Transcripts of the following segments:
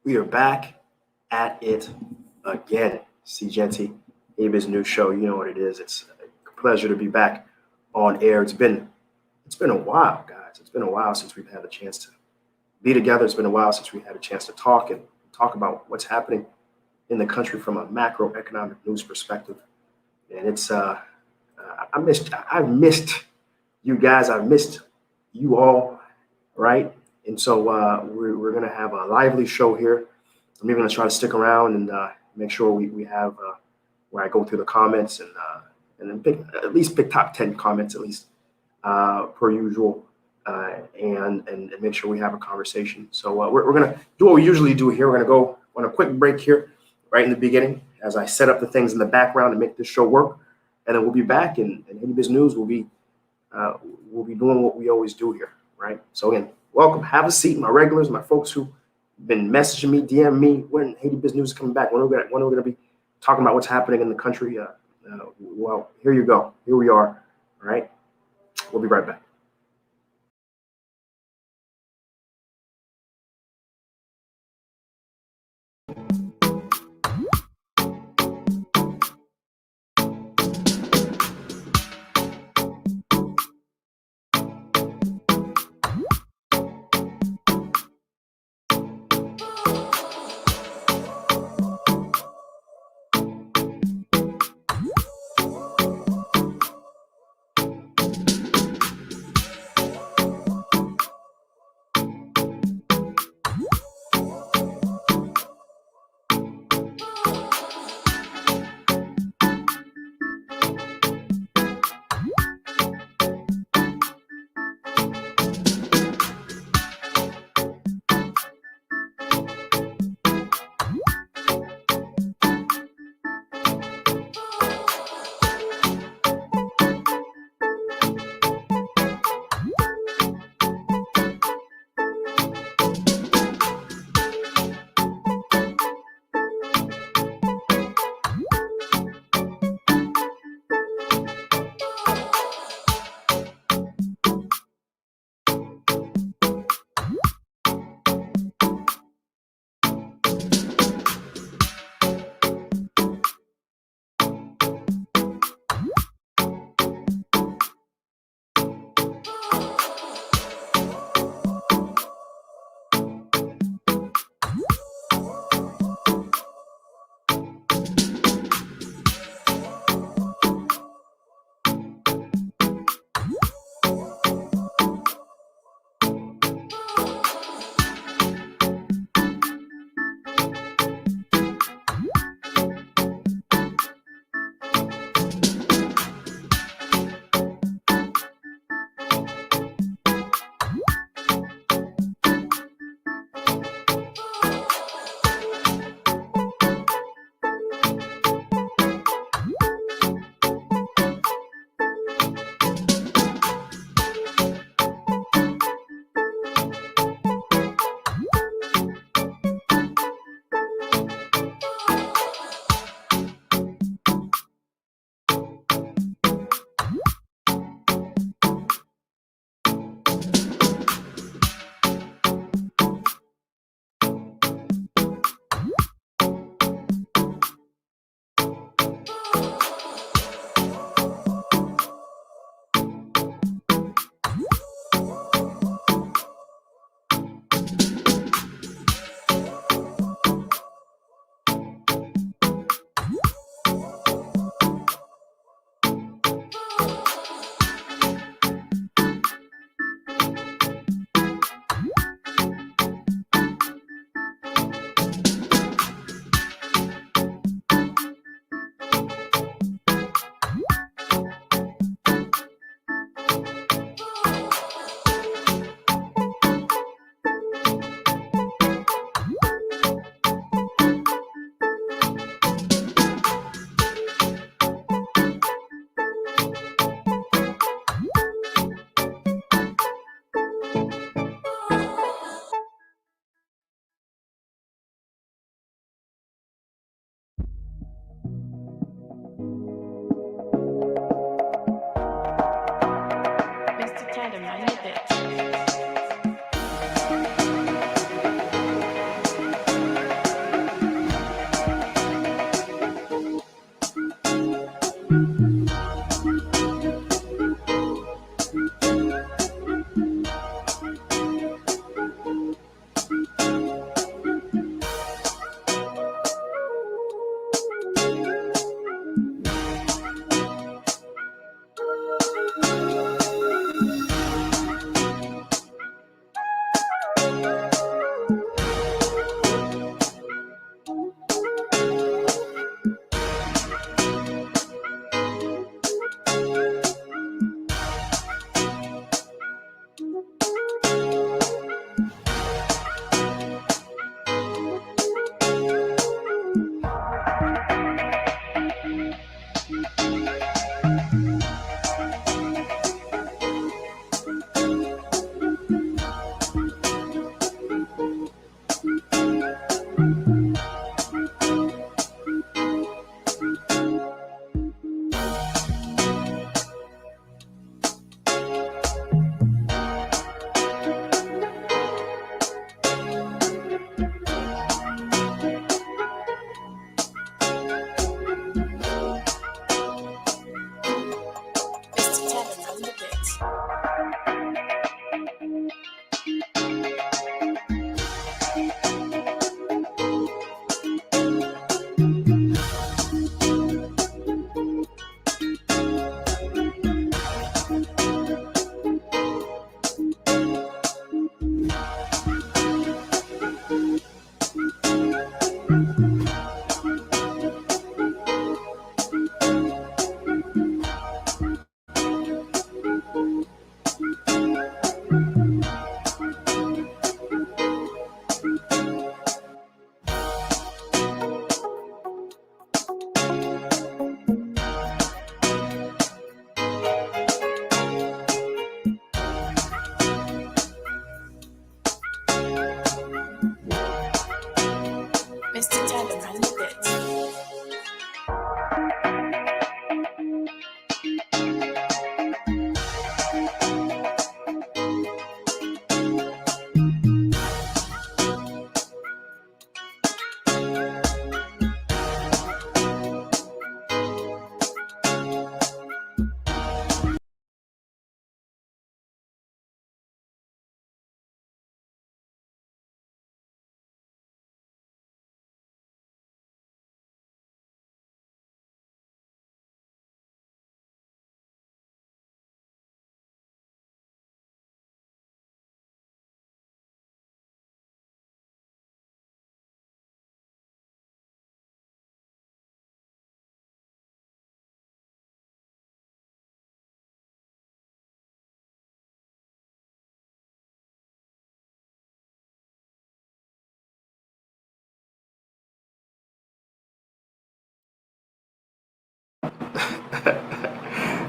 We are back at it again. SeeJeanty, Haiti Biz news show. You know what it is. It's a pleasure to be back on air. It's been a while, guys. It's been a while since we've had a chance to be together. It's been a while since we had a chance to talk about what's happening in the country from a macroeconomic news perspective. And I've missed you guys. I've missed you all, right? And so we're going to have a lively show here. I'm even going to try to stick around and make sure we have where I go through the comments and then at least pick top 10 comments at least per usual, and make sure we have a conversation. So we're going to do what we usually do here. We're going to go on a quick break here right in the beginning as I set up the things in the background to make this show work. And then we'll be back, and Haiti Biz News will be doing what we always do here, right? So again, welcome. Have a seat, my regulars, my folks who've been messaging me, DM me when Haiti Biz News is coming back. When we're going to be talking about what's happening in the country. Well, here you go. Here we are. All right. We'll be right back.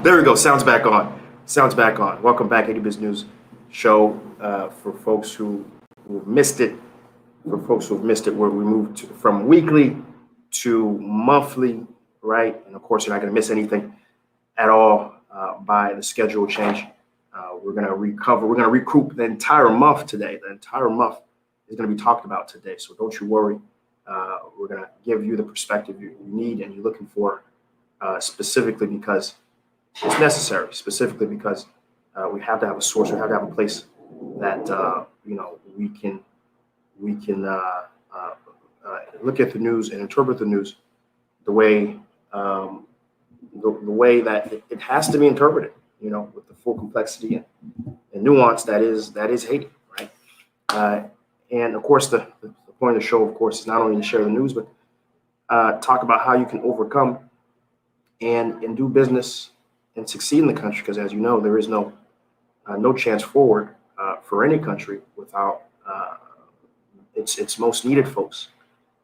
There we go. Sounds back on. Sounds back on. Welcome back, Haiti Biz News Show. For folks who missed it, where we moved from weekly to monthly, right? And of course, you're not going to miss anything at all by the schedule change. We're going to recover. We're going to recoup the entire month today. The entire month is going to be talked about today. So don't you worry. We're going to give you the perspective you need and you're looking for, specifically because it's necessary, specifically because we have to have a source, we have to have a place that we can look at the news and interpret the news the way the way that it has to be interpreted, with the full complexity and nuance that is Haiti, right? And of course, the point of the show, of course, is not only to share the news, but talk about how you can overcome and do business and succeed in the country. Because as you know, there is no chance forward for any country without its most needed folks.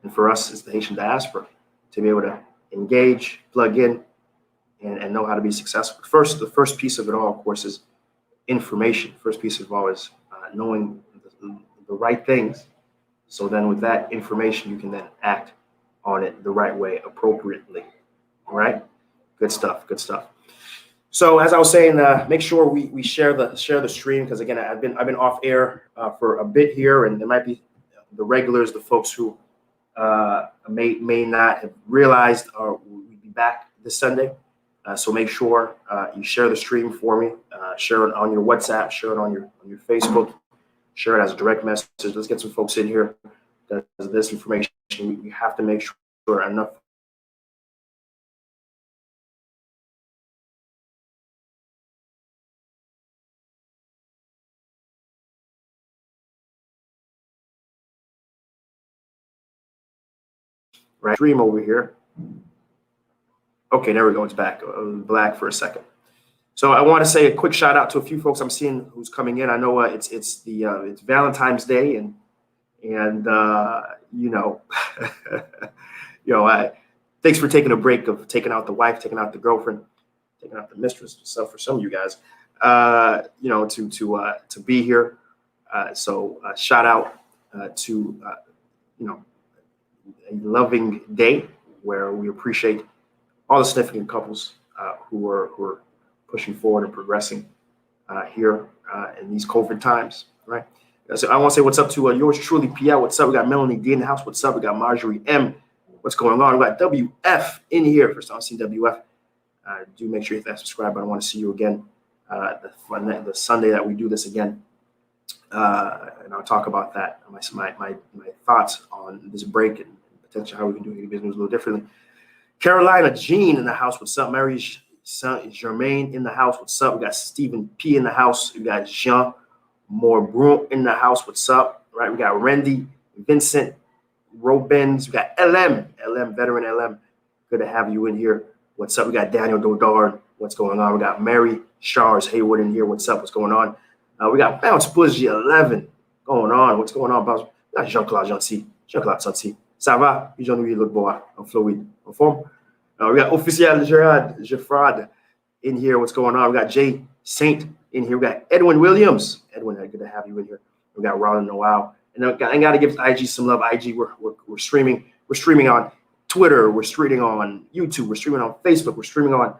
And for us, it's the Haitian diaspora to be able to engage, plug in, and know how to be successful. The first piece of it all, of course, is information. First piece of it all is knowing the right things. So then with that information, you can then act on it the right way, appropriately. All right? Good stuff. Good stuff. So as I was saying, make sure we share the stream, because again, I've been off air for a bit here, and there might be the regulars, the folks who may not have realized we'll be back this Sunday. So make sure you share the stream for me. Share it on your WhatsApp. Share it on your Facebook. Share it as a direct message. Let's get some folks in here. Because this information, we have to make sure enough. Right, stream over here. Okay, there we go. It's back. Black for a second. So I want to say a quick shout out to a few folks I'm seeing who's coming in. I know it's Valentine's Day, and thanks for taking a break of taking out the wife, taking out the girlfriend, taking out the mistress. So for some of you guys, to be here. So shout out to a loving day where we appreciate all the significant couples who are pushing forward and progressing here in these COVID times, right? So I want to say what's up to yours truly, Pierre. What's up? We got Melanie D in the house. What's up? We got Marjorie M. What's going on? We got WF in here. First time I've seen WF. Do make sure you hit that subscribe button. I want to see you again the Sunday that we do this again. And I'll talk about that, my thoughts on this break and potentially how we can do Haiti business a little differently. Carolina Jean in the house. What's up? Mary Germain in the house. What's up? We got Stephen P in the house. We got Jean Morbrun in the house. What's up? Right. We got Randy, Vincent, Robins. We got LM, veteran LM. Good to have you in here. What's up? We got Daniel Dodard. What's going on? We got Mary Shars Hayward in here. What's up? What's going on? We got Bounce Bougie 11 going on. What's going on, Bounce? We got Jean-Claude Gentil. Jean-Claude Gentil. Ça va? Jean-Louis Lebois. En fluid. En forme. We got Officiel Gerard Gefrad in here. What's going on? We got Jay Saint in here. We got Edwin Williams. Edwin, good to have you in here. We got Ron Noel. And I got to give IG some love. IG, we're streaming. We're streaming on Twitter. We're streaming on YouTube. We're streaming on Facebook. We're streaming on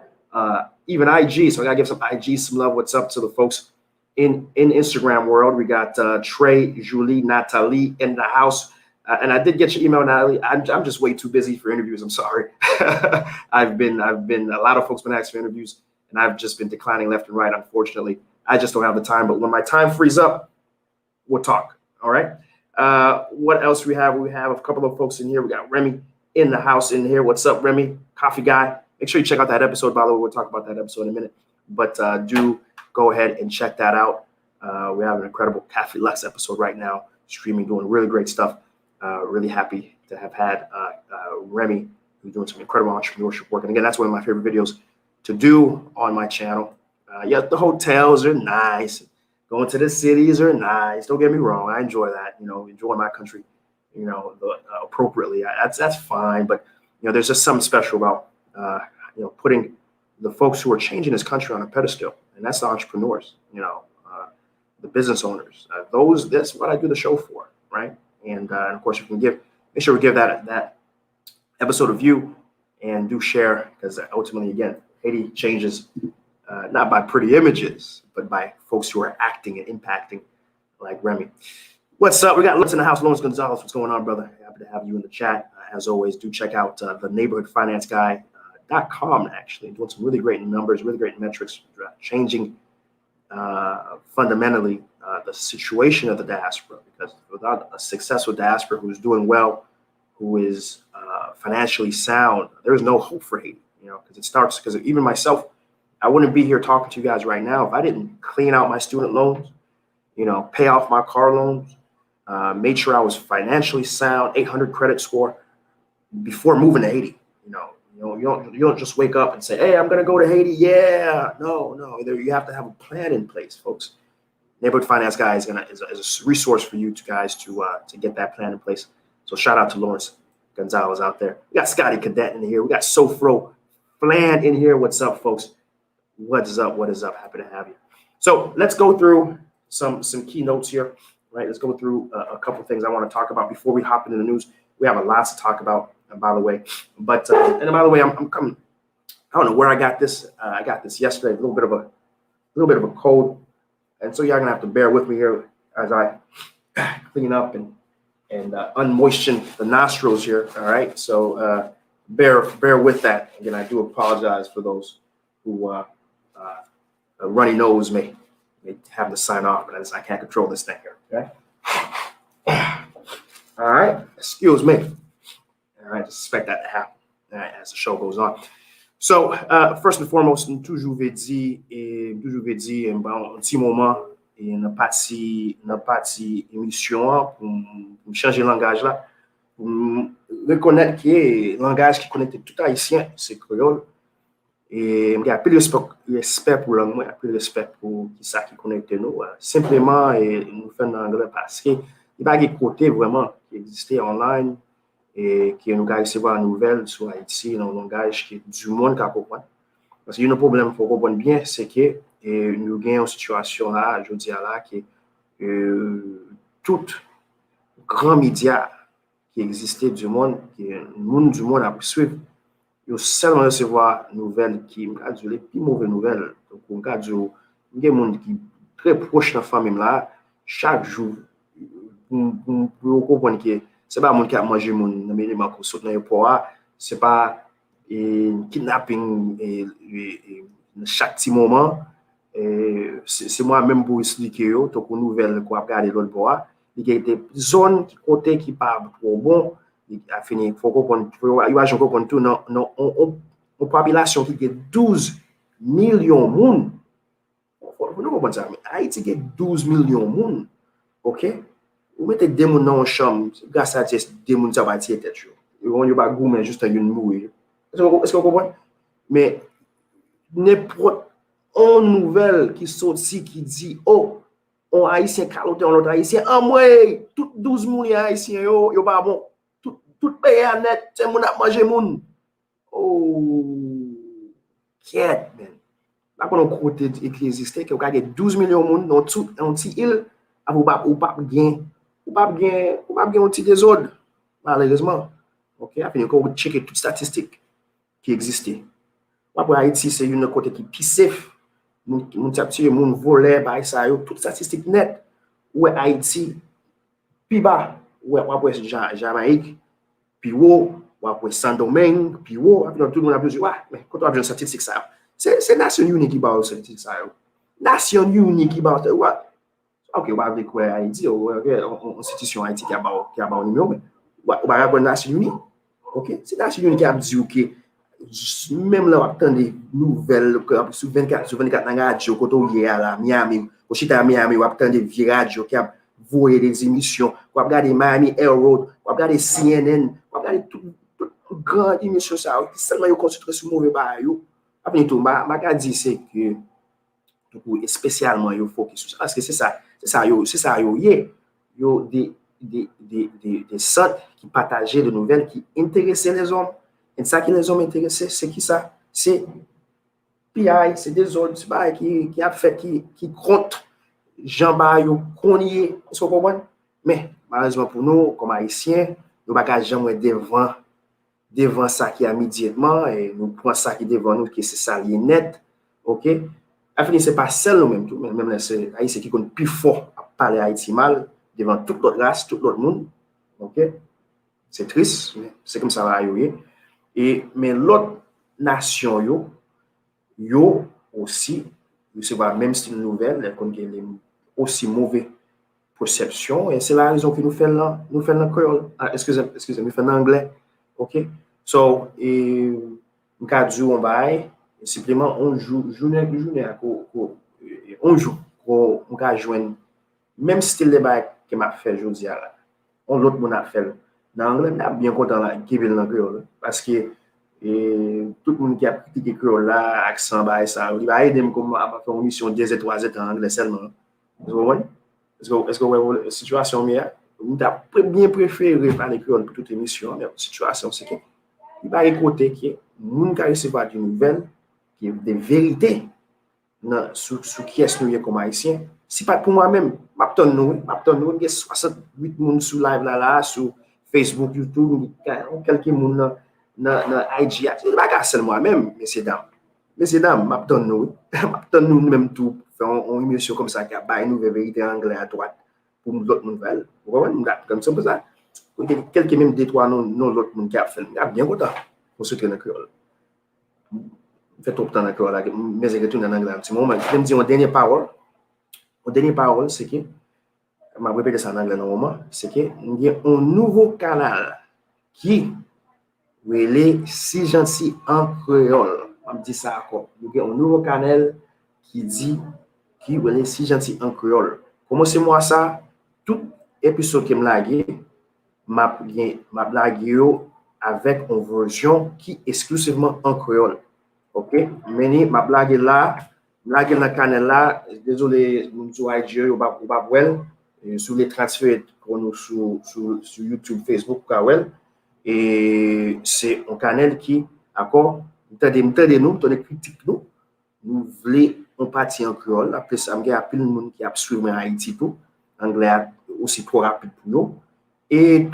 even IG. So I got to give some IG some love. What's up to the folks in Instagram world? We got Trey, Julie, Natalie in the house. And I did get your email, Natalie. I'm just way too busy for interviews. I'm sorry. I've been a lot of folks been asking for interviews, and I've just been declining left and right. Unfortunately, I just don't have the time. But when my time frees up, we'll talk. All right. What else we have? We have a couple of folks in here. We got Remy in the house in here. What's up, Remy? Coffee guy. Make sure you check out that episode. By the way, we'll talk about that episode in a minute. But do go ahead and check that out. We have an incredible Cafe Lux episode right now, streaming, doing really great stuff. Really happy to have had Remy, who's doing some incredible entrepreneurship work. And again, that's one of my favorite videos to do on my channel. Yeah, the hotels are nice. Going to the cities are nice. Don't get me wrong. I enjoy that, enjoying my country, appropriately. That's fine. But, there's just something special about, putting the folks who are changing this country on a pedestal, and that's the entrepreneurs, the business owners. That's what I do the show for, right? And of course, make sure we give that episode a view and do share, because ultimately, again, Haiti changes not by pretty images, but by folks who are acting and impacting, like Remy. What's up? We got Lutz in the house. Lawrence Gonzalez, what's going on, brother? Happy to have you in the chat. As always, do check out the neighborhoodfinanceguy.com, actually, doing some really great numbers, really great metrics, changing fundamentally the situation of the diaspora, because without a successful diaspora who's doing well, who is financially sound, there's no hope for Haiti, because even myself, I wouldn't be here talking to you guys right now if I didn't clean out my student loans, pay off my car loans, made sure I was financially sound, 800 credit score before moving to Haiti. You don't just wake up and say, hey, I'm going to go to Haiti. Yeah, no. You have to have a plan in place, folks. Neighborhood Finance Guy is a resource for you guys to get that plan in place. So shout out to Lawrence Gonzalez out there. We got Scotty Cadet in here. We got Sofro Flan in here. What's up, folks? What is up? Happy to have you. So let's go through some key notes here, right? Let's go through a couple things I want to talk about before we hop into the news. We have a lot to talk about, by the way. But and by the way, I'm coming. I don't know where I got this. I got this yesterday. A little bit of a cold, and so y'all gonna have to bear with me here as I clean up and unmoisten the nostrils here. All right. So bear with that. Again, I do apologize for those who a runny nose may have to sign off, but I can't control this thing here. Okay. All right. Excuse me. I suspect that to happen as the show goes on. So, first and foremost, toujours veux dire, un petit moment, n'a pas de émission pour changer le langage là, pour reconnaître que le langage qui connecte tout haïtien, c'est créole. Et j'ai appris le respect pour l'anglais, appris le respect pour ça qui connecte nous. Simplement, nous faisons en anglais parce que il n'y a pas de côté vraiment qui existait online et qui nous a recevoir une nouvelle sur Haïti dans un langage qui est du monde qui comprend. Parce qu'il y a un problème pour comprendre bien, c'est que nous avons une situation là, je dis là, que tout grand média qui existait du monde, que le monde du monde a pu suivre, il faut seulement recevoir nouvelles qui sont les plus mauvaises nouvelles. Donc, il y a des gens qui sont très proches de la famille là, chaque jour, pour comprendre que ce n'est pas un monde qui a mangé mon élément pour sauter dans le poids, ce n'est pas un kidnapping chaque petit moment. C'est moi-même pour expliquer, donc une nouvelle qu'on a regardé dans le poids, il y a des zones qui côté qui pas trop bon. Il a fini, il faut comprendre, tout, non, une population qui a 12 millions de monde. Vous comprenez ça? Haïti qui a 12 millions de monde. OK? Vous mettez des gens dans une chambre, grâce à des gens qui va tirer tête. Vous ne pas goumer juste à une mouille. Est-ce que vous comprenez? Mais n'importe une nouvelle qui sortit qui dit, oh, on haïtien caloté, on autre haïtien, ah, moi, tout 12 millions haïtiens, yo pas bon. Tout pays à net, c'est mon a mangé moun. Oh, quête, man. Là, quand on côté qui existe, que vous avez 12 millions de monde dans toute une petite île, ou pas bien un petit désordre, malheureusement. OK, après, on checker toutes les statistiques qui existent. Après, Haïti, c'est une côté qui est plus safe. Moun capture, moun volé, bah, ça, toutes les statistiques nettes. Ouais, Haïti, puis bas, ouais, après, Jamaïque. Puis après Saint-Domingue, puis tout le monde a besoin. Ouais, mais quand on a besoin de statistiques, ça, c'est Nations Unies qui bat statistiques, ça. Nations Unies qui bat. Ouais. OK, on va avec quoi Haïti, une institution Haïti qui a un numéro, mais on va avec Nations Unies. OK, c'est Nations Unies qui a dit que même là, on attend des nouvelles, sur 24 dans la radio, quand on est à Miami, au Chita Miami, on attend des vieilles radios qui a voyé des émissions, on regarde Miami Air Road, on regarde CNN, on regarde tout grand émission ça, seulement ils concentrent sur mauvais bail. Après tout, ma dit c'est que spécialement il faut focus sur ça parce que c'est ça yo des centres qui partageaient des nouvelles qui intéressaient les hommes. Et ça qui les hommes intéressés, c'est qui ça? C'est PI, c'est des autres qui a fait, qui compte Jean yo konye, est-ce qu'on comprend? Mais malheureusement pour nous, comme Haïtiens, nous ne pouvons pas jamais devant ça qui est immédiatement et nous prenons ça qui est devant nous, qui c'est ça qui est net. OK? À finir, ce n'est pas seul nous-mêmes, tout. Même c'est Haïtien qui compte plus fort à parler Haïti mal devant toute l'autre race, tout l'autre monde. OK? C'est triste, mais c'est comme ça va arriver. Mais l'autre nation, yo aussi, c'est pas même style nouvelle, qu'on a aussi mauvais perception, et c'est la raison que nous faisons le créole. Ah, excusez-moi, nous faisons l'anglais. OK? So, nous avons on va simplement on journée, on joue, on va joindre même style de bail que m'a fait aujourd'hui là. On l'autre mon a fait. Dans l'anglais, on a bien content là qui veut dans créole parce que tout le monde qui a pratiqué créole là, accent bail ça, il va aider comme à faire une mission 2 et 3 en anglais seulement. Vous comprenez? Est-ce que la situation est on a bien préféré parler créole pour toute émission, mais la situation c'est que il va écouter que moun ka recevoir des nouvelles, qui est des vérités sur qui est-ce nous comme haïtien. Si pas pour moi-même, m'attend nous, il y a 68 moun sur live là sur Facebook, YouTube, quelques moun dans IG, c'est pas seulement moi-même, messieurs dames, m'attend nous même tout faire une émission comme ça qui a bail nous vérité anglais à droite pour d'autres nouvelles. Vous comprenez? Comme ça. Quelques même détours non l'autre monde qui a fait, bien content pour ce que dans le créole. Fait tout le temps dans le créole là, mais c'est retourné en anglais un petit moment. Je me dis une dernière parole, c'est que m'a répété ça en anglais normalement, c'est que il y a un nouveau canal qui est SeeJeanty en créole. On me dit ça encore. Il y a un nouveau canal qui est SeeJeanty en créole. Comment c'est moi ça? Tout épisode qui me lagué, m'a blagué avec une version qui est exclusivement en créole. OK? Mais ma blague là dans le canal là, désolé, mon IG, ou pas well, sur les transferts qu'on nous sur YouTube, Facebook, et c'est un canal qui, d'accord, nous, ton critique nous voulons on partie en créole, après ça, il y a plein de monde qui a suivi en Haïti tout, anglais aussi trop rapide pour nous. Et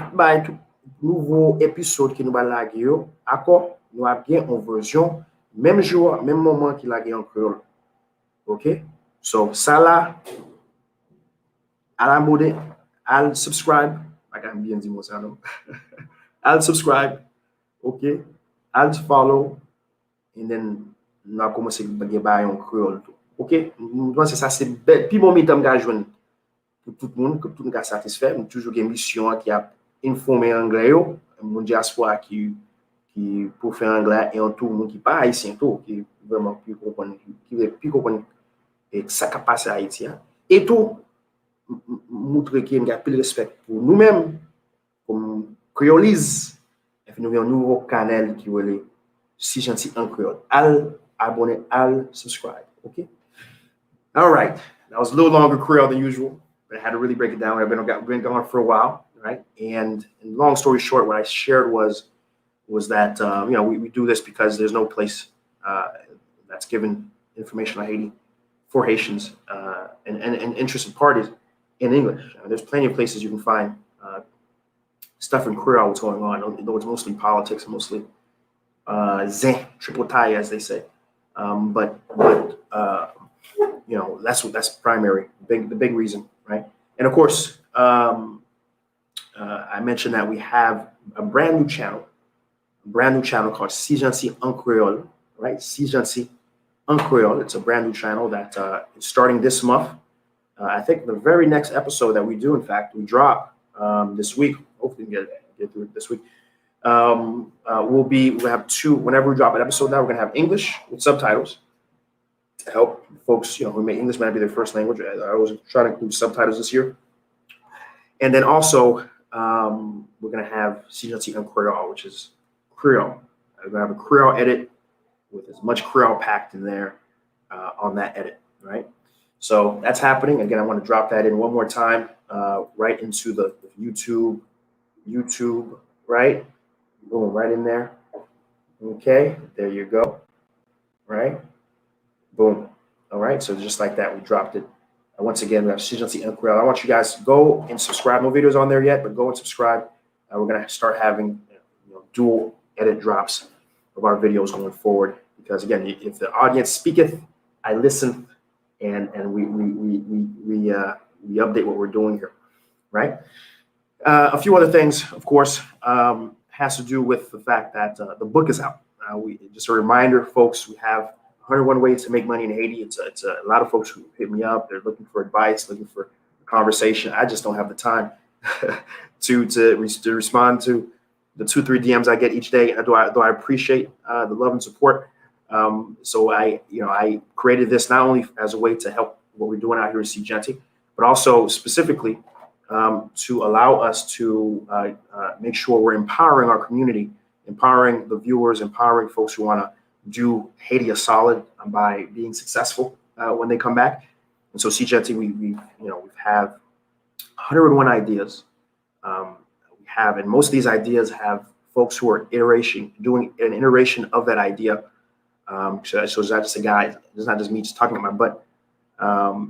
tout nouveau épisode qui nous va laguer, d'accord, nous avons bien en version, même jour, même moment qu'il a en créole. OK? So, ça là, à la mode, I'll subscribe. I can bien dire ça, non? I'll subscribe. OK? I'll follow. And then, nous allons commencer à faire en créole. OK? Donc, c'est ça, c'est bête. Puis, mon temps que je pour tout le monde, que tout le monde est satisfait. J'ai toujours une mission qui a informé anglais, mon diaspora qui pour faire anglais et en tout le monde qui pas haïtien, tout, qui vraiment plus comprendre et ça qui passe à Haïti. Et tout, montrer qu'il y a plus de respect pour nous-mêmes, comme créolise. Et puis nous avons un nouveau canal qui est SeeJeanty en créole. Abonner, subscribe. OK? All right. That was a little longer Creole than usual, but I had to really break it down. I've been going for a while, right? And long story short, what I shared was that we do this because there's no place that's given information on Haiti for Haitians and interested parties in English. There's plenty of places you can find stuff in Creole what's going on, though it's mostly politics, mostly zin, triple tie, as they say. But that's primary, the big reason, right? And of course, I mentioned that we have a brand new channel called SeeJeanty en Creole, right? SeeJeanty en Creole. It's a brand new channel that is starting this month. I think the very next episode that we do, in fact, we drop this week. Hopefully, we get through it this week. We'll have two. Whenever we drop an episode, now we're gonna have English with subtitles to help folks, who may English might be their first language. I was trying to include subtitles this year, and then also we're gonna have SeeJeanty en Creole, which is Creole. I'm gonna have a Creole edit with as much Creole packed in there on that edit, right? So that's happening. Again, I want to drop that in one more time, right into the YouTube, right? Boom, right in there. Okay, there you go, right? Boom. All right. So just like that, we dropped it. Once again, we have SeeJeanty and Corel. I want you guys to go and subscribe. No videos on there yet, but go and subscribe. We're going to start having dual edit drops of our videos going forward. Because again, if the audience speaketh, I listen, and we update what we're doing here, right? A few other things, of course, has to do with the fact that the book is out. Just a reminder, folks, we have 101 ways to make money in Haiti. It's a lot of folks who hit me up. They're looking for advice, looking for conversation. I just don't have the time to respond to the 2-3 DMs I get each day. Though I appreciate the love and support. So I created this not only as a way to help what we're doing out here at SeeJeanty, but also specifically to allow us to make sure we're empowering our community, empowering the viewers, empowering folks who want to do Haiti a solid by being successful when they come back. And so SeeJeanty, we have 101 ideas. And most of these ideas have folks who are doing an iteration of that idea. So it's not just a guy. It's not just me just talking about my butt.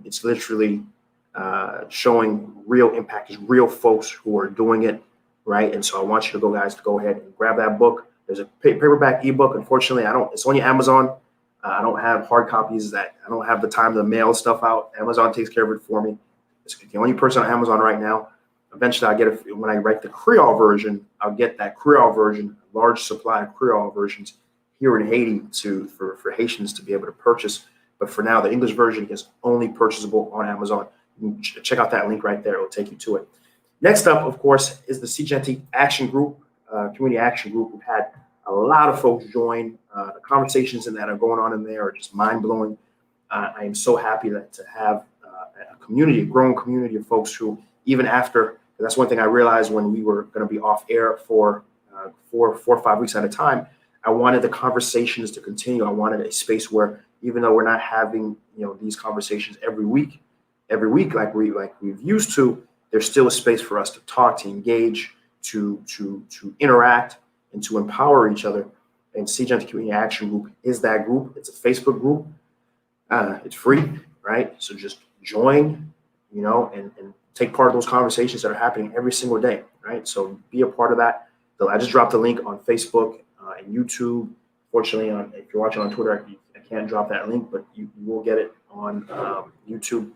It's literally showing real impact. It's real folks who are doing it, right? And so I want you to go ahead and grab that book. There's a paperback ebook. Unfortunately, it's only Amazon. I don't have hard copies. I don't have the time to mail stuff out. Amazon takes care of it for me. It's the only person on Amazon right now. Eventually, I'll get it when I write the Creole version. I'll get that Creole version, a large supply of Creole versions here in Haiti for Haitians to be able to purchase. But for now, the English version is only purchasable on Amazon. You can check out that link right there. It'll take you to it. Next up, of course, is the SeeJeanty Action Group, Community Action Group. We've had a lot of folks join. The conversations that are going on in there are just mind-blowing. I am so happy to have a growing community of folks who, even after, that's one thing I realized when we were going to be off air for 4 or 5 weeks at a time. I wanted the conversations to continue. I wanted a space where, even though we're not having these conversations every week like we've used to, there's still a space for us to talk, to engage, to interact, and to empower each other. And SeeJeanty Community Action Group is that group. It's a Facebook group. It's free, right? So just join, and take part of those conversations that are happening every single day, right? So be a part of that. So I just dropped the link on Facebook and YouTube. Fortunately, if you're watching on Twitter, I can't drop that link, but you will get it on YouTube.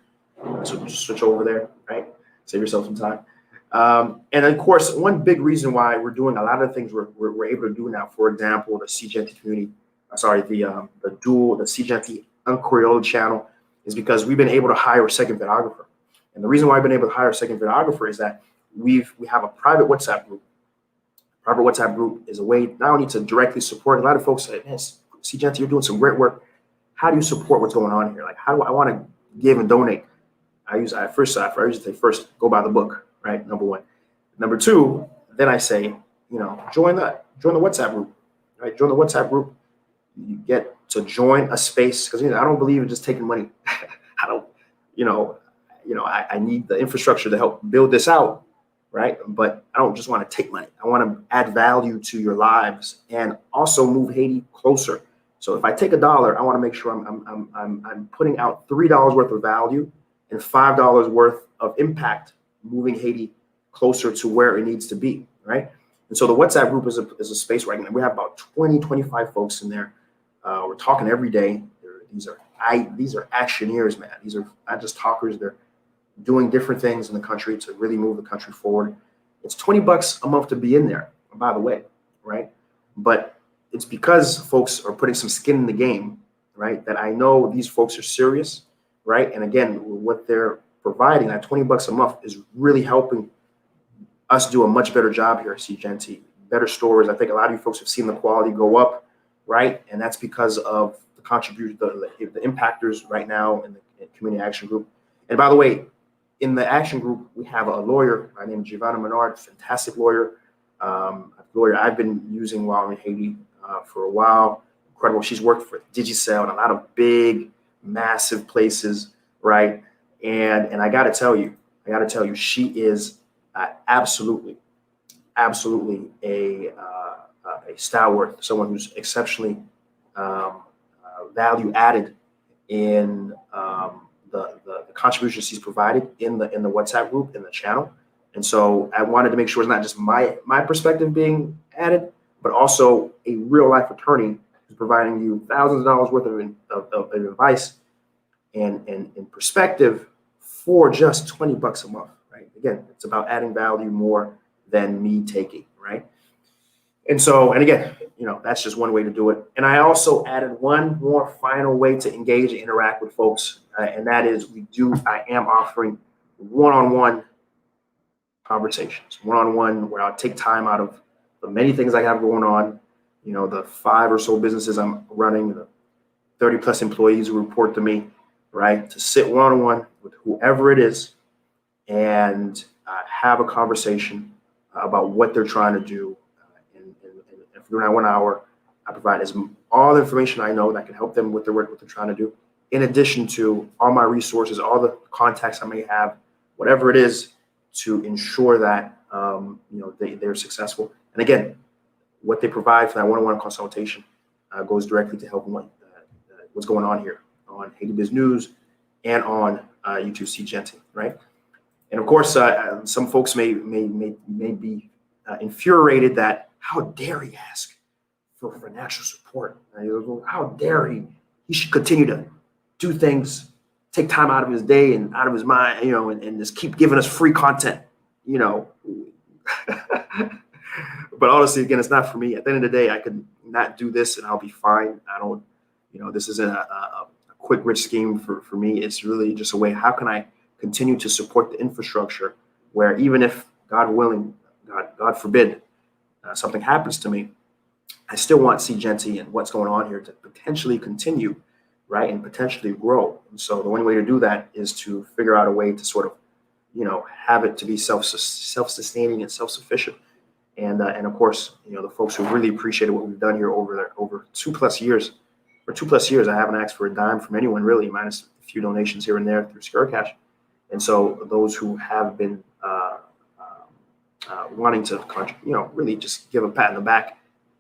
So just switch over there, right? Save yourself some time. And of course, one big reason why we're doing a lot of things we're able to do now, for example, the SeeJeanty community, the SeeJeanty Creole channel, is because we've been able to hire a second videographer. And the reason why I've been able to hire a second videographer is that we have a private WhatsApp group. Private WhatsApp group is a way not only to directly support. A lot of folks say, "Man, SeeJeanty, you're doing some great work. How do you support what's going on here? Like, how do I want to give and donate?" I usually say first, go buy the book, right? Number one. Number two, then I say, join the WhatsApp group, right? Join the WhatsApp group. You get to join a space because I don't believe in just taking money. I don't, I need the infrastructure to help build this out, right? But I don't just want to take money. I want to add value to your lives and also move Haiti closer. So if I take $1, I want to make sure I'm putting out $3 worth of value and $5 worth of impact, moving Haiti closer to where it needs to be, right? And so the WhatsApp group is a space where we have about 20, 25 folks in there. We're talking every day. These are actioneers, man. These are not just talkers. They're doing different things in the country to really move the country forward. It's $20 a month to be in there, by the way, right? But it's because folks are putting some skin in the game, right? That I know these folks are serious, right? And again, what they're providing, that $20 a month, is really helping us do a much better job here at SeeJeanty. Better stories. I think a lot of you folks have seen the quality go up, right? And that's because of the contributors, the impactors right now in the Community Action Group. And by the way, in the Action Group, we have a lawyer by the name of Giovanna Menard, fantastic lawyer. A lawyer I've been using while I'm in Haiti for a while. Incredible. She's worked for Digicel and a lot of big, massive places, right? And I got to tell you, she is absolutely a stalwart, someone who's exceptionally value added in the contributions he's provided in the WhatsApp group, in the channel. And so I wanted to make sure it's not just my perspective being added, but also a real life attorney who's providing you thousands of dollars worth of advice and perspective for just $20 a month, right? Again, it's about adding value more than me taking, right? And so, and again, that's just one way to do it. And I also added one more final way to engage and interact with folks, and that is I am offering one-on-one conversations, one-on-one, where I'll take time out of the many things I have going on, the 5 or so businesses I'm running, the 30 plus employees who report to me, right, to sit one-on-one with whoever it is and have a conversation about what they're trying to do. And for that 1 hour, I provide all the information I know that can help them with their work, what they're trying to do, in addition to all my resources, all the contacts I may have, whatever it is, to ensure that they're successful. And again, what they provide for that one-on-one consultation goes directly to helping what's going on here on Haiti Biz News and on YouTube SeeJeanty, right? And of course, some folks may be infuriated that how dare he ask for financial support? How dare he? He should continue to do things, take time out of his day and out of his mind, and just keep giving us free content, But honestly, again, it's not for me. At the end of the day, I could not do this and I'll be fine. I don't, this isn't a quick, rich scheme for me. It's really just a way, how can I continue to support the infrastructure where even if, God willing, God forbid, something happens to me, I still want SeeJeanty and what's going on here to potentially continue, right, and potentially grow. And so the only way to do that is to figure out a way to sort of, have it to be self-sustaining and self-sufficient. And of course, the folks who really appreciated what we've done here over 2+ years. For 2+ years, I haven't asked for a dime from anyone really, minus a few donations here and there through ScareCash. And so those who have been wanting to, really just give a pat on the back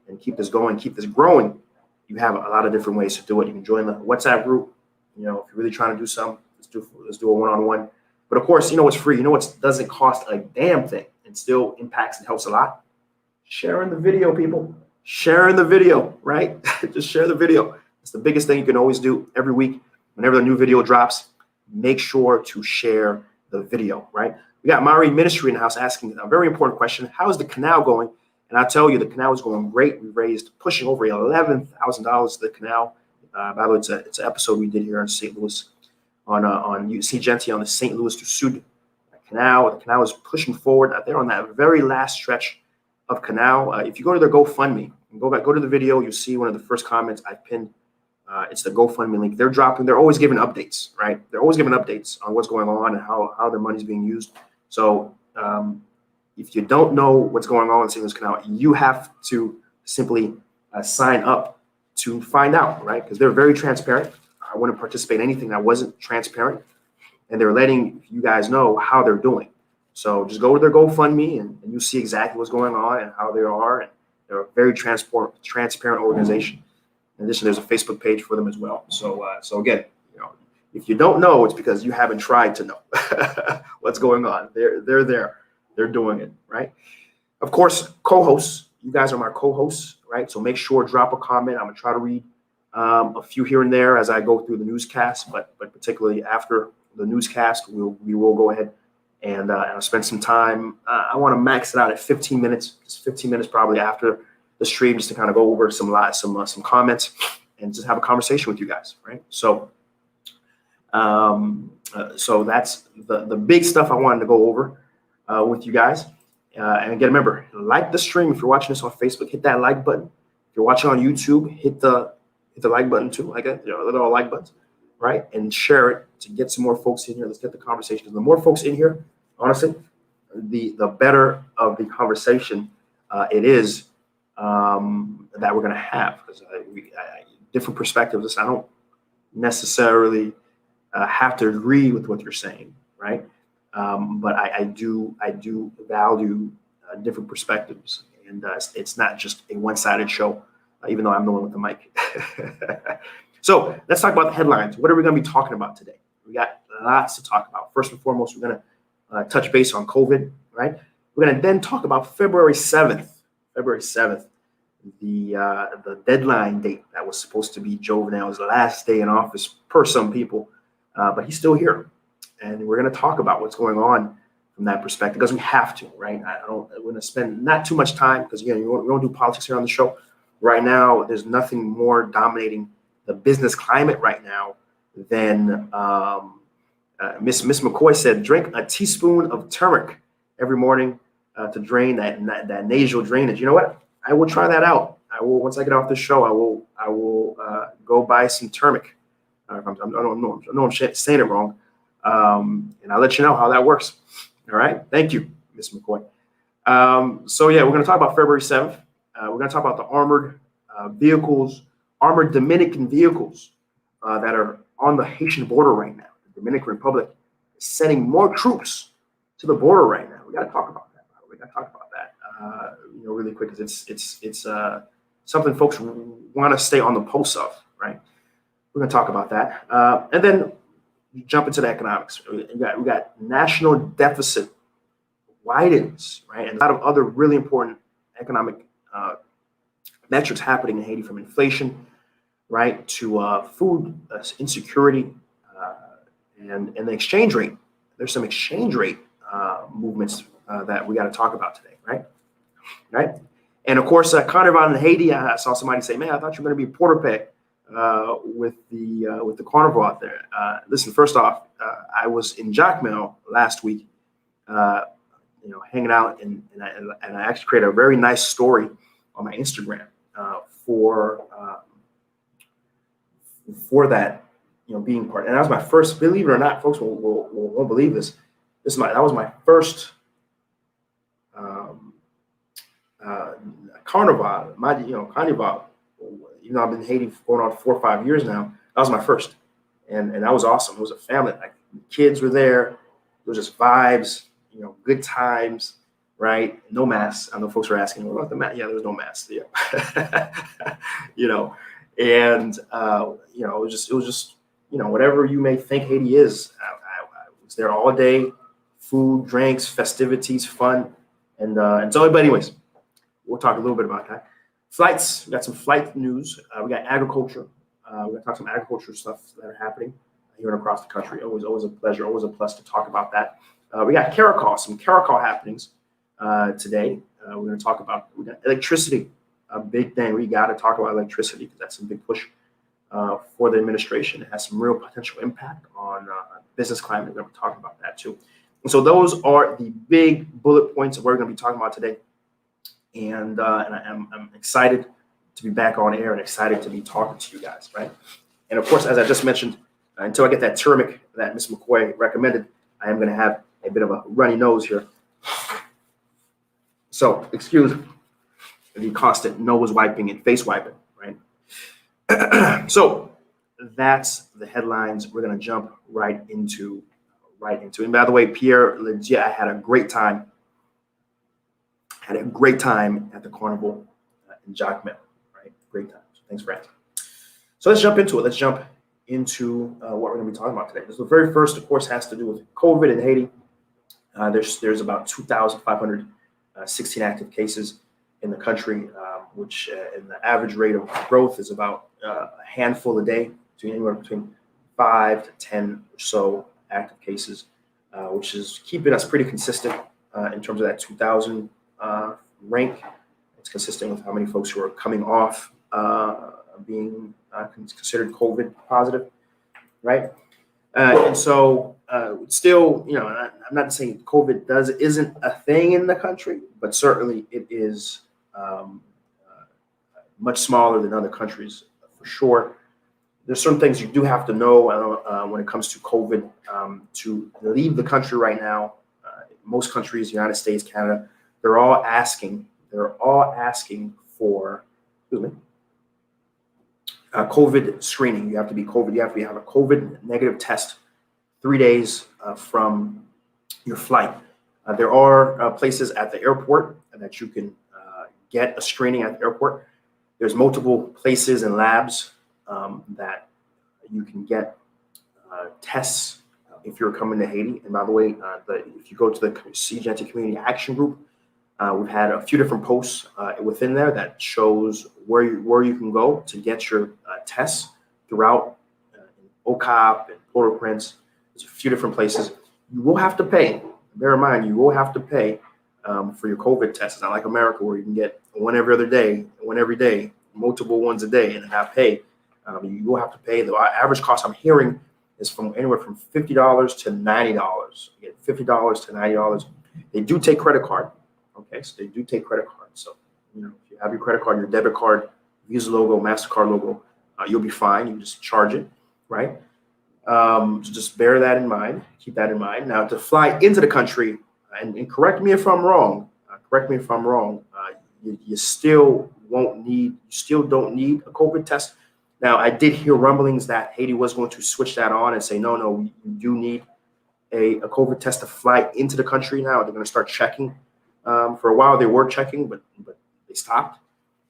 and keep this going, keep this growing, you have a lot of different ways to do it. You can join the WhatsApp group. If you're really trying to do something, let's do a one-on-one. But of course, what's free? What doesn't cost a damn thing and still impacts and helps a lot? Sharing the video, people. Sharing the video, right? Just share the video. It's the biggest thing you can always do every week. Whenever the new video drops, make sure to share the video, right? We got Mari Ministry in the house asking a very important question. How is the canal going? And I'll tell you, the canal is going great. We raised pushing over $11,000 to the canal. By the way, it's an episode we did here in St. Louis on SeeJeanty on the St. Louis to Sud canal. The canal is pushing forward. They're on that very last stretch of canal. If you go to their GoFundMe and go to the video, you'll see one of the first comments I pinned. It's the GoFundMe link. They're always giving updates, right? They're always giving updates on what's going on and how their money's being used. So if you don't know what's going on in St. Louis Canal, you have to simply sign up to find out, right? Because they're very transparent. I wouldn't participate in anything that wasn't transparent, and they're letting you guys know how they're doing. So just go to their GoFundMe and you see exactly what's going on and how they are. And they're a very transparent organization. In addition, there's a Facebook page for them as well. So again, if you don't know, it's because you haven't tried to know what's going on. They're there. They're doing it, right? Of course, co-hosts. You guys are my co-hosts, right? So make sure, drop a comment. I'm going to try to read a few here and there as I go through the newscast, but particularly after the newscast, we will go ahead and I'll spend some time. I want to max it out at 15 minutes, just 15 minutes probably after the stream, just to kind of go over some comments and just have a conversation with you guys, right? So so that's the big stuff I wanted to go over with you guys. And again, remember, like the stream. If you're watching this on Facebook, hit that like button. If you're watching on YouTube, hit the like button too. Like little like buttons, right? And share it to get some more folks in here. Let's get the conversation. Because the more folks in here, honestly, the better of the conversation it is that we're going to have. Because different perspectives. I don't necessarily have to agree with what you're saying, right? But I do value different perspectives, and it's not just a one-sided show, even though I'm the one with the mic. So let's talk about the headlines. What are we going to be talking about today? We got lots to talk about. First and foremost, we're going to touch base on COVID, right? We're going to then talk about February 7th. February 7th, the deadline date that was supposed to be Jovenel's last day in office per some people, but he's still here. And we're going to talk about what's going on from that perspective because we have to, right? We're going to spend not too much time because, again, we don't do politics here on the show. Right now, there's nothing more dominating the business climate right now than Miss McCoy said, drink a teaspoon of turmeric every morning to drain that nasal drainage. You know what? I will try that out. I will, once I get off the show, I will go buy some turmeric. I know I'm saying it wrong, and I'll let you know how that works. All right. Thank you, Miss McCoy. So yeah, we're going to talk about February 7th. We're going to talk about the armored vehicles, armored Dominican vehicles that are on the Haitian border right now. The Dominican Republic is sending more troops to the border right now. We got to talk about that. We got to talk about that, really quick because it's something folks want to stay on the pulse of, right? We're going to talk about that, and then jump into the economics. We got national deficit widens, right, and a lot of other really important economic metrics happening in Haiti, from inflation, right, to food insecurity, and the exchange rate. There's some exchange rate movements that we got to talk about today, right? And of course, Carnival in Haiti. I saw somebody say, "Man, I thought you were going to be Porter with the Carnival out there." Listen, first off, I was in Jacmel last week, hanging out, and I actually created a very nice story on my Instagram for that, being part. And that was my first. Believe it or not, folks won't believe this. That was my first Carnival. Carnival. Even though I've been in Haiti for going on 4 or 5 years now, that was my first, and that was awesome. It was a family. Like, kids were there. It was just vibes, good times, right? No masks. I know folks were asking, "What about the mask?" Yeah, there was no masks. Yeah, and it was just whatever you may think Haiti is. I was there all day, food, drinks, festivities, fun, and so. But anyways, we'll talk a little bit about that. Flights. We got some flight news. We got agriculture. We're going to talk some agriculture stuff that are happening here and across the country. Always a pleasure. Always a plus to talk about that. We got some Caracol happenings today. We're going to talk about, we got electricity, a big thing. We got to talk about electricity because that's a big push for the administration. It has some real potential impact on business climate. We're going to talk about that too. And so those are the big bullet points of what we're going to be talking about today. And I'm excited to be back on air and excited to be talking to you guys, right? And of course, as I just mentioned, until I get that turmeric that Miss McCoy recommended, I am going to have a bit of a runny nose here. So excuse the constant nose wiping and face wiping, right? So that's the headlines. We're going to jump right into. And by the way, Pierre, legit, I had a great time. At the Carnival in Jacmel, right? Great time. So thanks for asking. So let's jump into it. Let's jump into what we're going to be talking about today. So the very first, of course, has to do with COVID in Haiti. There's about 2,516 active cases in the country, which in the average rate of growth is about a handful a day, anywhere between 5 to 10 or so active cases, which is keeping us pretty consistent in terms of that 2,000 rank. It's consistent with how many folks who are coming off being considered COVID positive, right? And so still, I'm not saying COVID isn't a thing in the country, but certainly it is much smaller than other countries for sure. There's certain things you do have to know when it comes to COVID. To leave the country right now, most countries, United States, Canada, they're all asking for, COVID screening. You have to have a COVID negative test 3 days from your flight. There are places at the airport that you can get a screening at the airport. There's multiple places and labs that get tests if you're coming to Haiti. And by the way, if you go to the SeeJeanty Community Action Group, we've had a few different posts within there that shows where you can go to get your tests throughout OCOP and Port-au-Prince. There's a few different places. You will have to pay. Bear in mind, you will have to pay for your COVID test. It's not like America where you can get one every other day, one every day, multiple ones a day, and not pay. You will have to pay. The average cost I'm hearing is from anywhere from $50 to $90. You get $50 to $90. They do take credit card. Okay, so they do take credit cards. So, if you have your credit card, your debit card, Visa logo, MasterCard logo, you'll be fine. You can just charge it, right? So just bear that in mind. Keep that in mind. Now, to fly into the country, and correct me if I'm wrong. You still don't need a COVID test. Now, I did hear rumblings that Haiti was going to switch that on and say, no, you do need a COVID test to fly into the country now. They're going to start checking. For a while, they were checking, but they stopped.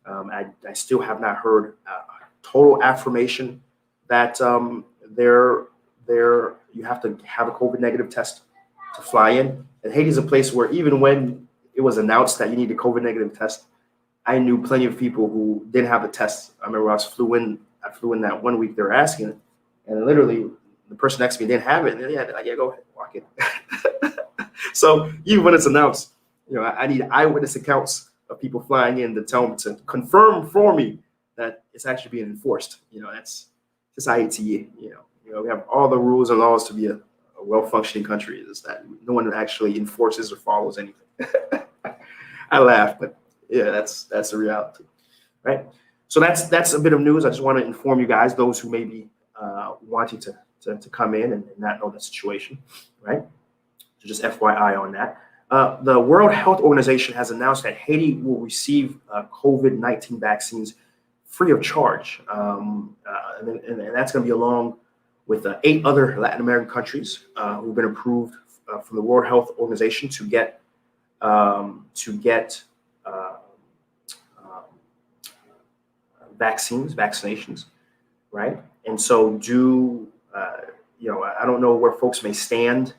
I still have not heard total affirmation that you have to have a COVID negative test to fly in. And Haiti is a place where even when it was announced that you need a COVID negative test, I knew plenty of people who didn't have the test. I remember I flew in that 1 week they were asking it, and literally the person next to me didn't have it. And they're like, yeah, go ahead, walk in. So even when it's announced, I need eyewitness accounts of people flying in to tell them to confirm for me that it's actually being enforced. That's just Haiti. We have all the rules and laws to be a well-functioning country. Is that no one actually enforces or follows anything. I laugh, but yeah, that's the reality, right? So that's a bit of news. I just want to inform you guys, those who may be wanting to come in and not know the situation, right? So just FYI on that. The World Health Organization has announced that Haiti will receive COVID-19 vaccines free of charge, and that's going to be along with 8 other Latin American countries who've been approved from the World Health Organization to get vaccinations, right? And so I don't know where folks may stand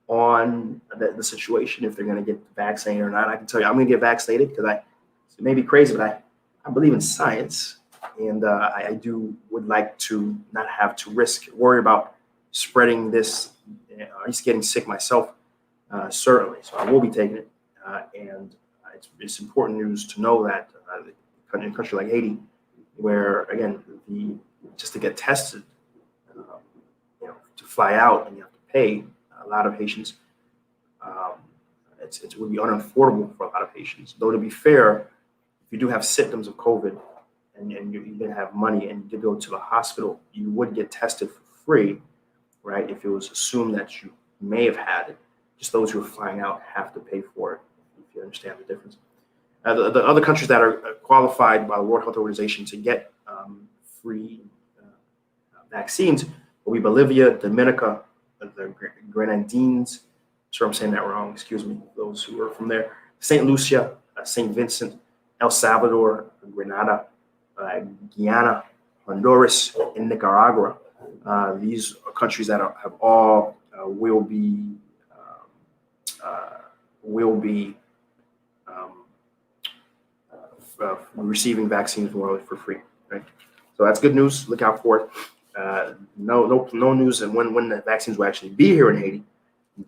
on the situation, if they're going to get vaccinated or not. I can tell you, I'm going to get vaccinated because it may be crazy, but I believe in science, and I would like to not have to worry about spreading this, at least getting sick myself, certainly. So I will be taking it, and it's important news to know that in a country like Haiti, where again, just to get tested, to fly out, and you have to pay. A lot of Haitians, it would be unaffordable for a lot of Haitians. Though to be fair, if you do have symptoms of COVID and you didn't have money and you did go to the hospital, you would get tested for free, right? If it was assumed that you may have had it. Just those who are flying out have to pay for it, if you understand the difference. The other countries that are qualified by the World Health Organization to get free vaccines will be Bolivia, Dominica, the Grenadines. Sure, I'm saying that wrong. Excuse me, those who are from there. St. Lucia, St. Vincent, El Salvador, Grenada, Guyana, Honduras, and Nicaragua. These are countries that have all will be receiving vaccines for free. Right. So that's good news. Look out for it. No news and when the vaccines will actually be here in Haiti,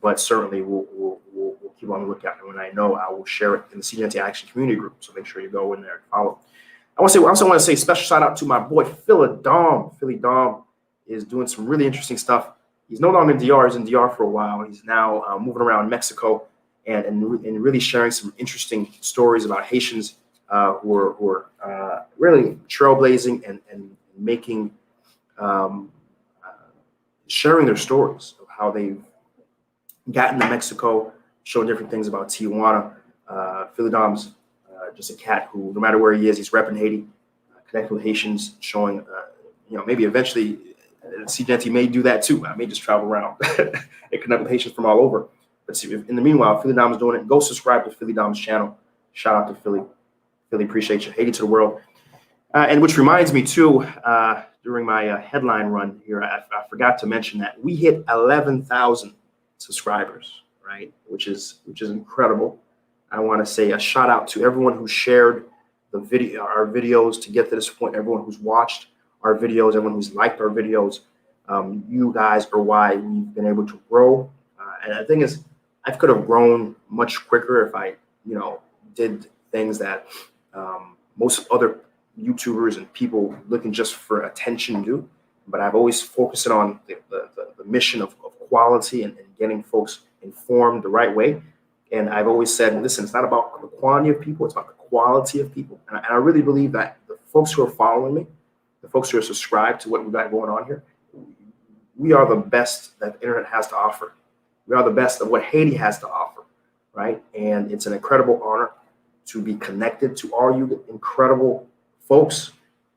but certainly we'll keep on the lookout. And when I know, I will share it in the SeeJeanty Action Community Group. So make sure you go in there and follow. I also want to say special shout out to my boy Philly Dom. Philly Dom is doing some really interesting stuff. He's no longer in DR. He's in DR for a while. He's now moving around Mexico and really sharing some interesting stories about Haitians who are really trailblazing and making. Sharing their stories of how they've gotten to Mexico, showing different things about Tijuana. Philly Dom's just a cat who, no matter where he is, he's repping Haiti, connecting with Haitians, showing, maybe eventually SeeJeanty may do that too. I may just travel around and connect with Haitians from all over. But see, in the meanwhile, Philly Dom's doing it. Go subscribe to Philly Dom's channel. Shout out to Philly. Philly, appreciate you. Haiti to the world. And which reminds me too, during my headline run here, I forgot to mention that we hit 11,000 subscribers, right? Which is incredible. I want to say a shout out to everyone who shared our videos to get to this point, everyone who's watched our videos, everyone who's liked our videos. You guys are why we've been able to grow. And the thing is, I could have grown much quicker if I, did things that most other YouTubers and people looking just for attention do. But I've always focused on the mission of quality and getting folks informed the right way. And I've always said, listen, it's not about the quantity of people, it's about the quality of people. And I really believe that the folks who are following me, the folks who are subscribed to what we got going on here, we are the best that the internet has to offer. We are the best of what Haiti has to offer, right? And it's an incredible honor to be connected to all you incredible folks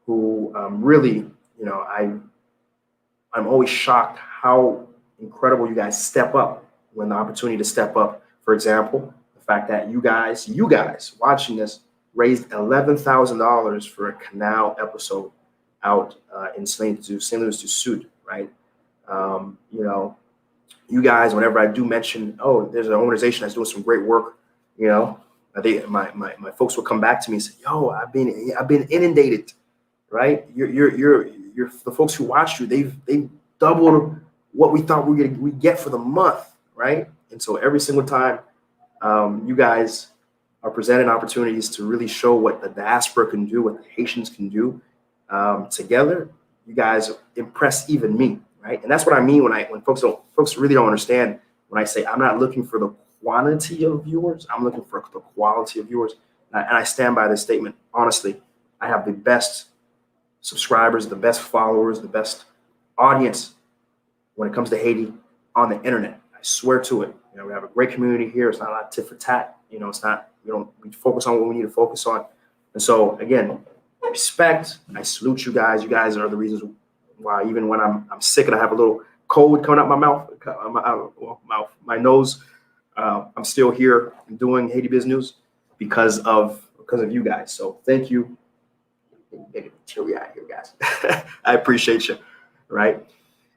who really, I'm always shocked how incredible you guys step up when the opportunity to step up. For example, the fact that you guys watching this raised $11,000 for a canal episode out in St. Louis du Sud, right? You guys, whenever I do mention, oh, there's an organization that's doing some great work, I think my folks will come back to me and say, yo, I've been inundated, right? You're the folks who watched you, they've doubled what we thought we get for the month, right? And so every single time you guys are presented opportunities to really show what the diaspora can do, what the Haitians can do together, you guys impress even me, right? And that's what I mean when folks really don't understand when I say I'm not looking for the quantity of viewers, I'm looking for the quality of viewers. And I stand by this statement. Honestly, I have the best subscribers, the best followers, the best audience when it comes to Haiti on the internet. I swear to it. We have a great community here. It's not a lot of tit for tat. It's not, we focus on what we need to focus on. And so again, respect. I salute you guys. You guys are the reasons why even when I'm sick and I have a little cold coming out my mouth, my nose, I'm still here doing Haiti Biz News because of you guys. So thank you. Teary-eyed here, guys. I appreciate you. Right.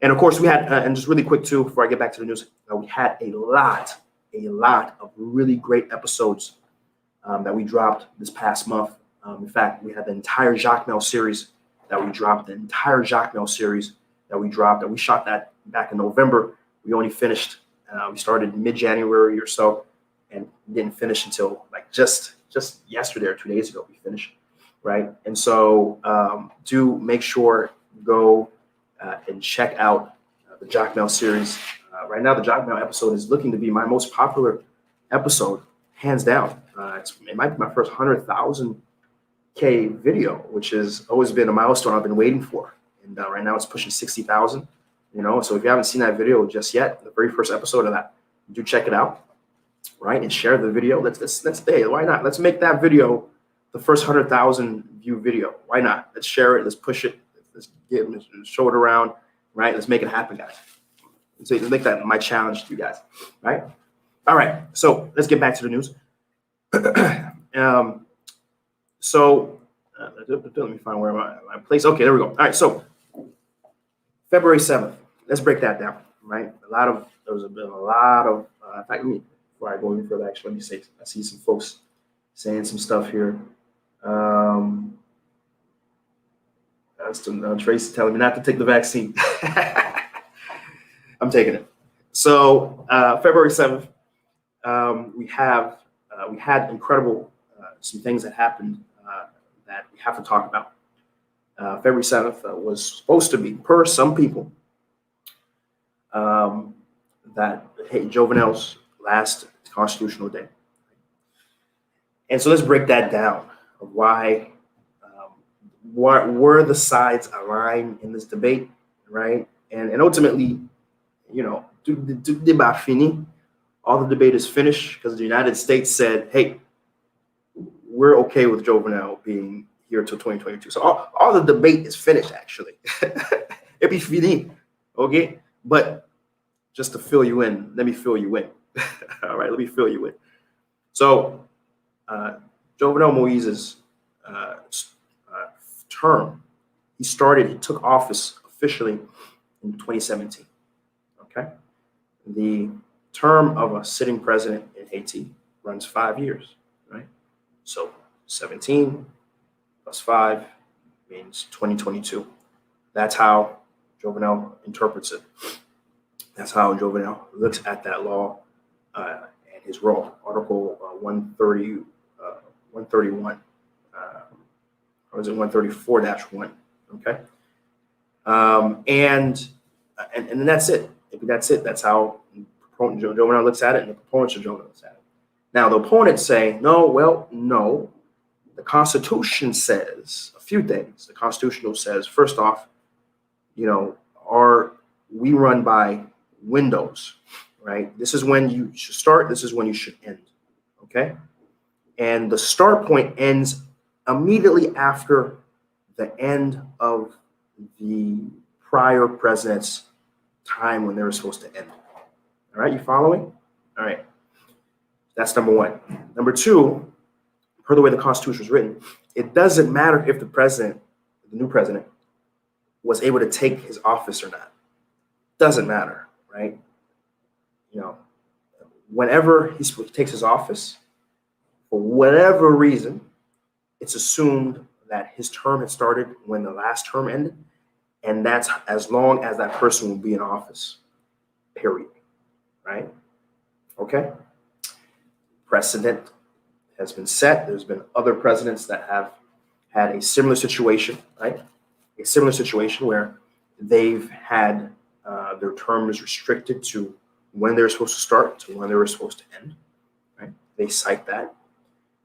And of course, we had, and just really quick too, before I get back to the news, we had a lot of really great episodes that we dropped this past month. In fact, we had the entire Jacmel series that we dropped, that we shot that back in November. We only finished, we started mid-January or so and didn't finish until like just yesterday or 2 days ago we finished, right? And so do make sure go and check out the Jacmel series. Right now, the Jacmel episode is looking to be my most popular episode, hands down. It might be my first 100,000K video, which has always been a milestone I've been waiting for. And right now it's pushing 60,000, So if you haven't seen that video just yet, the very first episode of that, do check it out, right? And share the video. Let's hey, why not? Let's make that video the first 100,000 view video. Why not? Let's share it. Let's push it. Let's show it around, right? Let's make it happen, guys. So let's make that my challenge to you guys, right? All right. So let's get back to the news. Let me find where my place. Okay, there we go. All right. So February 7th. Let's break that down, right? There was been a lot of. In fact, before I go any further, actually, let me say I see some folks saying some stuff here. Tracy telling me not to take the vaccine. I'm taking it. So February 7th, we had incredible some things that happened that we have to talk about. February 7th was supposed to be, per some people, that Jovenel's last constitutional day. And so let's break that down of why, what were the sides aligned in this debate, right? And ultimately, débat fini. All the debate is finished because the United States said, hey, we're okay with Jovenel being here till 2022. So all the debate is finished, actually. It be fini, okay? But just to fill you in, let me fill you in. All right, let me fill you in. So Jovenel Moise's term, he took office officially in 2017. Okay. The term of a sitting president in Haiti runs 5 years, right? So 17 plus 5 means 2022. That's how Jovenel interprets it. That's how Jovenel looks at that law and his role. Article 131, or is it 134-1? Okay. And then that's it. That's it. That's how Jovenel looks at it, and the proponents of Jovenel looks at it. Now, the opponents say, no. The Constitution says a few things. The Constitution says, first off, we run by windows, right? This is when you should start. This is when you should end. Okay. And the start point ends immediately after the end of the prior president's time when they were supposed to end. All right. You following? All right. That's number one. Number two, per the way the Constitution was written, it doesn't matter if the new president, was able to take his office or not. Doesn't matter, right? Whenever he takes his office, for whatever reason, it's assumed that his term had started when the last term ended, and that's as long as that person will be in office, period, right? Okay? Precedent has been set. There's been other presidents that have had a similar situation, right? A similar situation where they've had their terms restricted to when they're supposed to start to when they were supposed to end, right? They cite that.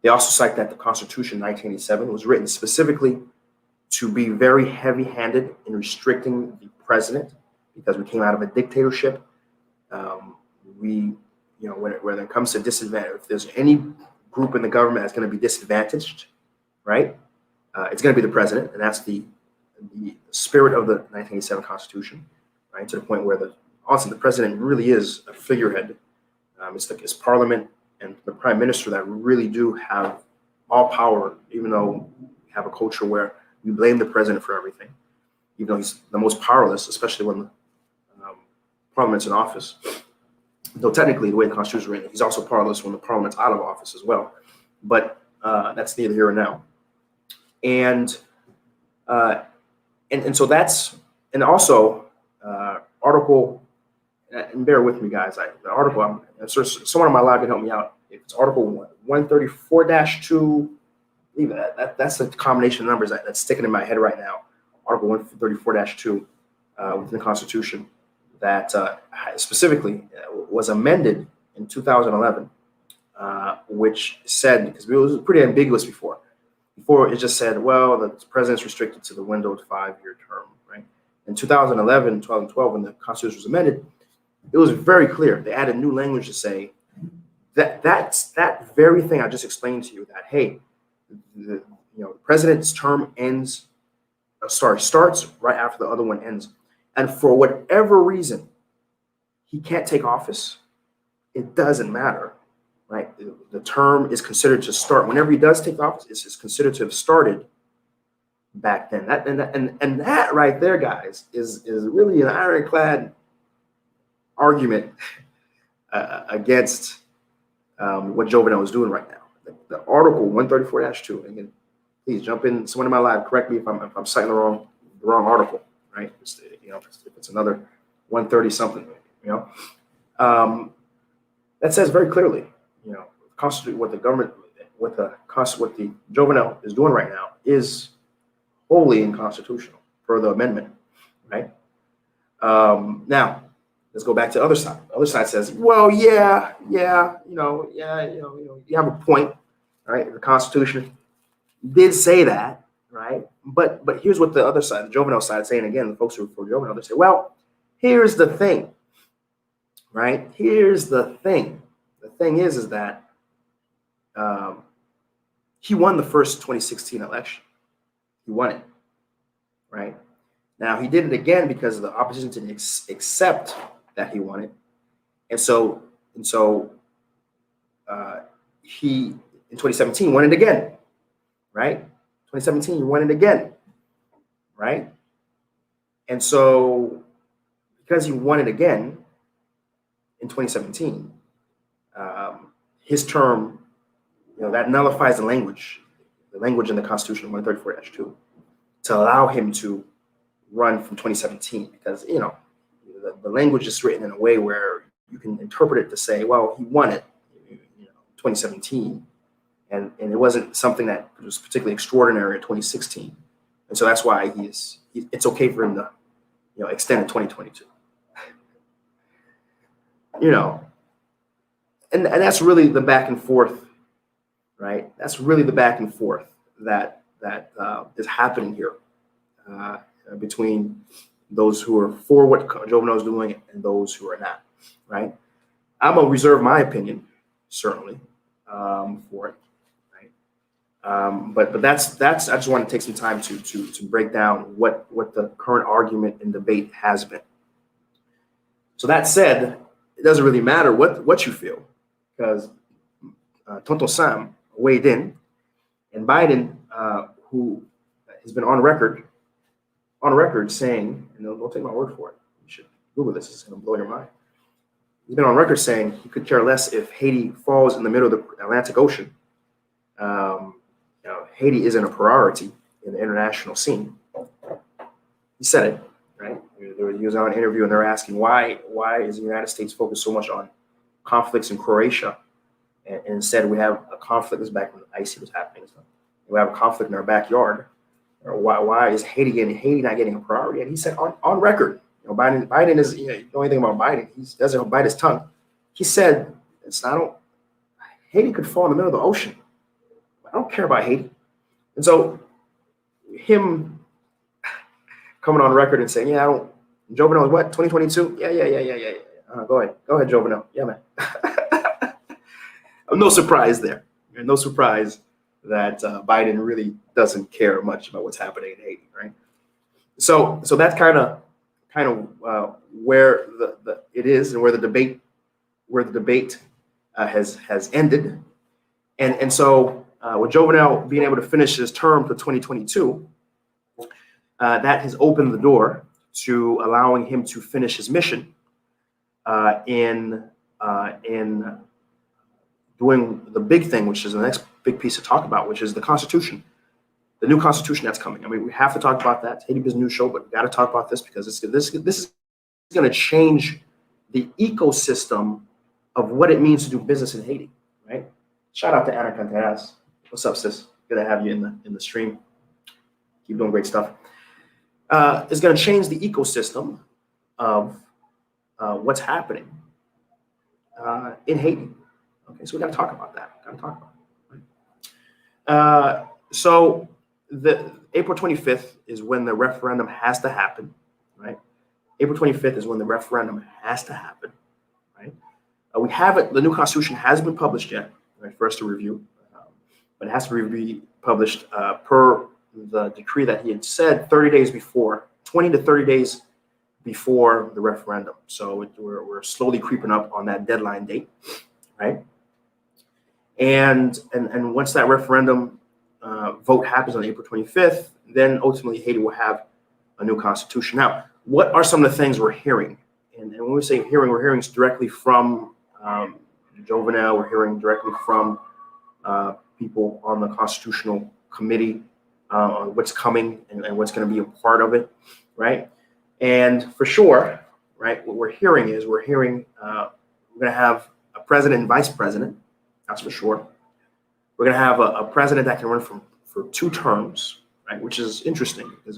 They also cite that the Constitution 1987 was written specifically to be very heavy-handed in restricting the president because we came out of a dictatorship. When it comes to disadvantage, if there's any group in the government that's going to be disadvantaged, right, it's going to be the president, and that's the spirit of the 1987 Constitution, right, to the point where the president really is a figurehead. It's Parliament and the Prime Minister that really do have all power, even though we have a culture where we blame the president for everything, even though he's the most powerless, especially when the Parliament's in office. Though technically, the way the Constitution is written, he's also powerless when the Parliament's out of office as well. But that's neither here nor now. And so that's, and also article, and bear with me, guys. The article, someone on my live can help me out. It's Article 134-2. Leave that. That's the combination of numbers that's sticking in my head right now. Article 134-2 within the Constitution that specifically was amended in 2011, which said, because it was pretty ambiguous before. Before it just said, well, the president's restricted to the windowed 5-year term, right? In 2011, 2012, when the Constitution was amended, it was very clear. They added new language to say that very thing I just explained to you, that, hey, the president's term starts right after the other one ends. And for whatever reason, he can't take office, it doesn't matter, right? The term is considered to start. Whenever he does take office, it's considered to have started back then. That right there, guys, is really an ironclad argument against what Jovenel is doing right now. The Article 134-2. Again, please jump in. Someone in my live, correct me if I'm citing the wrong article, right? If it's another 130 something, that says very clearly, what the Jovenel is doing right now is wholly unconstitutional per the amendment, right? Now let's go back to the other side. The other side says, well, you have a point, right? The Constitution did say that, right? But here's what the other side, the Jovenel side, is saying again. The folks who are for Jovenel, they say, well, here's the thing, right? Here's the thing. The thing is that he won the first 2016 election. He won it, right? Now, he did it again because the opposition didn't accept that he won it. And so he, in 2017, won it again, right? 2017, he won it again. right? And so because he won it again in 2017, his term, that nullifies the language in the Constitution 134-2 to allow him to run from 2017, because the language is written in a way where you can interpret it to say, well, he won it 2017, and it wasn't something that was particularly extraordinary in 2016, and so that's why it's okay for him to extend in 2022. And that's really the back and forth, right? That's really the back and forth that is happening here between those who are for what Jovenel is doing and those who are not, right? I'm gonna reserve my opinion, certainly, for it, right? But that's I just want to take some time to break down what the current argument and debate has been. So that said, it doesn't really matter what you feel, because Tonton Sam weighed in, and Biden, who has been on record saying, and don't take my word for it, you should Google this, it's going to blow your mind. He's been on record saying he could care less if Haiti falls in the middle of the Atlantic Ocean. Haiti isn't a priority in the international scene. He said it, right? He was on an interview and they're asking why is the United States focused so much on conflicts in Croatia, and instead we have a conflict that's back when ICE was happening. So we have a conflict in our backyard. Or why is Haiti not getting a priority? And he said on record, Biden is, you know anything about Biden, he doesn't bite his tongue. He said, Haiti could fall in the middle of the ocean. I don't care about Haiti. And so him coming on record and saying, Jovenel is what, 2022? Yeah. Go ahead, Jovenel. Yeah, man. No surprise there. No surprise that Biden really doesn't care much about what's happening in Haiti, right? So that's kind of where it is, and where the debate has ended, and so with Jovenel being able to finish his term for 2022, that has opened the door to allowing him to finish his mission in doing the big thing, which is the next big piece to talk about, which is the Constitution, the new Constitution that's coming. I mean, we have to talk about that. It's Haiti Biz News Show, but we got to talk about this because this is going to change the ecosystem of what it means to do business in Haiti, right? Shout out to Anna Canteras. What's up, sis? Good to have you in the stream. Keep doing great stuff. It's going to change the ecosystem of what's happening in Haiti. Okay, so we got to talk about that. Right? So the April 25th is when the referendum has to happen, right? April 25th is when the referendum has to happen, right? We haven't, the new Constitution hasn't been published yet, right, for us to review, but it has to be published per the decree that he had said 30 days before, 20 to 30 days before the referendum. So we're slowly creeping up on that deadline date, right? And once that referendum vote happens on April 25th, then ultimately Haiti will have a new constitution. Now, what are some of the things we're hearing? And when we say hearing, we're hearing directly from Jovenel. We're hearing directly from people on the constitutional committee on what's coming and what's going to be a part of it, right? And for sure, right, what we're hearing we're going to have a president and vice president. That's for sure. We're going to have a president that can run for 2 terms, right? Which is interesting. Is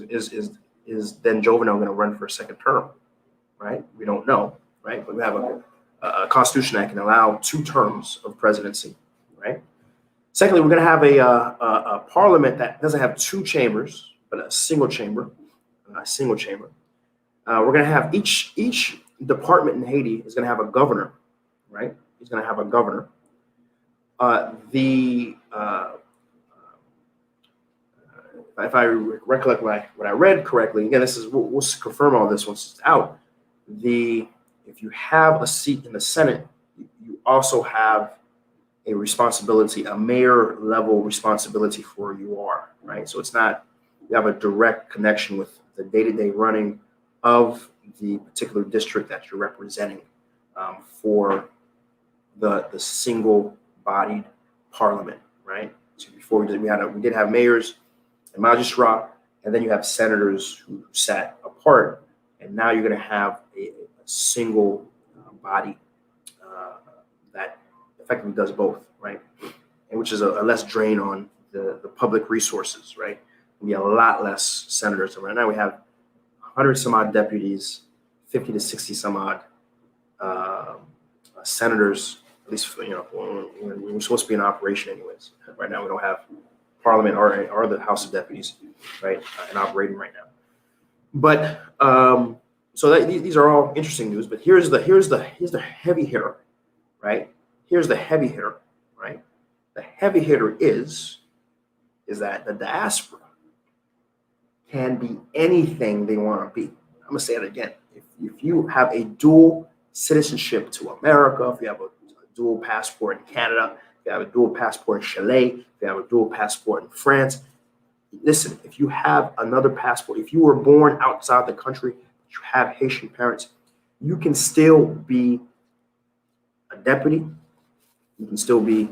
then Jovenel going to run for a second term, right? We don't know, right? But we have a constitution that can allow 2 terms of presidency, right? Secondly, we're going to have a parliament that doesn't have 2 chambers, but a single chamber. We're going to have each department in Haiti is going to have a governor, right? He's going to have a governor. If I recollect what I read correctly, again, this is we'll confirm all this once it's out. If you have a seat in the Senate, you also have a mayor level responsibility for UR, right? So it's not you have a direct connection with the day-to-day running of the particular district that you're representing for the single-bodied parliament, right? So before we did have mayors and magistrat, and then you have senators who sat apart, and now you're going to have a single body that effectively does both, right? And which is a less drain on the public resources, right? We have a lot less senators. So right now we have 100 some odd deputies, 50 to 60 some odd senators, at least when we're supposed to be in operation anyways. Right now we don't have Parliament or the House of Deputies, right, in operating right now. But so these are all interesting news. But here's the heavy hitter, right? Here's the heavy hitter, right? The heavy hitter is that the diaspora can be anything they want to be. I'm gonna say it again. If you have a dual citizenship to America, if you have a dual passport in Canada, if you have a dual passport in Chile, if you have a dual passport in France, listen, if you have another passport, if you were born outside the country, you have Haitian parents, you can still be a deputy. You can still be,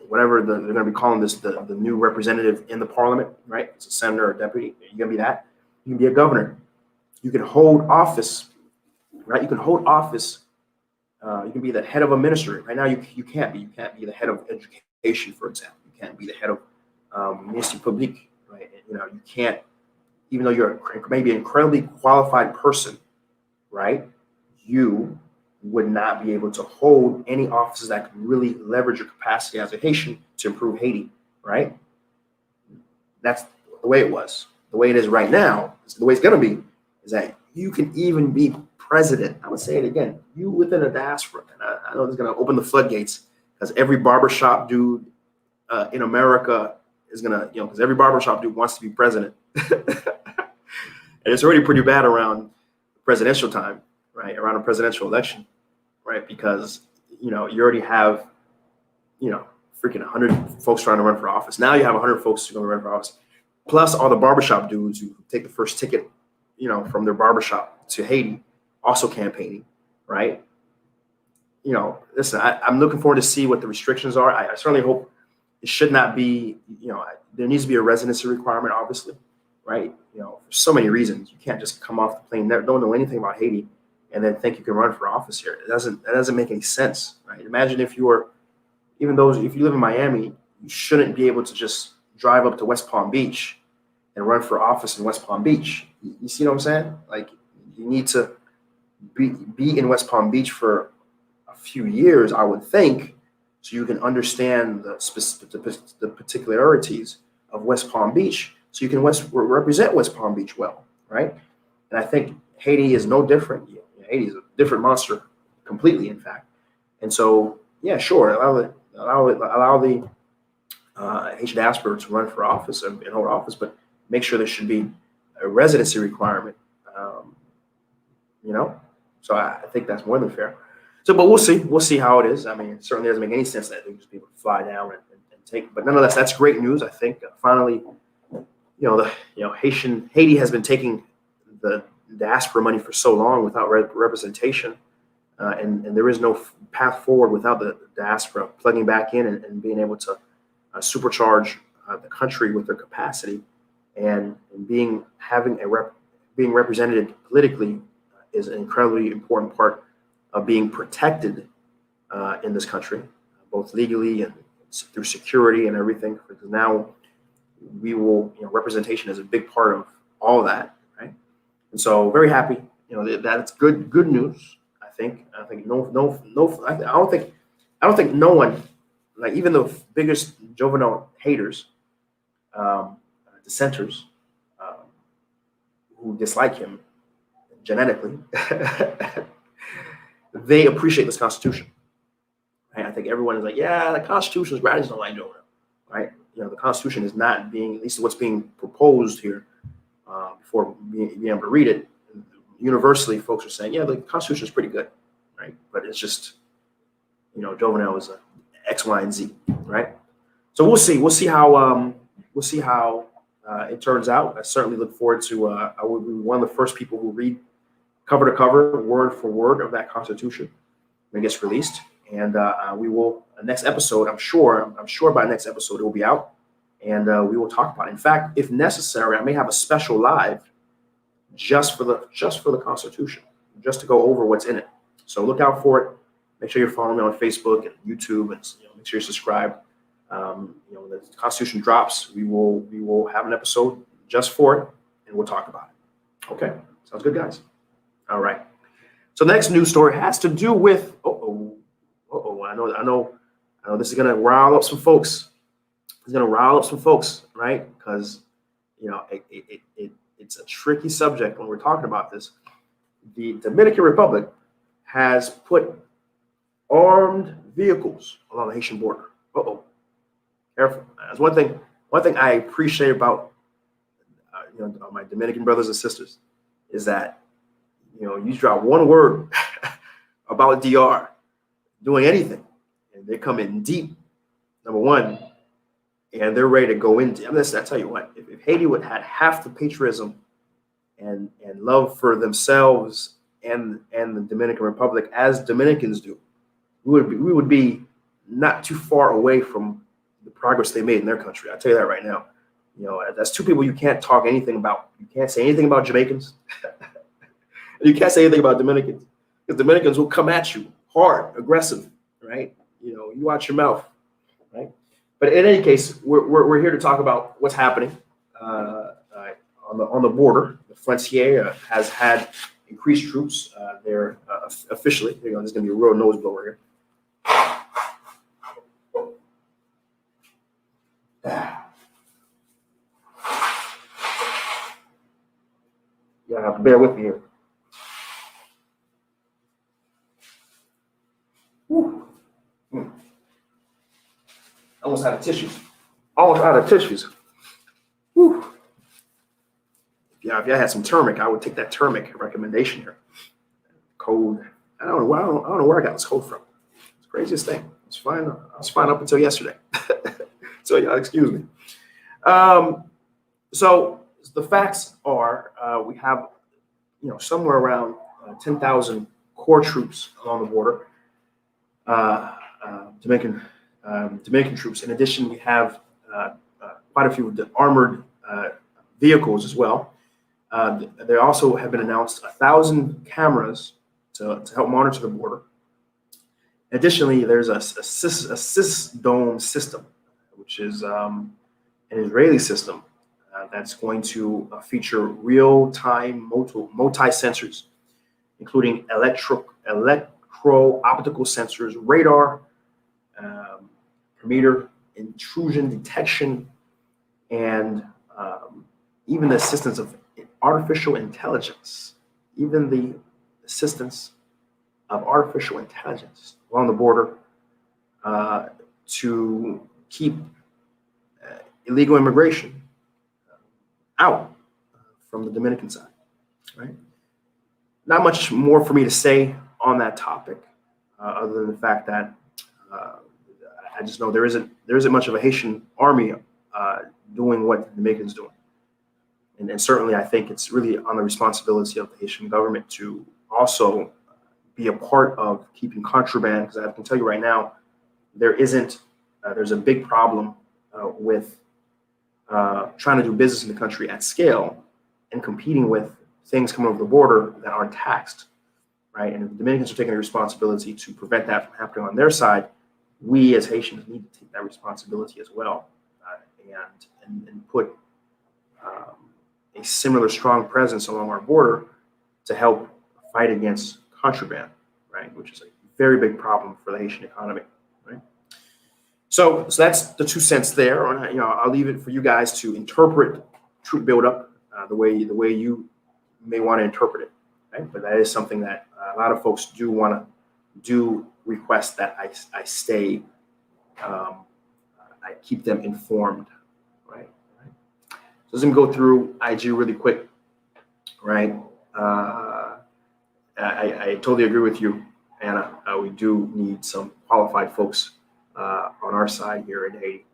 whatever they're going to be calling this, the new representative in the parliament, right? It's a senator or deputy. You're going to be that. You can be a governor. You can hold office, right? You can hold office. You can be the head of a ministry. Right now, you can't be. You can't be the head of education, for example. You can't be the head of ministry public, right? You can't, even though you're maybe an incredibly qualified person, right? You would not be able to hold any offices that could really leverage your capacity as a Haitian to improve Haiti, right? That's the way it was. The way it is right now, the way it's going to be, is that you can even be president. I would say it again. You within a diaspora, and I know this is going to open the floodgates because every barbershop dude in America is going to, because every barbershop dude wants to be president. And it's already pretty bad around presidential time, right? Around a presidential election, right? Because, you already have, freaking 100 folks trying to run for office. Now you have 100 folks who are going to run for office, plus all the barbershop dudes who take the first ticket, from their barbershop to Haiti, also campaigning, right? Listen, I'm looking forward to see what the restrictions are. I certainly hope it should not be, there needs to be a residency requirement, obviously, right? For so many reasons. You can't just come off the plane, don't know anything about Haiti, and then think you can run for office here. That doesn't make any sense, right? Imagine if you were, if you live in Miami, you shouldn't be able to just drive up to West Palm Beach and run for office in West Palm Beach. You see what I'm saying? Like, you need to be in West Palm Beach for a few years, I would think, so you can understand the particularities of West Palm Beach, so you can represent West Palm Beach well, right? And I think Haiti is no different. Haiti is a different monster, completely, in fact. And so, yeah, sure, allow the Haitian diaspora to run for office and hold office, but make sure there should be a residency requirement. So I think that's more than fair. So, but we'll see. We'll see how it is. I mean, it certainly doesn't make any sense that just people fly down and take. But nonetheless, that's great news. I think finally, Haiti has been taking the diaspora money for so long without representation, and there is no path forward without the diaspora plugging back in and being able to supercharge the country with their capacity, and being represented politically is an incredibly important part of being protected in this country, both legally and through security and everything. Because now we will, representation is a big part of all of that, right? And so, very happy, that's good news. I think I don't think no one, like even the biggest Jovenel haters, dissenters, who dislike him genetically, they appreciate this Constitution. Right? I think everyone is like, yeah, the Constitution is right. I just don't like Jovenel, right? The Constitution is not being, at least what's being proposed here, before being able to read it. Universally, folks are saying, yeah, the Constitution is pretty good, right? But it's just, Jovenel is a X, Y, and Z, right? So we'll see. We'll see how it turns out. I certainly look forward to, I will be one of the first people who read cover to cover, word for word of that Constitution when it gets released. And we will, next episode, I'm sure by next episode it will be out, and we will talk about it. In fact, if necessary, I may have a special live just for the Constitution, just to go over what's in it. So look out for it. Make sure you're following me on Facebook and YouTube, and make sure you're subscribed. When the Constitution drops, we will have an episode just for it, and we'll talk about it. Okay, sounds good, guys. All right. So the next news story has to do with I know this is gonna rile up some folks. It's gonna rile up some folks, right? Because it's a tricky subject when we're talking about this. The Dominican Republic has put armed vehicles along the Haitian border. Careful. That's one thing I appreciate about my Dominican brothers and sisters is that you drop one word about DR doing anything, and they come in deep. Number one, and they're ready to go into. I tell you what, if Haiti would had half the patriotism and love for themselves and the Dominican Republic as Dominicans do, we would be not too far away from the progress they made in their country. I tell you that right now. That's two people you can't talk anything about. You can't say anything about Jamaicans. You can't say anything about Dominicans, because Dominicans will come at you hard, aggressive, right? You watch your mouth, right? But in any case, we're here to talk about what's happening on the border. The frontier has had increased troops there officially. There's going to be a real nose blower here. You have to bear with me here. Almost out of tissues. Whew. Yeah, if I had some turmeric, I would take that turmeric recommendation here. Cold. I don't know where I got this cold from. It's the craziest thing. It's fine. I was fine up until yesterday. So y'all excuse me. So the facts are we have somewhere around 10,000 core troops along the border. Dominican troops. In addition, we have quite a few armored vehicles as well. There also have been announced 1,000 cameras to help monitor the border. Additionally, there's a SysDome system, which is an Israeli system that's going to feature real-time multi-sensors, including electro-optical sensors, radar, perimeter intrusion detection, and even the assistance of artificial intelligence. Even the assistance of artificial intelligence along the border to keep illegal immigration out from the Dominican side, right? Not much more for me to say on that topic, other than the fact that I just know there isn't much of a Haitian army doing what the Dominicans doing, and certainly I think it's really on the responsibility of the Haitian government to also be a part of keeping contraband, because I can tell you right now, there's a big problem with trying to do business in the country at scale and competing with things coming over the border that aren't taxed, right? And if the Dominicans are taking the responsibility to prevent that from happening on their side, we as Haitians need to take that responsibility as well, and put a similar strong presence along our border to help fight against contraband, right? Which is a very big problem for the Haitian economy, right? So that's the 2 cents there. I'll leave it for you guys to interpret troop buildup the way you may want to interpret it, right? But that is something that a lot of folks do request that I stay, I keep them informed, right? So let's go through IG really quick, right? I totally agree with you, Anna. We do need some qualified folks on our side here in Haiti.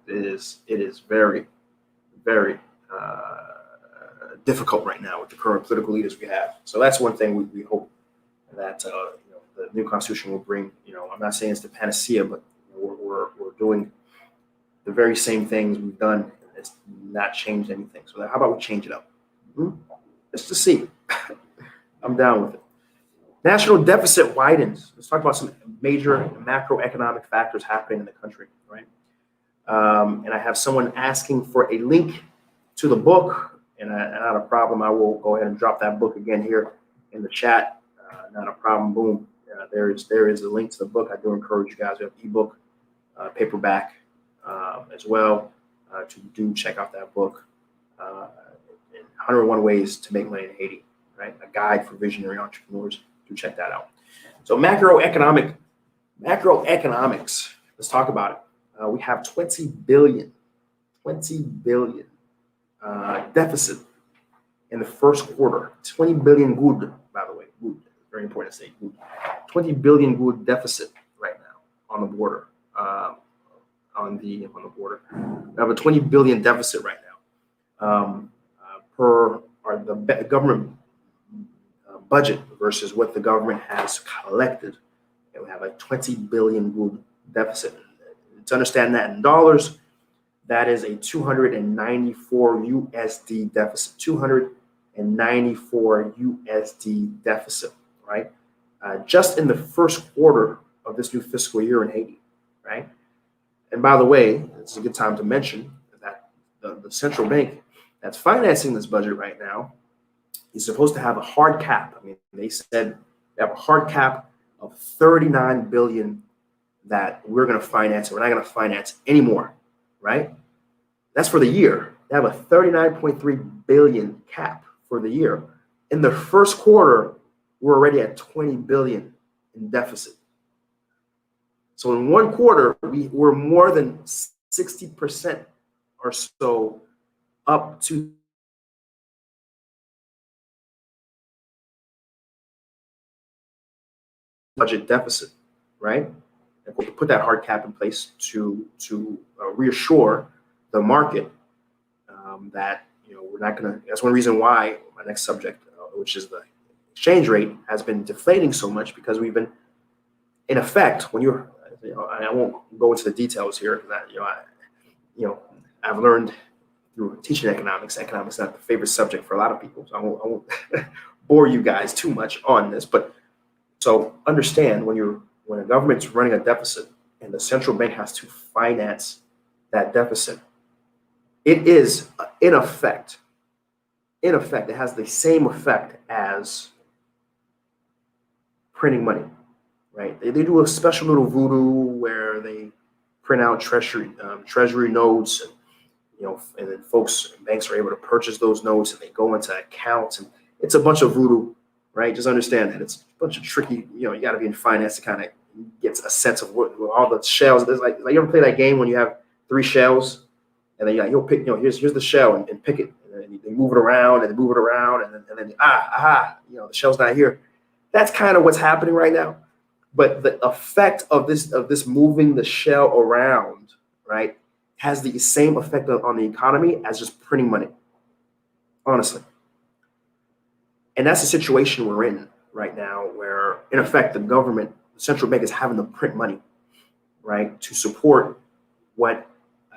It is very, very difficult right now with the current political leaders we have. So that's one thing we hope that the new constitution will bring. I'm not saying it's the panacea, but we're doing the very same things we've done. It's not changed anything. So how about we change it up? Let's just see. I'm down with it. National deficit widens. Let's talk about some major macroeconomic factors happening in the country, right? And I have someone asking for a link to the book, and not a problem. I will go ahead and drop that book again here in the chat. Not a problem. Boom. There is a link to the book. I do encourage you guys. We have ebook, paperback as well. To do check out that book. 101 Ways to Make Money in Haiti, right? A guide for visionary entrepreneurs. Do check that out. So macroeconomics. Let's talk about it. We have 20 billion deficit in the first quarter. 20 billion good, by the way. Good. Very important to say good. 20 billion good deficit right now on the border. On the border. We have a 20 billion deficit right now. The government budget versus what the government has collected. And we have a 20 billion good deficit. To understand that in dollars, that is a 294 USD deficit. 294 USD deficit, right? Just in the first quarter of this new fiscal year in Haiti, right? And by the way, it's a good time to mention that the central bank that's financing this budget right now is supposed to have a hard cap. I mean, they said they have a hard cap of 39 billion that we're going to finance. We're not going to finance anymore, right? That's for the year. They have a 39.3 billion cap for the year. In the first quarter, we're already at 20 billion in deficit. So in one quarter, we're more than 60% or so up to budget deficit, right? And we put that hard cap in place to reassure the market that we're not going to. That's one reason why my next subject, which is the exchange rate, has been deflating so much, because we've been, in effect, when you're, I won't go into the details here. That I've learned through teaching economics. Economics is not the favorite subject for a lot of people, so I won't bore you guys too much on this. But so understand, when a government's running a deficit and the central bank has to finance that deficit, it is in effect, it has the same effect as printing money, right? They do a special little voodoo where they print out treasury notes, and then banks are able to purchase those notes, and they go into accounts, and it's a bunch of voodoo, right? Just understand that it's a bunch of tricky. You got to be in finance to kind of get a sense of what all the shells. There's like you ever play that game when you have 3 shells, and then you'll pick. Here's the shell, and pick it, and then they move it around, and they move it around, and then the shell's not here. That's kind of what's happening right now. But the effect of this moving the shell around, right, has the same effect on the economy as just printing money, honestly. And that's the situation we're in right now, where, in effect, the central bank is having to print money, right, to support what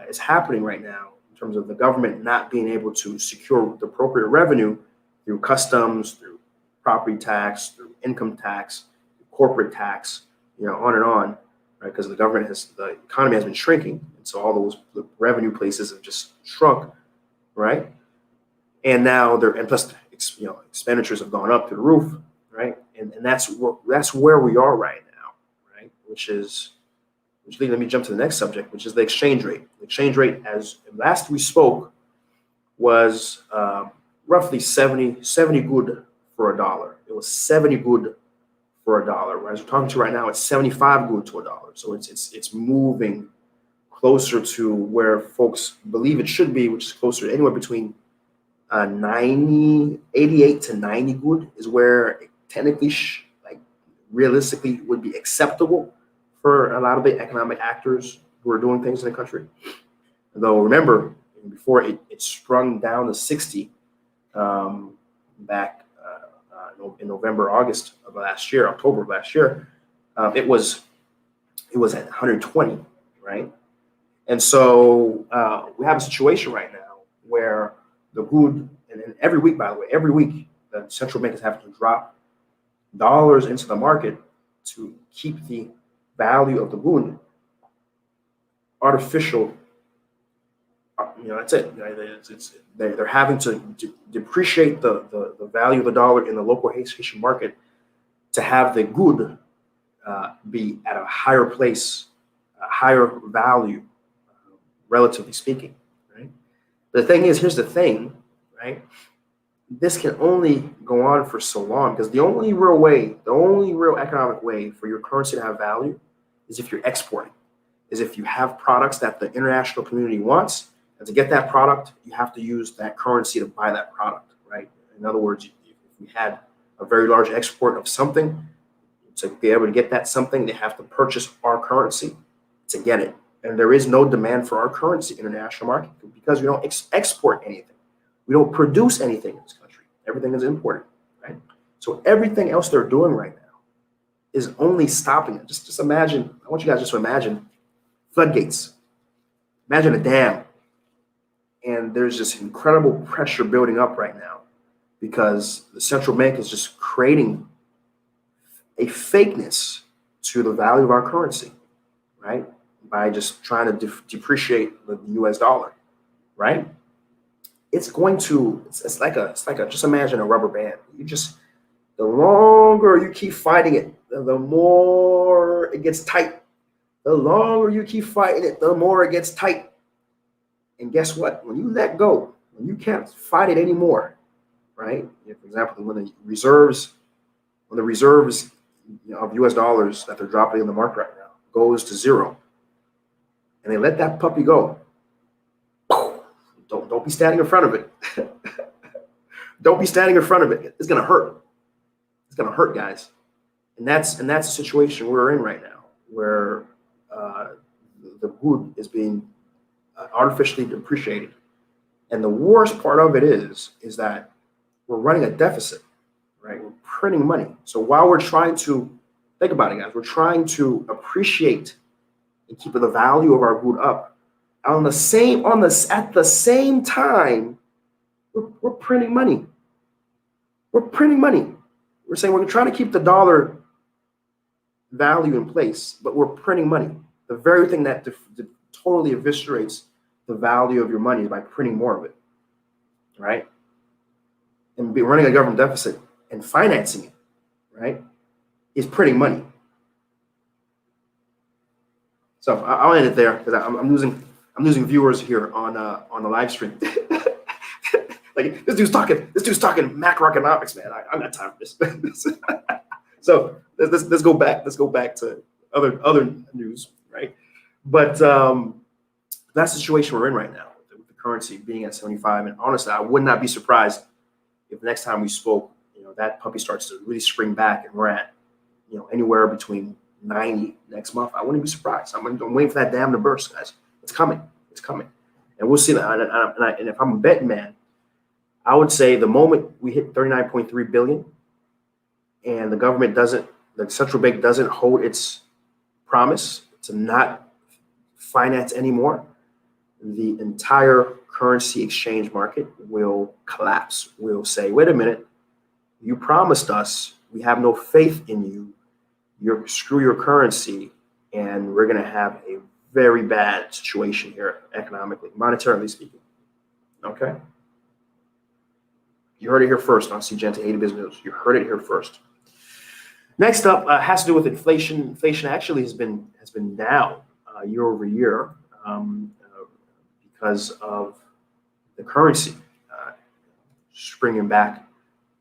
is happening right now in terms of the government not being able to secure the appropriate revenue through customs, through property tax, through income tax, corporate tax, on and on, right? Because the economy has been shrinking, and so all those revenue places have just shrunk, right? And now plus expenditures have gone up to the roof, right? And that's where we are right now, right? Let me jump to the next subject, which is the exchange rate. The exchange rate, as last we spoke, was roughly 70 good for $1. It was 70 good for $1. Whereas we're talking to right now, it's 75 good to $1. So it's moving closer to where folks believe it should be, which is closer anywhere between 88 to 90 good is where it technically, realistically, would be acceptable for a lot of the economic actors who are doing things in the country. Though remember, before it sprung down to 60 back in November, August of last year, October of last year, it was at 120, right? And so we have a situation right now where the good, and every week, by the way, every week, the central bank is having to drop dollars into the market to keep the value of the good artificial. That's it. They're having to depreciate the value of the dollar in the local Haitian market to have the good be at a higher place, a higher value, relatively speaking, right? The thing is, here's the thing, right? This can only go on for so long because the only real economic way for your currency to have value is if you're exporting, is if you have products that the international community wants. And to get that product, you have to use that currency to buy that product, right? In other words, if we had a very large export of something, to be able to get that something, they have to purchase our currency to get it. And there is no demand for our currency in the international market because we don't export anything. We don't produce anything in this country. Everything is imported, right? So everything else they're doing right now is only stopping it. Just imagine, I want you guys just to imagine floodgates. Imagine a dam. And there's just incredible pressure building up right now because the central bank is just creating a fakeness to the value of our currency, right? By just trying to depreciate the US dollar, right? It's going to, it's like a, just imagine a rubber band. The longer you keep fighting it, the more it gets tight. The longer you keep fighting it, the more it gets tight. And guess what? When you let go, when you can't fight it anymore, right? For example, when the reserves of US dollars that they're dropping in the market right now goes to zero, and they let that puppy go, don't be standing in front of it. Don't be standing in front of it. It's gonna hurt. It's gonna hurt, guys. And that's the situation we're in right now, where the good is being artificially depreciated. And the worst part of it is that we're running a deficit, right? We're printing money. So while we're trying to, think about it, guys, we're trying to appreciate and keep the value of our good up. At the same time, we're printing money. We're printing money. We're saying we're trying to keep the dollar value in place, but we're printing money. The very thing that totally eviscerates the value of your money is by printing more of it, right? And be running a government deficit and financing it, right, is printing money. So I'll end it there because I'm losing viewers here on the live stream. Like this dude's talking macroeconomics, man. I got time for this. So let's go back to other news, right? But that's the situation we're in right now with the currency being at 75. And honestly, I would not be surprised if next time we spoke, that puppy starts to really spring back and we're at, anywhere between 90 next month. I wouldn't be surprised. I'm waiting for that dam to burst, guys. It's coming. It's coming. And we'll see that. And if I'm a betting man, I would say the moment we hit 39.3 billion and the central bank doesn't hold its promise to not finance anymore, the entire currency exchange market will collapse. We'll say, wait a minute, you promised us, we have no faith in you. Screw your currency, and we're going to have a very bad situation here economically, monetarily speaking. Okay? You heard it here first on SeeJeanty Haiti Biz News. You heard it here first. Next up has to do with inflation. Inflation actually has been down year over year because of the currency springing back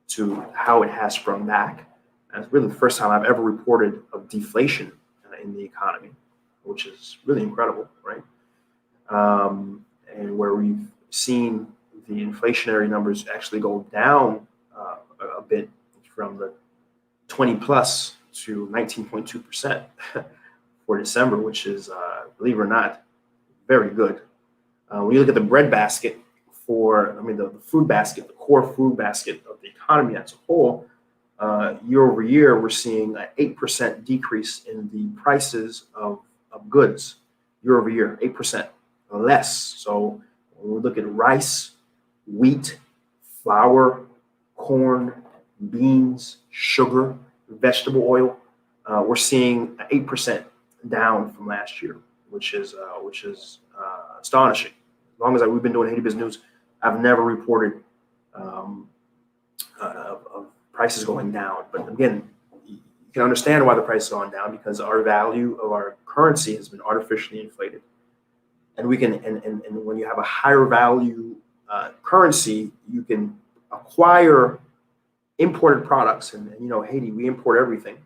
to how it has sprung back. And it's really the first time I've ever reported of deflation in the economy, which is really incredible, right? And where we've seen the inflationary numbers actually go down a bit from the 20 plus to 19.2% for December, which is, believe it or not, very good. When you look at the bread basket the food basket, the core food basket of the economy as a whole, year over year, we're seeing an 8% decrease in the prices of goods year over year, 8% less. So when we look at rice, wheat, flour, corn, beans, sugar, vegetable oil, we're seeing 8% down from last year, which is astonishing. As long as we've been doing Haiti Biz News, I've never reported of prices going down. But again, you can understand why the price has gone down, because our value of our currency has been artificially inflated. And we can, and when you have a higher value currency, you can acquire imported products. And Haiti, we import everything,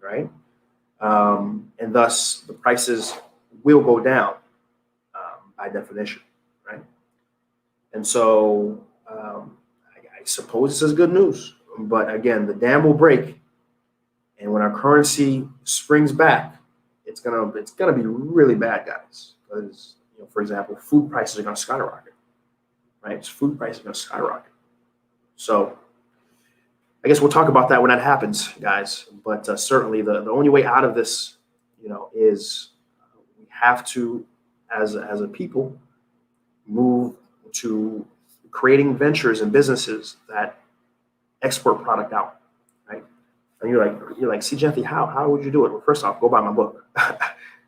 right? And thus the prices will go down by definition, right? And so I suppose this is good news. But again, the dam will break, and when our currency springs back, it's gonna be really bad, guys. Because for example, food prices are gonna skyrocket, right? Food prices are gonna skyrocket. So I guess we'll talk about that when that happens, guys. But certainly the only way out of this, is we have to, as a people, move to creating ventures and businesses that export product out, right? And you're like, SeeJeanty, how would you do it? Well, first off, go buy my book.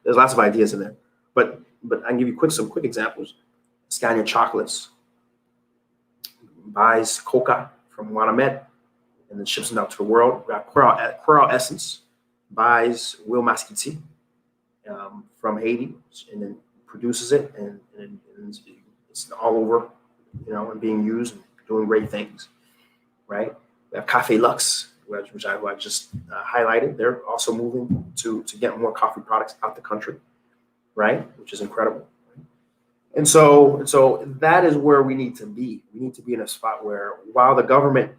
There's lots of ideas in there, but I can give you some quick examples. Scania Chocolates buys coca from Wanamet and then ships it out to the world. We got Coral Essence buys Will Masquiti from Haiti and then produces it, and it's all over, and being used and doing great things, right? We have Cafe Lux, which I just highlighted. They're also moving to get more coffee products out the country, right? Which is incredible. And so that is where we need to be. We need to be in a spot where, while the government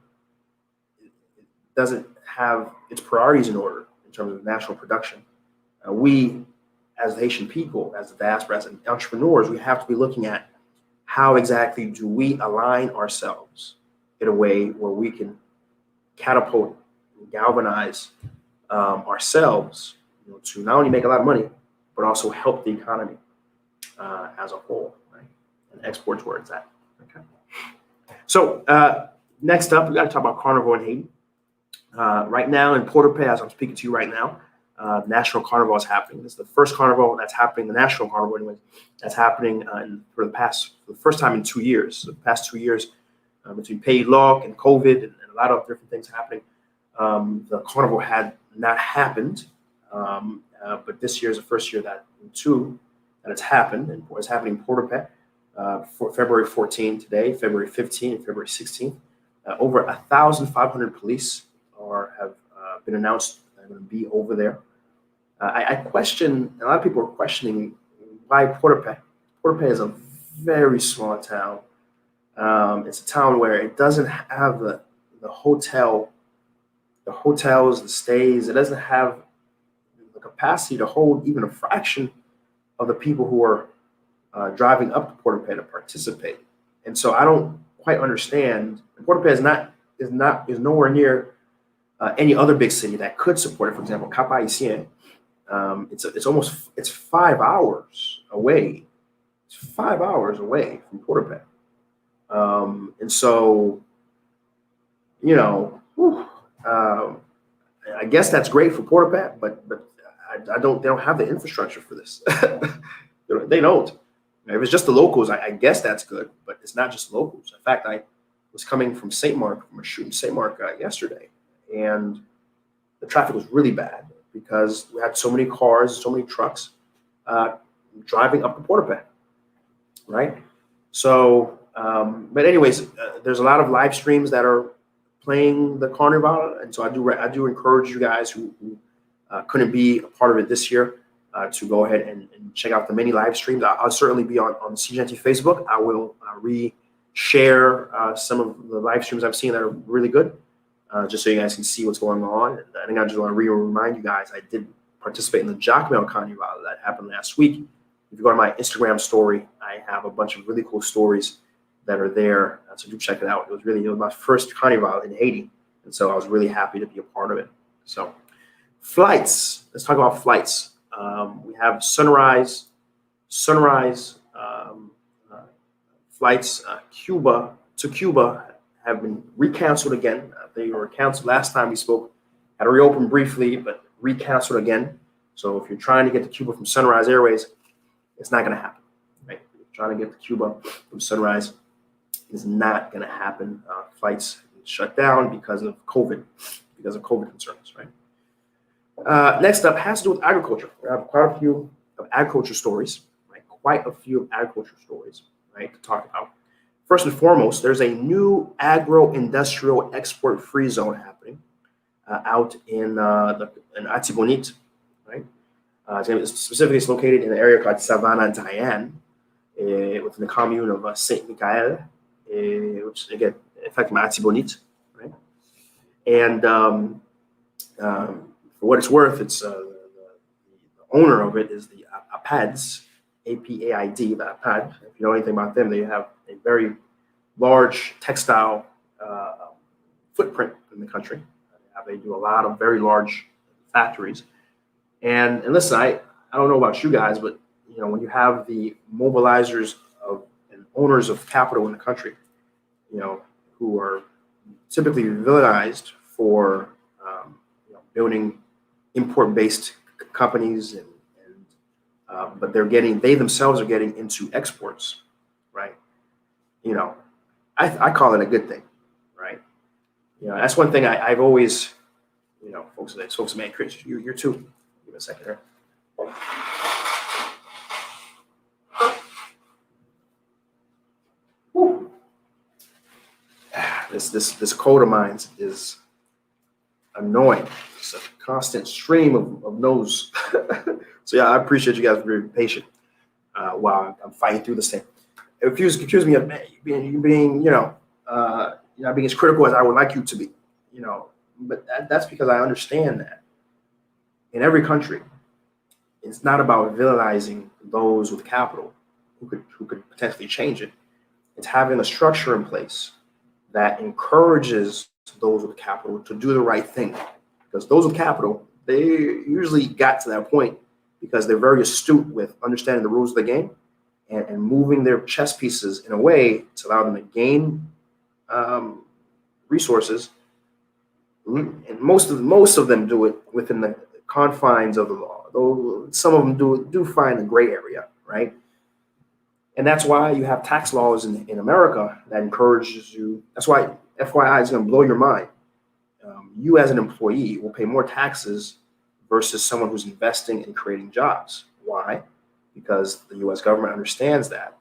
doesn't have its priorities in order in terms of national production, we, as the Haitian people, as the diaspora, as entrepreneurs, we have to be looking at how exactly do we align ourselves in a way where we can catapult and galvanize ourselves, to not only make a lot of money, but also help the economy as a whole, right? And exports where it's at. Okay. So next up, we got to talk about Carnival in Haiti. Right now in Port-au-Paix, as I'm speaking to you right now, National Carnival is happening. This is the first carnival that's happening, the National Carnival anyway, that's happening for the first time in 2 years. So the past 2 years, between paid lock and COVID and a lot of different things happening, the carnival had not happened. But this year is the first year that it's happened, and it's happening in Port-au-Paix for February 14 today, February 15, and February 16. Over 1,500 police have been announced that are going to be over there. I question, a lot of people are questioning why Port-au-Paix. Port-au-Paix is a very small town. It's a town where it doesn't have the hotels, the stays. It doesn't have the capacity to hold even a fraction of the people who are driving up to Port-au-Paix to participate. And so I don't quite understand. Port-au-Paix is nowhere near any other big city that could support it. For example, Cap Haitien. It's 5 hours away. It's 5 hours away from Port-au-Paix. And so, I guess that's great for Port-au-Paix, but they don't have the infrastructure for this. They don't. If it's just the locals, I guess that's good, but it's not just locals. In fact, I was coming from St. Mark, from a shoot in St. Mark yesterday, and the traffic was really bad because we had so many cars, so many trucks driving up to Port-au-Paix, right? So, but anyways, there's a lot of live streams that are playing the Carnival, and so I do encourage you guys who couldn't be a part of it this year to go ahead and check out the many live streams. I'll certainly be on SeeJeanty Facebook. I will share some of the live streams I've seen that are really good, just so you guys can see what's going on. And I think I just want to remind you guys, I did participate in the Jacmel Carnival that happened last week, If you go to my Instagram story, I have a bunch of really cool stories that are there. So do check it out. It was my first carnival in Haiti. And so I was really happy to be a part of it. So flights, let's talk about flights. We have sunrise flights Cuba have been recanceled again. They were canceled last time we spoke. Had to reopen briefly, but recanceled again. So if you're trying to get to Cuba from Sunrise Airways, it's not going to happen. Right? If you're trying to get to Cuba from Sunrise, it's not going to happen. Flights shut down because of COVID concerns. Right. Next up has to do with agriculture. We have quite a few of agriculture stories. Right, right, to talk about. First and foremost, there's a new agro-industrial export-free zone happening out in Haiti Biz, right? Specifically, it's located in an area called Savannah Diane, within the commune of Saint Michael, which again, affecting Haiti Biz, right? And for what it's worth, it's the owner of it is the APADs, APAID, the APAD. If you know anything about them, they have a very large textile footprint in the country. They do a lot of very large factories. And listen, I don't know about you guys, but when you have the mobilizers of and owners of capital in the country, who are typically villainized for building import-based companies, but they themselves are getting into exports, right? I call it a good thing, right? That's one thing I've always, folks, man, Chris, you're too. Give me a second here. Woo. This cold of mine is annoying. It's a constant stream of nose. So yeah, I appreciate you guys being patient while I'm fighting through this thing. Accuse me of being not being as critical as I would like you to be, but that's because I understand that in every country, it's not about villainizing those with capital who could potentially change it. It's having a structure in place that encourages those with capital to do the right thing, because those with capital, they usually got to that point because they're very astute with understanding the rules of the game and moving their chess pieces in a way to allow them to gain resources. And most of them do it within the confines of the law, though some of them do find a gray area, right? And that's why you have tax laws in America that encourages you. That's why FYI is going to blow your mind. You as an employee will pay more taxes versus someone who's investing and creating jobs. Why? Because the U.S. government understands that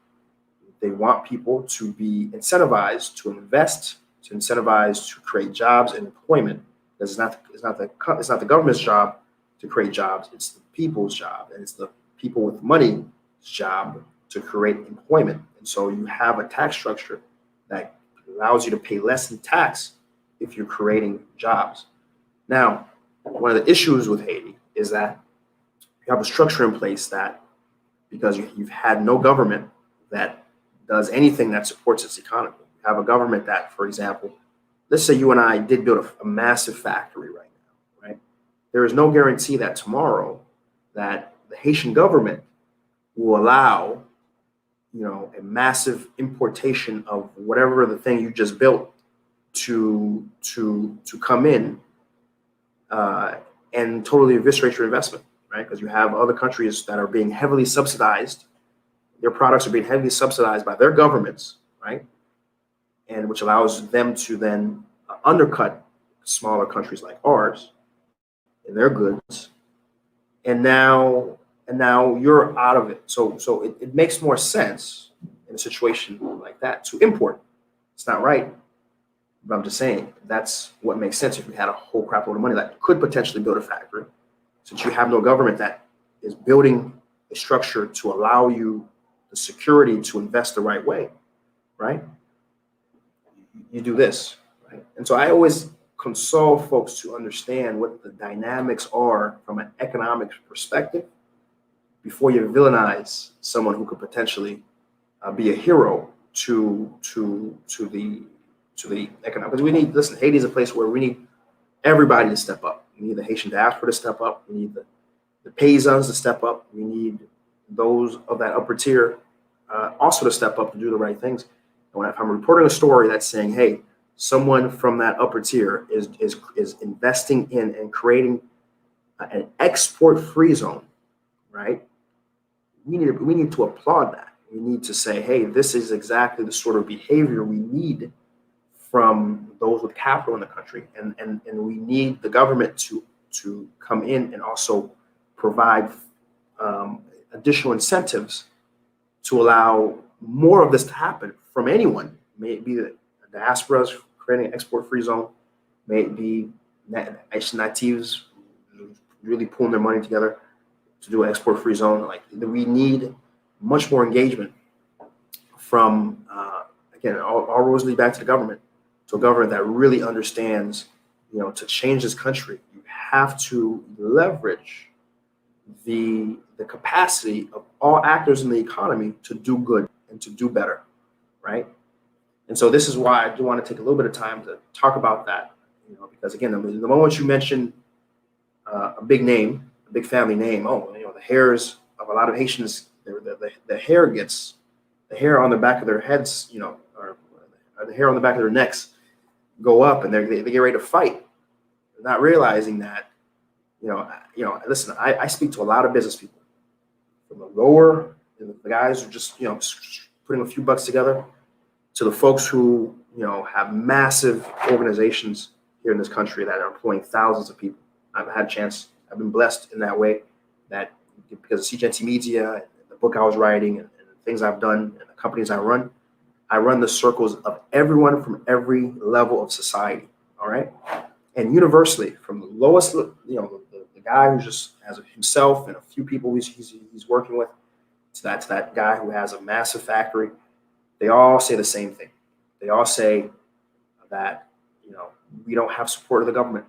they want people to be incentivized to invest, to incentivize to create jobs and employment. Because it's not the government's job to create jobs. It's the people's job, and it's the people with money's job to create employment. And so you have a tax structure that allows you to pay less in tax if you're creating jobs. Now, one of the issues with Haiti is that you have a structure in place that, because you've had no government that does anything that supports its economy. You have a government that, for example, let's say you and I did build a massive factory right now, right? There is no guarantee that tomorrow that the Haitian government will allow, a massive importation of whatever the thing you just built to come in and totally eviscerate your investment, right? Because you have other countries that are being heavily subsidized. Their products are being heavily subsidized by their governments, right? And which allows them to then undercut smaller countries like ours in their goods. And now you're out of it. So it makes more sense in a situation like that to import. It's not right, but I'm just saying that's what makes sense if we had a whole crap load of money that could potentially build a factory. Since you have no government that is building a structure to allow you the security to invest the right way, right? You do this, right? And so I always console folks to understand what the dynamics are from an economic perspective before you villainize someone who could potentially be a hero to the economic. Because we need, listen, Haiti is a place where we need everybody to step up. We need the Haitian diaspora to step up. We need the paysans to step up. We need those of that upper tier also to step up to do the right things. And if I'm reporting a story that's saying, hey, someone from that upper tier is investing in and creating an export-free zone, right? We need to applaud that. We need to say, hey, this is exactly the sort of behavior we need from those with capital in the country, and we need the government to come in and also provide additional incentives to allow more of this to happen from anyone. May it be the diasporas creating an export-free zone, may it be Haitian natives really pulling their money together to do an export-free zone. Like, we need much more engagement from, again, all roads lead back to the government, to a government that really understands, to change this country, you have to leverage the capacity of all actors in the economy to do good and to do better, right? And so this is why I do want to take a little bit of time to talk about that, because again, the moment you mention a big name, a big family name, the hairs of a lot of Haitians, the hair on the back of their heads, or the hair on the back of their necks go up, and they get ready to fight, not realizing that, listen, I speak to a lot of business people, from the lower, the guys who just, putting a few bucks together, to the folks who, have massive organizations here in this country that are employing thousands of people. I've been blessed in that way, that because of SeeJeanty Media, and the book I was writing, and things I've done, and the companies I run the circles of everyone from every level of society, all right? And universally, from the lowest, the guy who just has himself and a few people he's working with, to that guy who has a massive factory, they all say the same thing. They all say that, we don't have support of the government.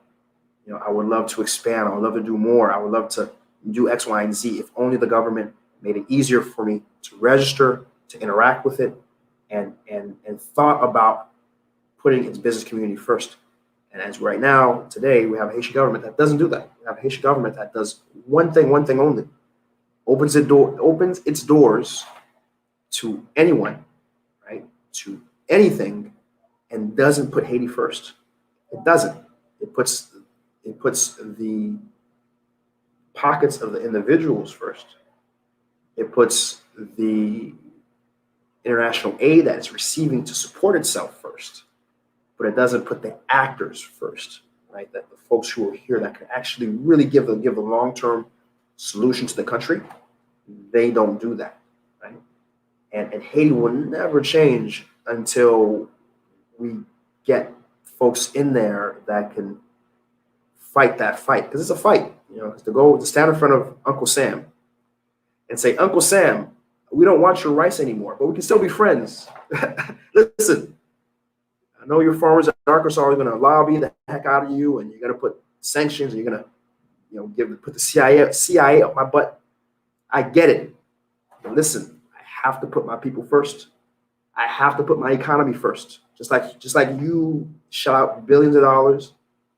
I would love to expand. I would love to do more. I would love to do X, Y, and Z. If only the government made it easier for me to register, to interact with it, and thought about putting its business community first. And as right now, today, we have a Haitian government that doesn't do that. We have a Haitian government that does one thing only: opens its doors to anyone, right? To anything, and doesn't put Haiti first. It doesn't. It puts the pockets of the individuals first. It puts the international aid that it's receiving to support itself first, but it doesn't put the actors first, right? That the folks who are here that can actually really give a long-term solution to the country, they don't do that, right? And Haiti will never change until we get folks in there that can fight that fight, because it's a fight, to stand in front of Uncle Sam and say, Uncle Sam, we don't want your rice anymore, but we can still be friends. Listen, I know your farmers in Arkansas are going to lobby the heck out of you, and you're going to put sanctions, and you're going to, put the CIA up my butt. I get it. But listen, I have to put my people first. I have to put my economy first. Just like you shell out billions of dollars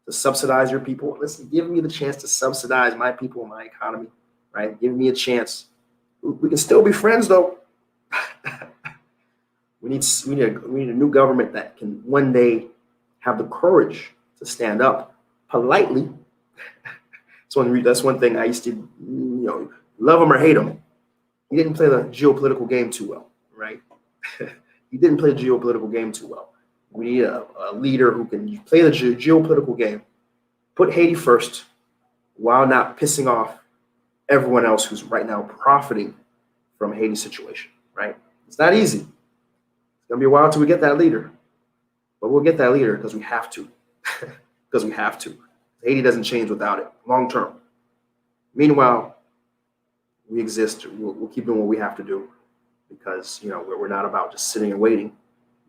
to subsidize your people. Listen, give me the chance to subsidize my people and my economy, right? Give me a chance. We can still be friends, though. We need a new government that can one day have the courage to stand up politely. That's one thing I used to, love him or hate him. He didn't play the geopolitical game too well, right? He didn't play the geopolitical game too well. We need a leader who can play the geopolitical game, put Haiti first, while not pissing off everyone else who's right now profiting from Haiti's situation, right? It's not easy. It's going to be a while till we get that leader, but we'll get that leader because we have to, because we have to. Haiti doesn't change without it, long term. Meanwhile, we exist. We'll keep doing what we have to do, because we're not about just sitting and waiting.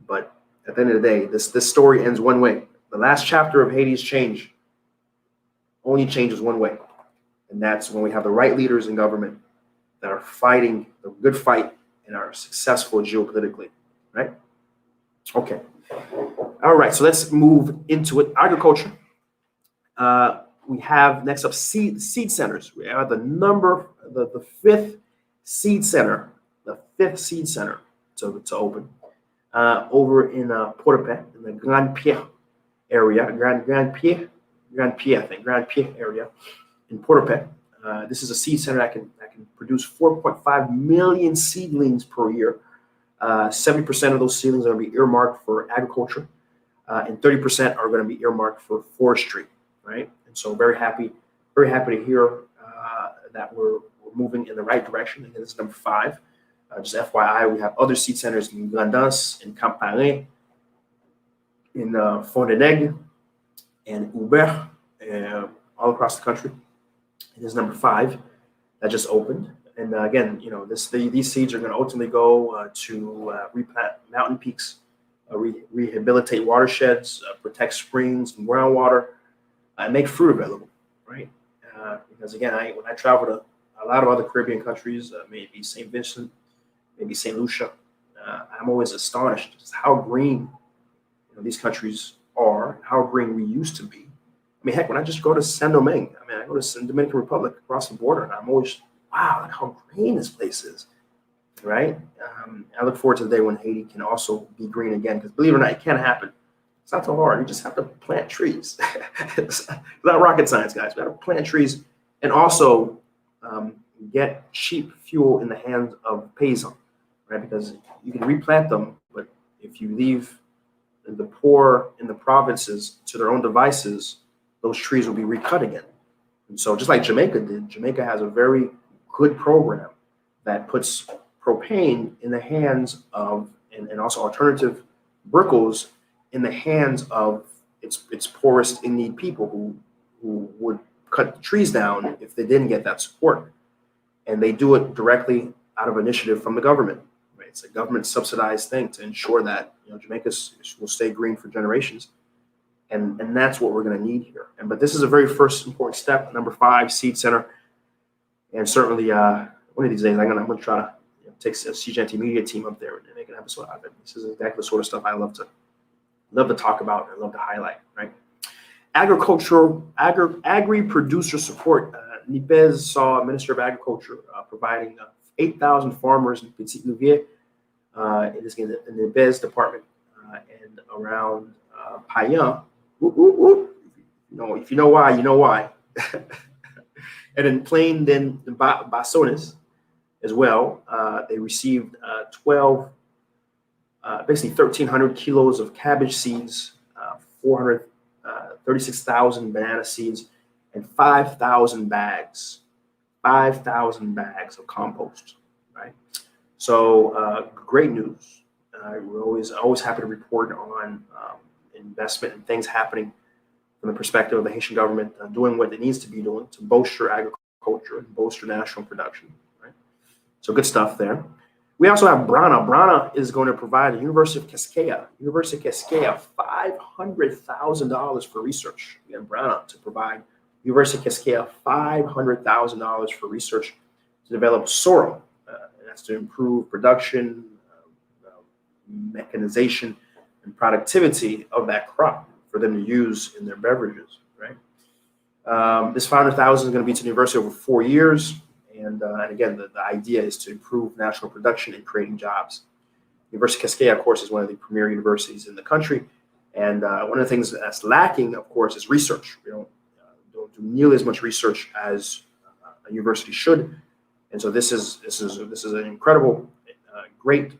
But at the end of the day, this story ends one way. The last chapter of Haiti's change only changes one way, and that's when we have the right leaders in government that are fighting the good fight and are successful geopolitically, right? Okay. All right, so let's move into it. Agriculture. We have next up seed centers. We have the fifth seed center, to open over in Port-au-Paix in the Grand Pierre area, Grand Pierre, I think, Grand Pierre area in Port-au-Paix. This is a seed center that can produce 4.5 million seedlings per year. 70% of those seedlings are going to be earmarked for agriculture, and 30% are going to be earmarked for forestry, right? And so very happy to hear that we're moving in the right direction. And this is number 5. Just FYI, we have other seed centers in Grandance, in Camparet, in Fond-de-Nègre, and Hubert, all across the country. And this is number 5 that just opened. And again, these seeds are going to ultimately go to replant mountain peaks, rehabilitate watersheds, protect springs and groundwater, and make fruit available, right? Because again, when I travel to a lot of other Caribbean countries, maybe St. Vincent, maybe St. Lucia, I'm always astonished just how green these countries are, how green we used to be. I mean, heck, when I just go to Saint-Domingue, I go to the Dominican Republic across the border, and I'm always, wow, look how green this place is, right? I look forward to the day when Haiti can also be green again, because believe it or not, it can happen. It's not so hard. You just have to plant trees. It's not rocket science, guys. We have to plant trees and also get cheap fuel in the hands of paysans, right? Because you can replant them, but if you leave the poor in the provinces to their own devices, those trees will be recut again. And so just like Jamaica did, Jamaica has a very good program that puts propane in the hands of, and also alternative briquettes in the hands of its poorest in need people who would cut trees down if they didn't get that support. And they do it directly out of initiative from the government. Right? It's a government subsidized thing to ensure that Jamaica will stay green for generations. And that's what we're going to need here. But this is a very first important step. Number 5, seed center. And certainly one of these days I'm going to try to take a SeeJeanty media team up there and make an episode out of it. This is exactly the sort of stuff I love to talk about and love to highlight, right? Agri-producer support. Nipez saw Minister of Agriculture providing 8,000 farmers in Petit Louvier, in the Nipez department, and around Payan. If you know why, you know why. And in Plain, then Bassones as well, they received 1,300 kilos of cabbage seeds, 436,000 banana seeds, and 5,000 bags of compost, right? So great news. We're always happy to report on investment and things happening from the perspective of the Haitian government doing what it needs to be doing to bolster agriculture and bolster national production, right? So good stuff there. We also have Brana. Brana is going to provide the University of Quisqueya $500,000 for research. Again, Brana to provide University of Quisqueya $500,000 for research to develop sorrel. And that's to improve production, mechanization, and productivity of that crop for them to use in their beverages, right? This $500,000 is going to be to the university over 4 years. And again, the idea is to improve national production and creating jobs. University of Quisqueya, of course, is one of the premier universities in the country. And one of the things that's lacking, of course, is research. We don't do nearly as much research as a university should. And so this is an incredible, great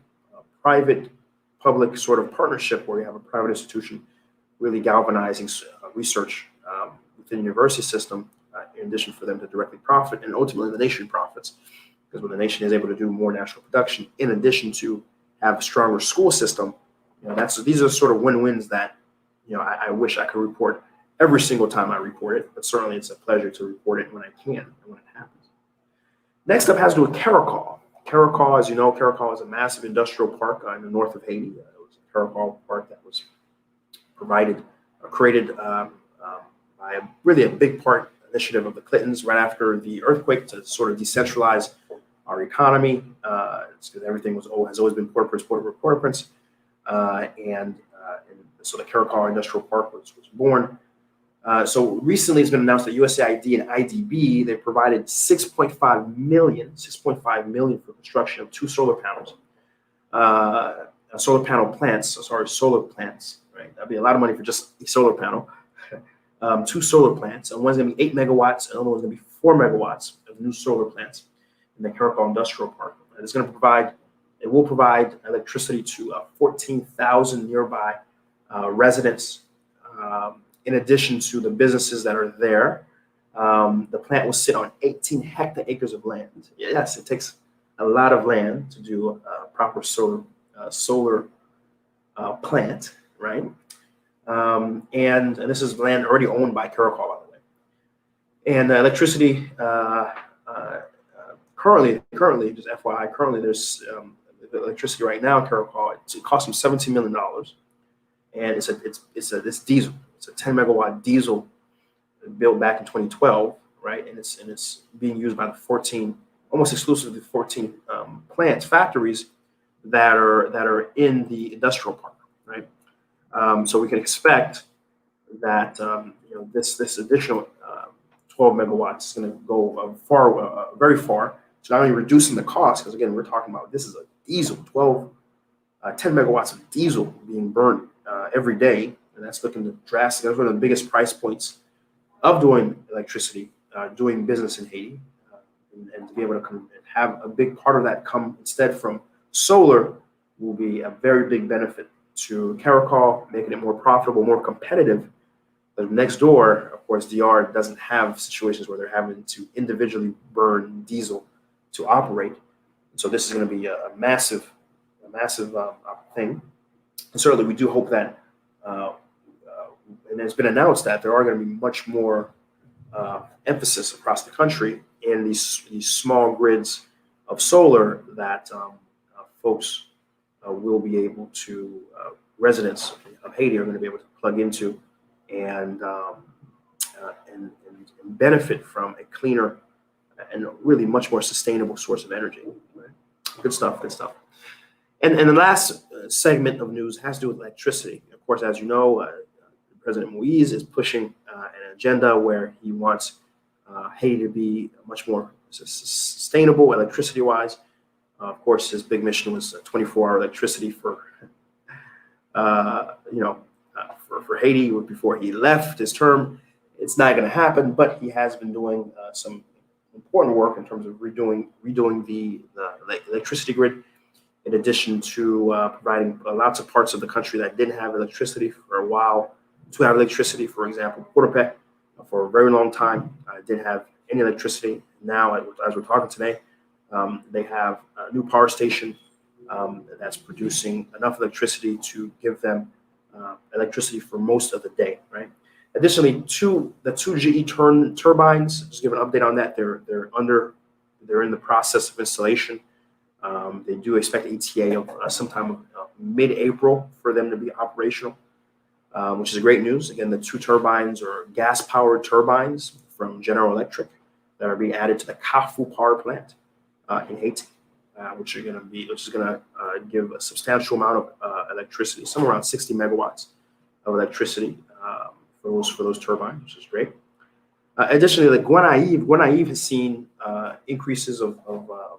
private-public sort of partnership where you have a private institution really galvanizing research within the university system, in addition for them to directly profit, and ultimately the nation profits, because when the nation is able to do more national production, in addition to have a stronger school system, these are sort of win-wins that I wish I could report every single time I report it, but certainly it's a pleasure to report it when I can and when it happens. Next up has to do with Caracol. Caracol, as you know, Caracol is a massive industrial park in the north of Haiti. It was a Caracol park that was created by a big part initiative of the Clintons right after the earthquake to sort of decentralize our economy. It's because everything has always been Port-au-Prince, and so the Caracol Industrial Park was born. So recently, it's been announced that USAID and IDB, they provided $6.5 million for construction of two solar panels, solar plants. Right, that'd be a lot of money for just a solar panel. Two solar plants, and one's going to be 8 megawatts, and the other one's going to be 4 megawatts of new solar plants in the Caracol Industrial Park. And it will provide electricity to 14,000 nearby residents. In addition to the businesses that are there, the plant will sit on 18 hectares of land. Yes, it takes a lot of land to do a proper solar plant, right? And this is land already owned by Caracol, by the way. And electricity currently, just FYI, currently there's electricity right now in Caracol. It costs them $17 million, and it's diesel. It's a 10 megawatt diesel built back in 2012, right? And it's being used by the almost exclusively 14 factories that are in the industrial park, right? So we can expect that this additional 12 megawatts is going to go very far. So not only reducing the cost, because again, we're talking about this is a diesel, 10 megawatts of diesel being burned every day, and that's looking to drastic. That's one of the biggest price points of doing electricity, doing business in Haiti, and to be able to have a big part of that come instead from solar will be a very big benefit to Caracol, making it more profitable, more competitive. But next door, of course, DR doesn't have situations where they're having to individually burn diesel to operate. So this is going to be a massive thing. And certainly, we do hope that, and it's been announced that there are going to be much more emphasis across the country in these small grids of solar that folks will be able to, residents of Haiti are going to be able to plug into and benefit from a cleaner and really much more sustainable source of energy. Right? Good stuff. And the last segment of news has to do with electricity. Of course, as you know, President Moise is pushing an agenda where he wants Haiti to be much more sustainable electricity-wise. Of course, his big mission was 24-hour electricity for Haiti before he left his term. It's not going to happen, but he has been doing some important work in terms of redoing the electricity grid, in addition to providing lots of parts of the country that didn't have electricity for a while to have electricity. For example, Port-au-Prince, for a very long time, didn't have any electricity. Now, as we're talking today, they have a new power station that's producing enough electricity to give them electricity for most of the day, right? Additionally, the two GE turbines, just give an update on that. They're in the process of installation. They do expect ETA of sometime mid-April for them to be operational, which is great news. Again, the two turbines are gas-powered turbines from General Electric that are being added to the Kafu power plant in Haiti, which is going to give a substantial amount of electricity, somewhere around 60 megawatts of electricity for those turbines, which is great. Additionally, Guanaive has seen increases of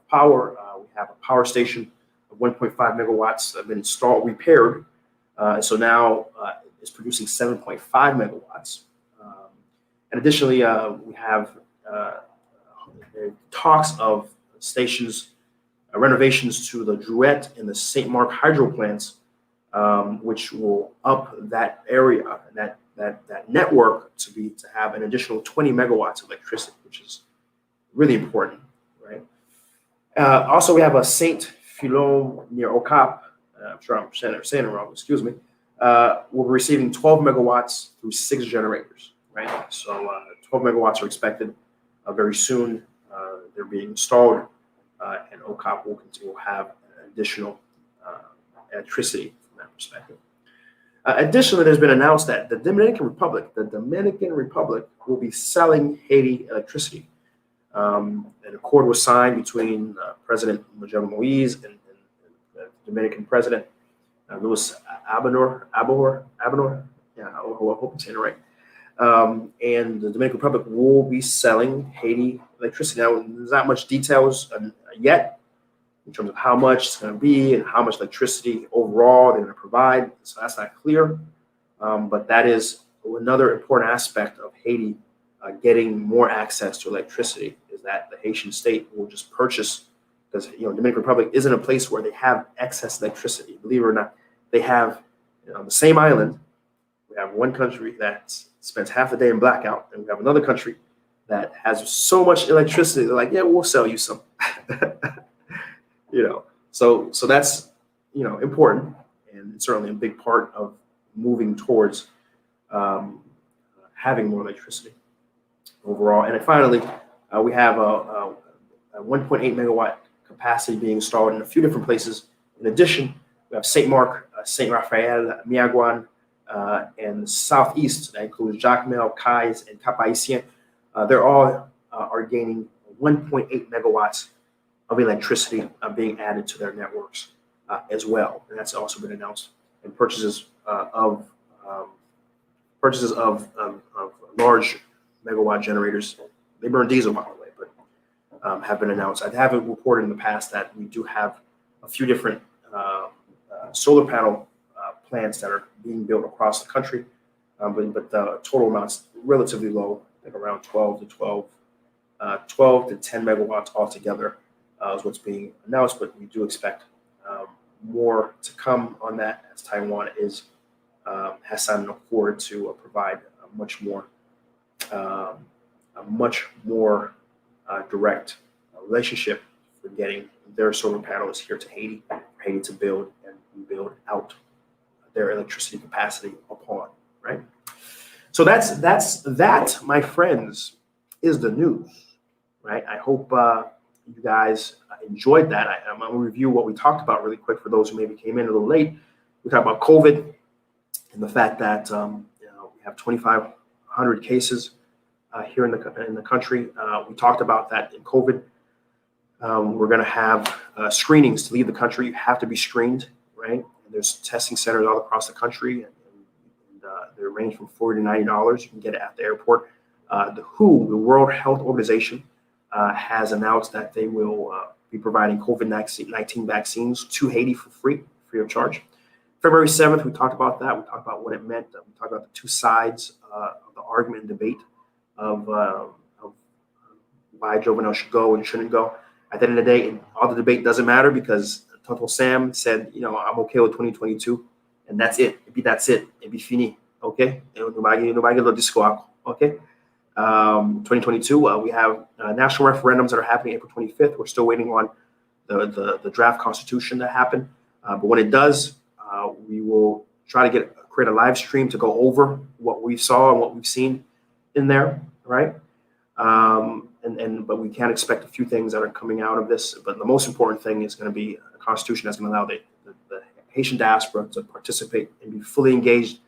power. We have a power station of 1.5 megawatts that have been repaired. So now it's producing 7.5 megawatts. And additionally, we have talks of stations, renovations to the Drouet and the St. Mark hydro plants, which will up that area, that network to have an additional 20 megawatts of electricity, which is really important, right? Also, we have a Saint Philo near Okap. I'm sure I'm saying it wrong. Excuse me. We're receiving 12 megawatts through 6 generators, right? So 12 megawatts are expected very soon. They're being installed, and Okap will have additional electricity from that perspective. Additionally, there's been announced that the Dominican Republic will be selling Haiti electricity. An accord was signed between President Miguel Moise and the Dominican President Luis Abinor. Yeah, I hope I'm saying it right. And the Dominican Republic will be selling Haiti electricity. Now, there's not much details yet in terms of how much it's going to be and how much electricity overall they're going to provide. So that's not clear. But that is another important aspect of Haiti getting more access to electricity, is that the Haitian state will just purchase, because Dominican Republic isn't a place where they have excess electricity. Believe it or not, they have on the same island. We have one country that spends half the day in blackout, and we have another country that has so much electricity. They're like, yeah, we'll sell you some. So that's important, and it's certainly a big part of moving towards having more electricity overall. And then finally, we have a 1.8 megawatt capacity being installed in a few different places. In addition, we have St. Mark, St. Raphael, Miaguan, and the southeast. That includes Jacmel, Cayes, and Cap Haitien. They're all are gaining 1.8 megawatts of electricity being added to their networks as well, and that's also been announced. And purchases of large megawatt generators. They burn diesel, by the way, but have been announced. I haven't reported in the past that we do have a few different solar panel plants that are being built across the country, but the total amount's relatively low, I think around 12 to 10 megawatts altogether is what's being announced, but we do expect more to come on that, as Taiwan has signed an accord to provide a much more direct relationship for getting their solar panels here to Haiti, for Haiti to build and build out their electricity capacity upon, right? So that, my friends, is the news, right? I hope you guys enjoyed that. I'm going to review what we talked about really quick for those who maybe came in a little late. We talked about COVID and the fact that we have 2,500 cases here in the country. We talked about that in COVID. We're going to have screenings to leave the country. You have to be screened, right? And there's testing centers all across the country, and they range from $40 to $90. You can get it at the airport. The WHO, the World Health Organization, has announced that they will be providing COVID-19 vaccines to Haiti for free of charge. February 7th, we talked about that. We talked about what it meant. We talked about the two sides of the argument and debate of why Jovenel should go and shouldn't go. At the end of the day, all the debate doesn't matter, because Tonton Sam said, I'm okay with 2022, and that's it. That's it. It be fini. Okay? Nobody get disco. Okay? 2022, we have national referendums that are happening April 25th. We're still waiting on the draft constitution to happen. But when it does, we will try to create a live stream to go over what we saw and what we've seen in there, right? But we can expect a few things that are coming out of this. But the most important thing is going to be a constitution that's going to allow the Haitian diaspora to participate and be fully engaged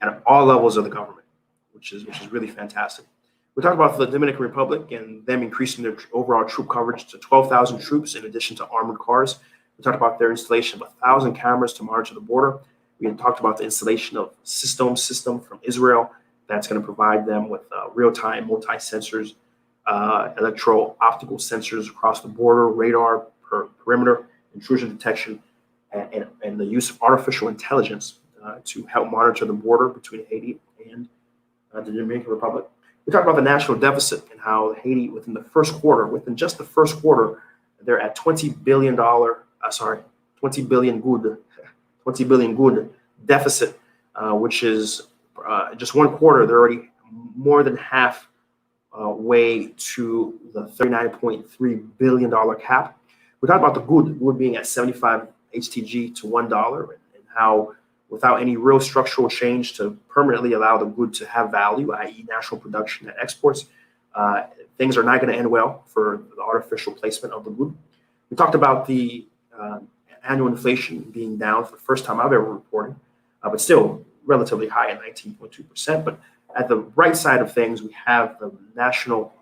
at all levels of the government, which is really fantastic. We talked about the Dominican Republic and them increasing their overall troop coverage to 12,000 troops in addition to armored cars. We talked about their installation of 1,000 cameras to monitor the border. We had talked about the installation of system from Israel that's going to provide them with real-time multi-sensors, electro-optical sensors across the border, radar, perimeter, intrusion detection, and the use of artificial intelligence to help monitor the border between Haiti and the Dominican Republic. We talked about the national deficit and how Haiti, within just the first quarter, they're at $20 billion good deficit, which is just one quarter. They're already more than half way to the $39.3 billion cap. We talked about the good being at 75 HTG to $1, and how without any real structural change to permanently allow the good to have value, i.e. national production and exports, things are not going to end well for the artificial placement of the good. We talked about the annual inflation being down for the first time I've ever reported, but still relatively high at 19.2%. But at the right side of things, we have the national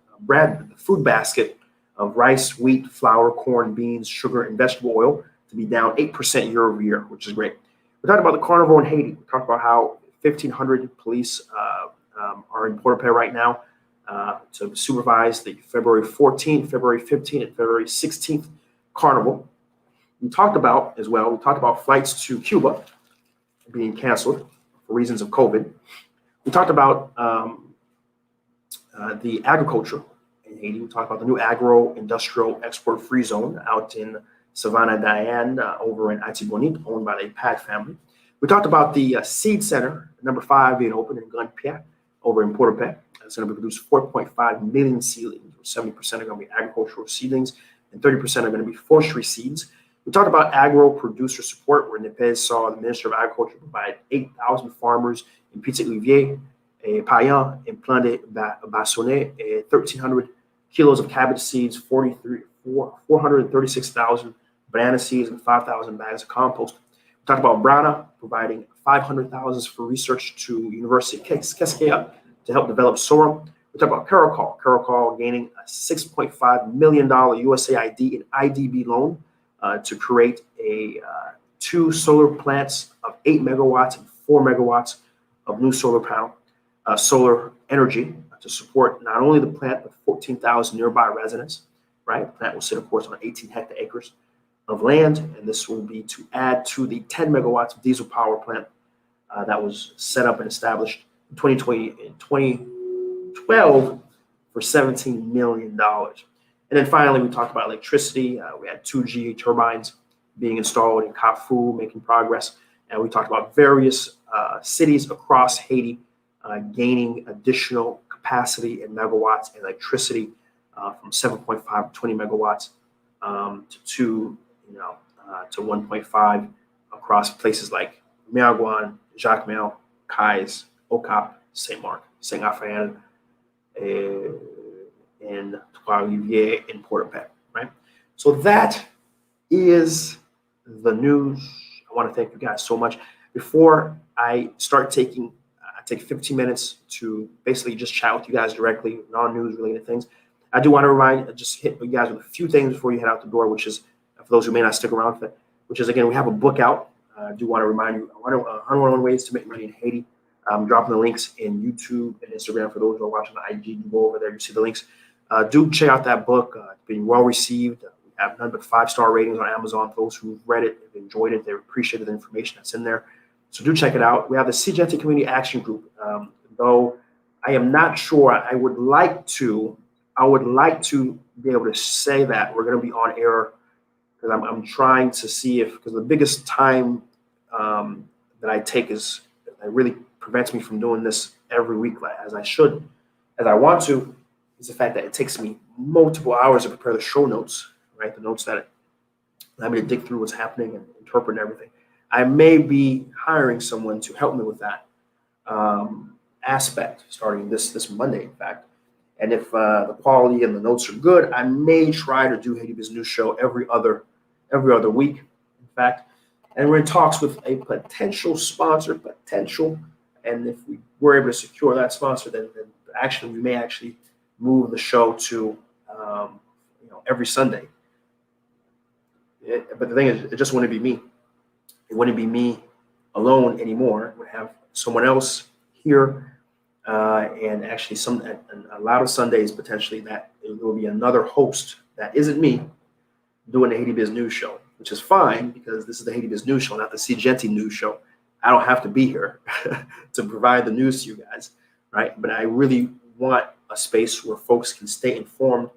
food basket of rice, wheat, flour, corn, beans, sugar, and vegetable oil to be down 8% year over year, which is great. We talked about the carnival in Haiti. We talked about how 1,500 police are in Port-au-Prince right now to supervise the February 14th, February 15th, and February 16th carnival. We talked about flights to Cuba being canceled for reasons of COVID. We talked about the agriculture in Haiti. We talked about the new agro-industrial export-free zone out in Savannah Diane over in Atibonite, owned by the Pat family. We talked about the seed center, number 5, being opened in Gunpierre over in Port-au-Prince. It's going to produce 4.5 million seedlings. 70% are going to be agricultural seedlings, and 30% are going to be forestry seeds. We talked about agro-producer support, where Nepez saw the Minister of Agriculture provide 8,000 farmers in Petit Olivier, Payan, and Plan de Bassonnet, 1,300 kilos of cabbage seeds, 436,000 banana seeds, and 5,000 bags of compost. We talked about Brana providing 500,000 for research to University of Keskeya to help develop sorghum. We talked about Caracol gaining a $6.5 million USAID and IDB loan to create 2 solar plants of 8 megawatts and 4 megawatts of new solar panel solar energy to support not only the plant but 14,000 nearby residents. Right, the plant will sit, of course, on 18 hectare acres of land, and this will be to add to the 10 megawatts of diesel power plant that was set up and established in 2012 for $17 million. And then finally, we talked about electricity. We had 2 GE turbines being installed in Kafou, making progress. And we talked about various cities across Haiti gaining additional capacity in megawatts and electricity from 7.5 to 20 megawatts to 1.5 across places like Miagouan, Jacmel, Kais, Okap, Saint Marc, Saint Raphael, and Trois-Rivières in Port-au-Prince, right? So that is the news. I want to thank you guys so much. Before I start I take 15 minutes to basically just chat with you guys directly, non-news related things. I do want to just hit you guys with a few things before you head out the door, which is, for those who may not stick around for it, which is, again, we have a book out. I do want to remind you, 101 Ways to Make Money in Haiti. I'm dropping the links in YouTube and Instagram for those who are watching the IG. You go over there, you see the links. Do check out that book. It's been well received. We have none but 5-star ratings on Amazon. Those who've read it have enjoyed it. They've appreciated the information that's in there. So do check it out. We have the SeeJeanty Community Action Group. Though I am not sure, I would like to be able to say that we're going to be on air, because I'm trying to see because the biggest time that I take it really prevents me from doing this every week as I want to, is the fact that it takes me multiple hours to prepare the show notes, right? The notes that allow me to dig through what's happening and interpret everything. I may be hiring someone to help me with that aspect starting this Monday, in fact. And if the quality and the notes are good, I may try to do Haiti Biz News Show every other week, in fact. And we're in talks with a potential sponsor, and if we were able to secure that sponsor, then actually we may actually move the show to every Sunday. But the thing is, it just wouldn't be me. It wouldn't be me alone anymore. It would have someone else here, and actually a lot of Sundays potentially that there will be another host that isn't me doing the Haiti Biz News Show, which is fine because this is the Haiti Biz News Show, not the SeeJeanty News Show. I don't have to be here to provide the news to you guys, right? But I really want a space where folks can stay informed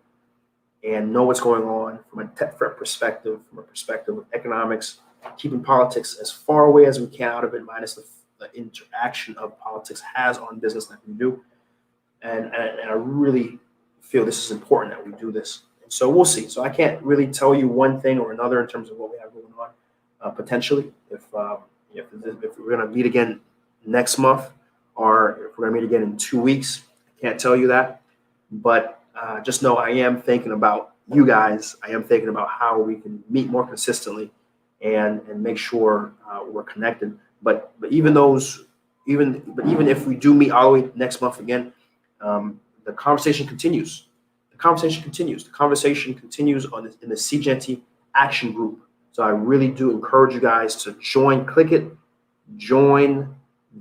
and know what's going on from a tech perspective, from a perspective of economics, keeping politics as far away as we can out of it, minus the interaction of politics has on business like we do. And I really feel this is important that we do this. And so we'll see. So I can't really tell you one thing or another in terms of what we have going on potentially. If we're going to meet again next month or if we're going to meet again in 2 weeks, I can't tell you that. But just know I am thinking about you guys. I am thinking about how we can meet more consistently and make sure we're connected. But even if we do meet all the way next month again, the conversation continues. conversation continues. The conversation continues in the SeeJeanty action group. So I really do encourage you guys to join. Click it, join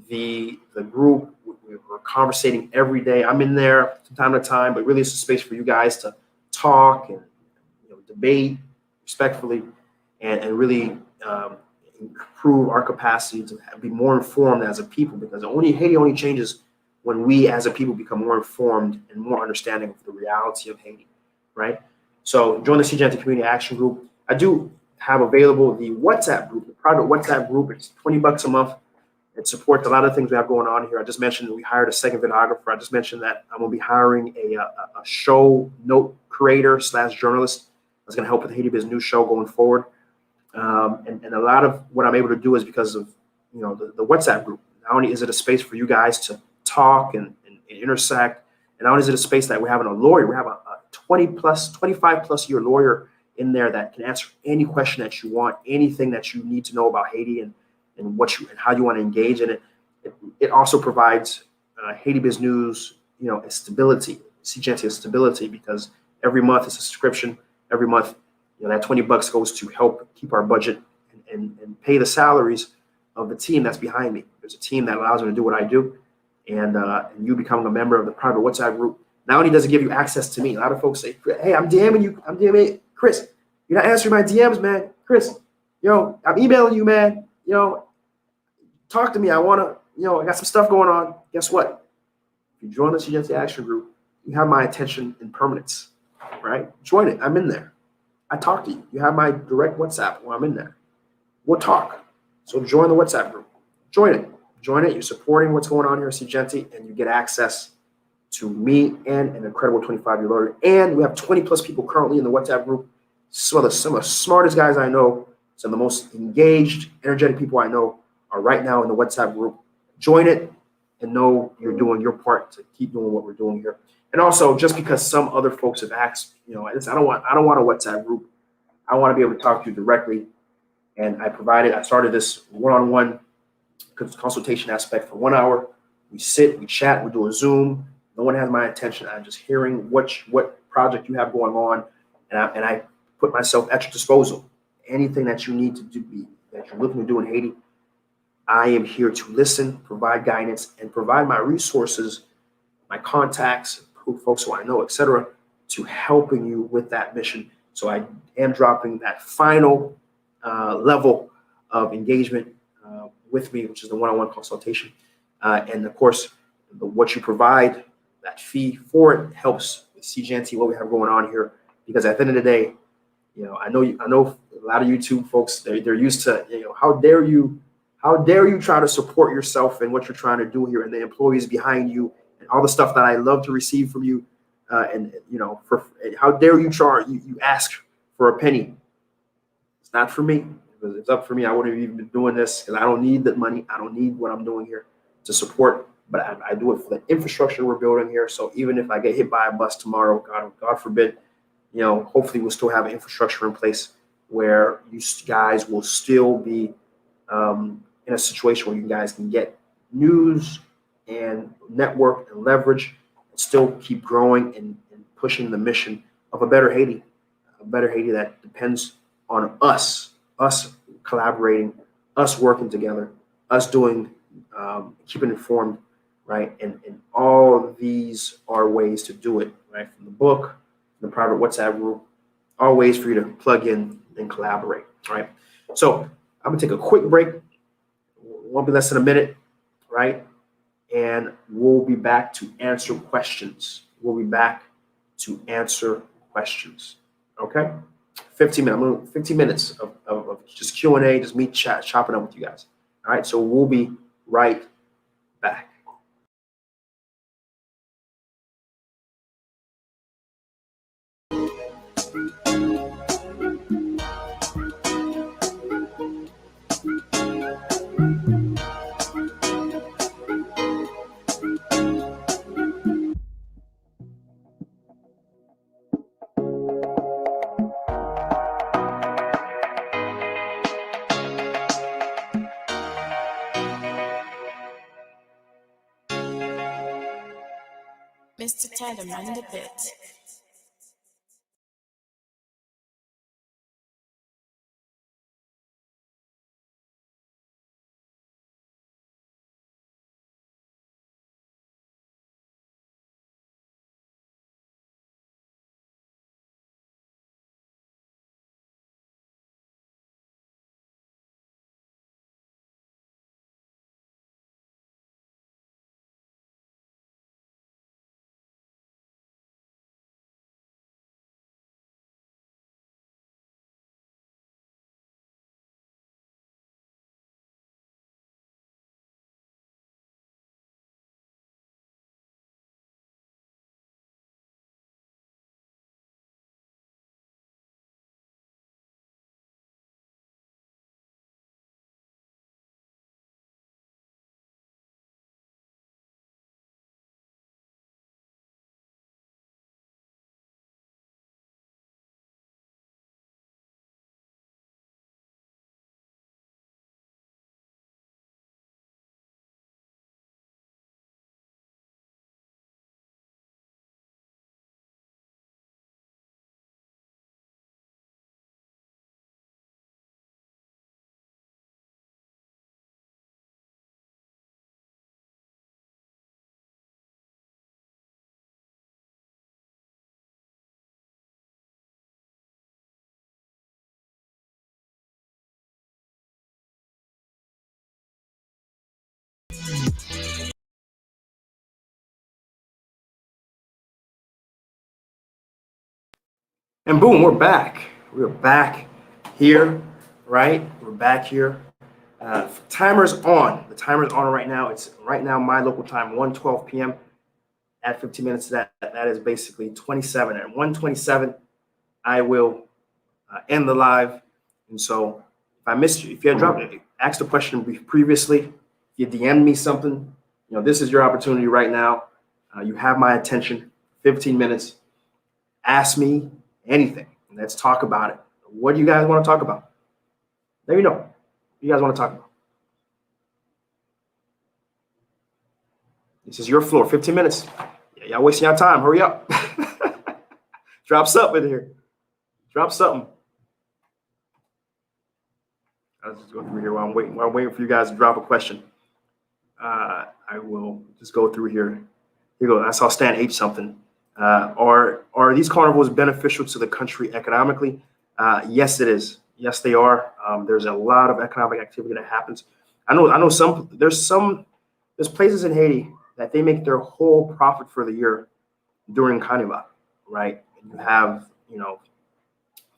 the group. We're conversating every day. I'm in there from time to time, but really it's a space for you guys to talk and debate respectfully and really improve our capacity to be more informed as a people, because Haiti only changes when we as a people become more informed and more understanding of the reality of Haiti, right? So join the SeeJeanty Community Action Group. I do have available the WhatsApp group, the private WhatsApp group. It's $20 a month. It supports a lot of things we have going on here. I just mentioned that we hired a second videographer. I just mentioned that I'm going to be hiring a show note creator / journalist that's going to help with the Haiti Biz news show going forward. And a lot of what I'm able to do is because of the WhatsApp group. Not only is it a space for you guys to talk and intersect, and not only is it a space that we're having a lawyer, we have a 25+ year lawyer in there that can answer any question that you want, anything that you need to know about Haiti and how you want to engage in it. It also provides Haiti Biz News, a stability, SeeJeanty a stability, because every month it's a subscription. Every month, that $20 goes to help keep our budget and pay the salaries of the team that's behind me. There's a team that allows me to do what I do, and you becoming a member of the private WhatsApp group. Not only does it give you access to me, a lot of folks say, "Hey, I'm DMing you. I'm DMing Chris. You're not answering my DMs, man. Chris, I'm emailing you, man. Talk to me. I want to, I got some stuff going on." Guess what? If you join the SeeJeanty Action Group, you have my attention in permanence, right? Join it. I'm in there. I talk to you. You have my direct WhatsApp while I'm in there. We'll talk. So join the WhatsApp group. Join it. Join it. You're supporting what's going on here at SeeJeanty, and you get access to me and an incredible 25-year lawyer. And we have 20+ people currently in the WhatsApp group. Some of the smartest guys I know, some of the most engaged, energetic people I know are right now in the WhatsApp group. Join it and know you're doing your part to keep doing what we're doing here. And also, just because some other folks have asked, I don't want a WhatsApp group. I want to be able to talk to you directly. And I started this one-on-one consultation aspect for 1 hour. We sit, we chat, we do a Zoom. No one has my attention. I'm just hearing what project you have going on, and I put myself at your disposal. Anything that you need to do, that you're looking to do in Haiti, I am here to listen, provide guidance, and provide my resources, my contacts, folks who I know, etc., to helping you with that mission. So I am dropping that final level of engagement with me, which is the one-on-one consultation. And of course, what you provide, that fee for it, helps with SeeJeanty, what we have going on here. Because at the end of the day, I know a lot of YouTube folks, they're used to, how dare you try to support yourself and what you're trying to do here, and the employees behind you, and all the stuff that I love to receive from you. For how dare you ask for a penny? It's not for me. If it's up for me, I wouldn't have even been doing this, because I don't need the money. I don't need what I'm doing here to support, but I do it for the infrastructure we're building here. So even if I get hit by a bus tomorrow, God forbid, hopefully we'll still have an infrastructure in place where you guys will still be in a situation where you guys can get news and network and leverage and still keep growing and pushing the mission of a better Haiti that depends on us collaborating, us working together, us doing, keeping informed, right? And all these are ways to do it, right? From the book, the private WhatsApp group, all ways for you to plug in and collaborate, right? So I'm gonna take a quick break. Won't be less than a minute, right? And we'll be back to answer questions. Okay? 15 minutes of just Q&A, just me chopping up with you guys. All right, so we'll be right back. Mr. Tatum on the bit. And boom, we're back. We're back here, right? We're back here. Timer's on. The timer's on right now. It's right now my local time, 1:12 p.m. At 15 minutes to that is basically 27. At 1:27, I will end the live. And so if I missed you, if you had dropped it, asked a question previously, if you DM'd me something, this is your opportunity right now. You have my attention, 15 minutes. Ask me anything. Let's talk about it. What do you guys want to talk about? Let me know. What you guys want to talk about? This is your floor, 15 minutes. Y'all wasting your time. Hurry up. Drop something in here. Drop something. I'll just go through here while I'm waiting. While I'm waiting for you guys to drop a question. I will just go through here. Here you go. I saw Stan H something. Are these carnivals beneficial to the country economically? Yes, it is. Yes, they are. There's a lot of economic activity that happens. I know there's places in Haiti that they make their whole profit for the year during Carnival, right? And you have,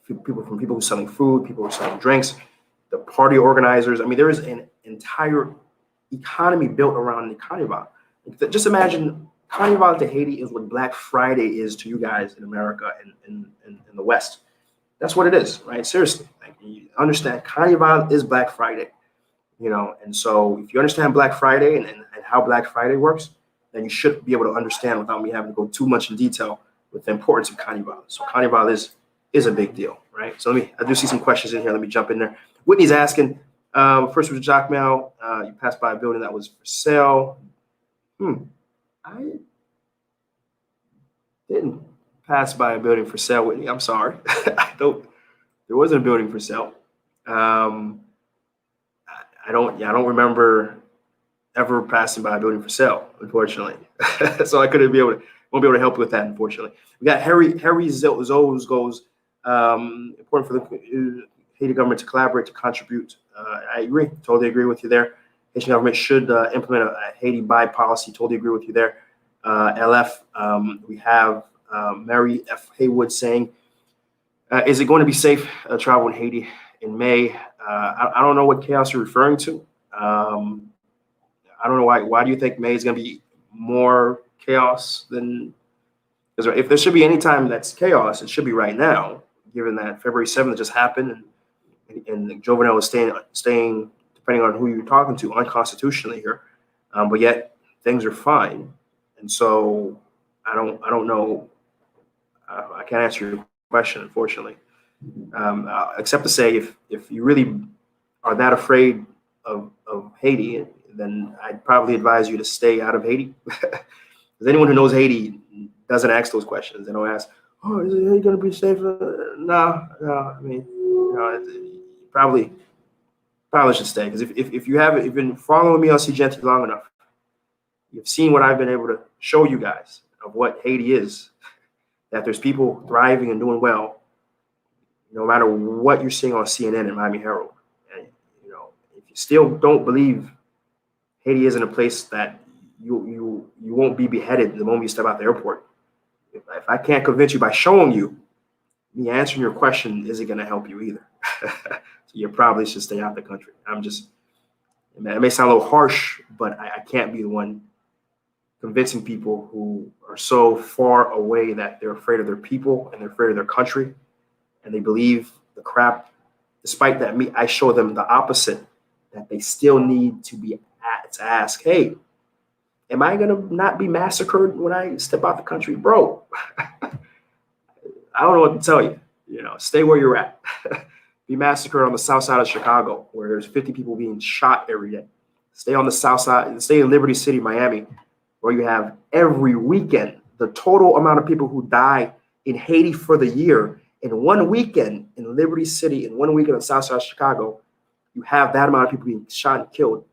people who are selling food, people who are selling drinks, the party organizers. I mean, there is an entire economy built around the Carnival. Just imagine Carnival to Haiti is what Black Friday is to you guys in America and in the West. That's what it is, right? Seriously, like, you understand, Carnival is Black Friday, and so if you understand Black Friday and how Black Friday works, then you should be able to understand without me having to go too much in detail with the importance of Carnival. So Carnival is a big deal, right? So I do see some questions in here. Let me jump in there. Whitney's asking, first was Jock Mail. You passed by a building that was for sale. I didn't pass by a building for sale, Whitney. I'm sorry. There wasn't a building for sale. I don't remember ever passing by a building for sale, unfortunately. So I won't be able to help you with that, unfortunately. We got Harry Zoes goes, important for the Haiti government to collaborate, to contribute. I agree, totally agree with you there. Haitian government should implement a Haiti buy policy, totally agree with you there. LF, we have Mary F. Haywood saying, is it going to be safe travel in Haiti in May? I don't know what chaos you're referring to. I don't know why do you think May is going to be more chaos than, because if there should be any time that's chaos, it should be right now, given that February 7th just happened and Jovenel is staying, depending on who you're talking to, unconstitutionally here. But yet things are fine. And so I don't know. I can't answer your question, unfortunately, except to say if you really are that afraid of Haiti, then I'd probably advise you to stay out of Haiti. Because anyone who knows Haiti doesn't ask those questions. They don't ask, "Oh, is Haiti going to be safe?" No. I mean, probably should stay, because if you've been following me on SeeJeanty long enough, you've seen what I've been able to show you guys of what Haiti is. That there's people thriving and doing well, no matter what you're seeing on CNN and Miami Herald. And if you still don't believe Haiti isn't a place that you won't be beheaded the moment you step out the airport, if I can't convince you by showing you, me answering your question isn't going to help you either. So you probably should stay out of the country. It may sound a little harsh, but I can't be the one convincing people who are so far away that they're afraid of their people and they're afraid of their country, and they believe the crap. Despite that, I show them the opposite, that they still need to ask, hey, am I gonna not be massacred when I step out the country, bro? I don't know what to tell you. Stay where you're at. Be massacred on the south side of Chicago, where there's 50 people being shot every day. Stay on the south side. Stay in Liberty City, Miami, where you have every weekend the total amount of people who die in Haiti for the year in one weekend in Liberty City, in 1 weekend on the south side of Chicago. You have that amount of people being shot and killed,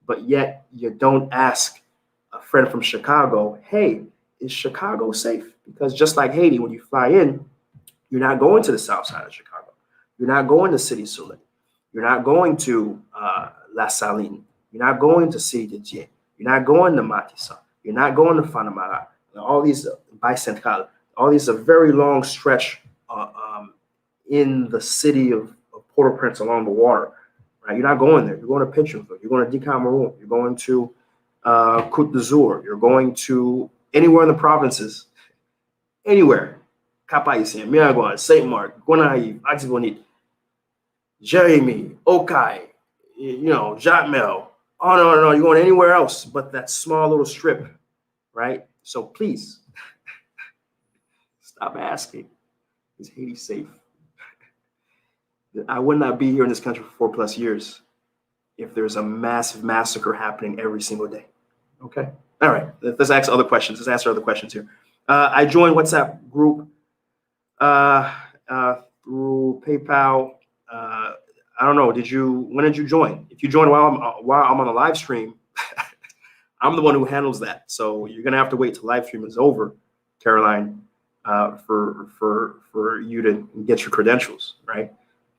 but yet you don't ask a friend from Chicago, hey, is Chicago safe? Because just like Haiti, when you fly in, you're not going to the south side of Chicago. You're not going to City Soleil. You're not going to La Saline. You're not going to SeeJeanty. You're not going to Matissa. You're not going to Fanamara. All these Bicentennial. All these are very long stretch in the city of Port-au-Prince along the water, right? You're not going there. You're going to Pittsburgh. You're going to Decameron. You're going to Côte d'Azur. You're going to anywhere in the provinces, anywhere. Cap-Haïtien, Miragouane, Saint-Marc, Gonaïve, Axibonite, Jérémy, Okai, Jacmel. Oh, no. You're going anywhere else but that small little strip, right? So please, stop asking. Is Haiti safe? I would not be here in this country for 4+ years if there's a massive massacre happening every single day. Okay? All right. Let's ask other questions. Let's answer other questions here. I joined WhatsApp group through PayPal. I don't know. When did you join? If you join while I'm on the live stream, I'm the one who handles that. So you're gonna have to wait till live stream is over, Caroline, for you to get your credentials, right?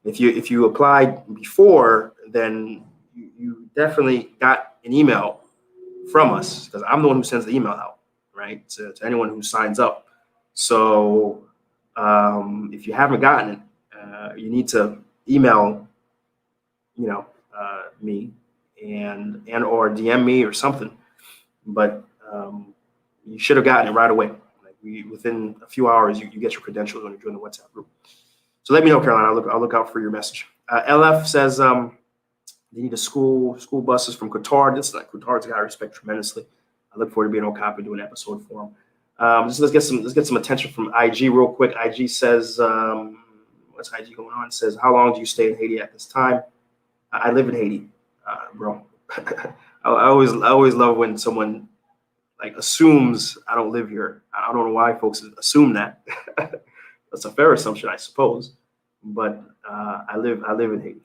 If you applied before, then you definitely got an email from us, because I'm the one who sends the email out, right, to anyone who signs up. So if you haven't gotten it, you need to email, me and or DM me or something. But you should have gotten it right away. Within a few hours, you get your credentials when you join the WhatsApp group. So let me know, Caroline. I'll look out for your message. LF says they need a school buses from Qatar. Qatar's a guy I respect tremendously. I look forward to being on COP and doing an episode for him. Let's get some attention from IG real quick. IG says, what's IG going on? It says, how long do you stay in Haiti at this time? I live in Haiti, bro. I always love when someone assumes I don't live here. I don't know why folks assume that. That's a fair assumption, I suppose. But I live in Haiti.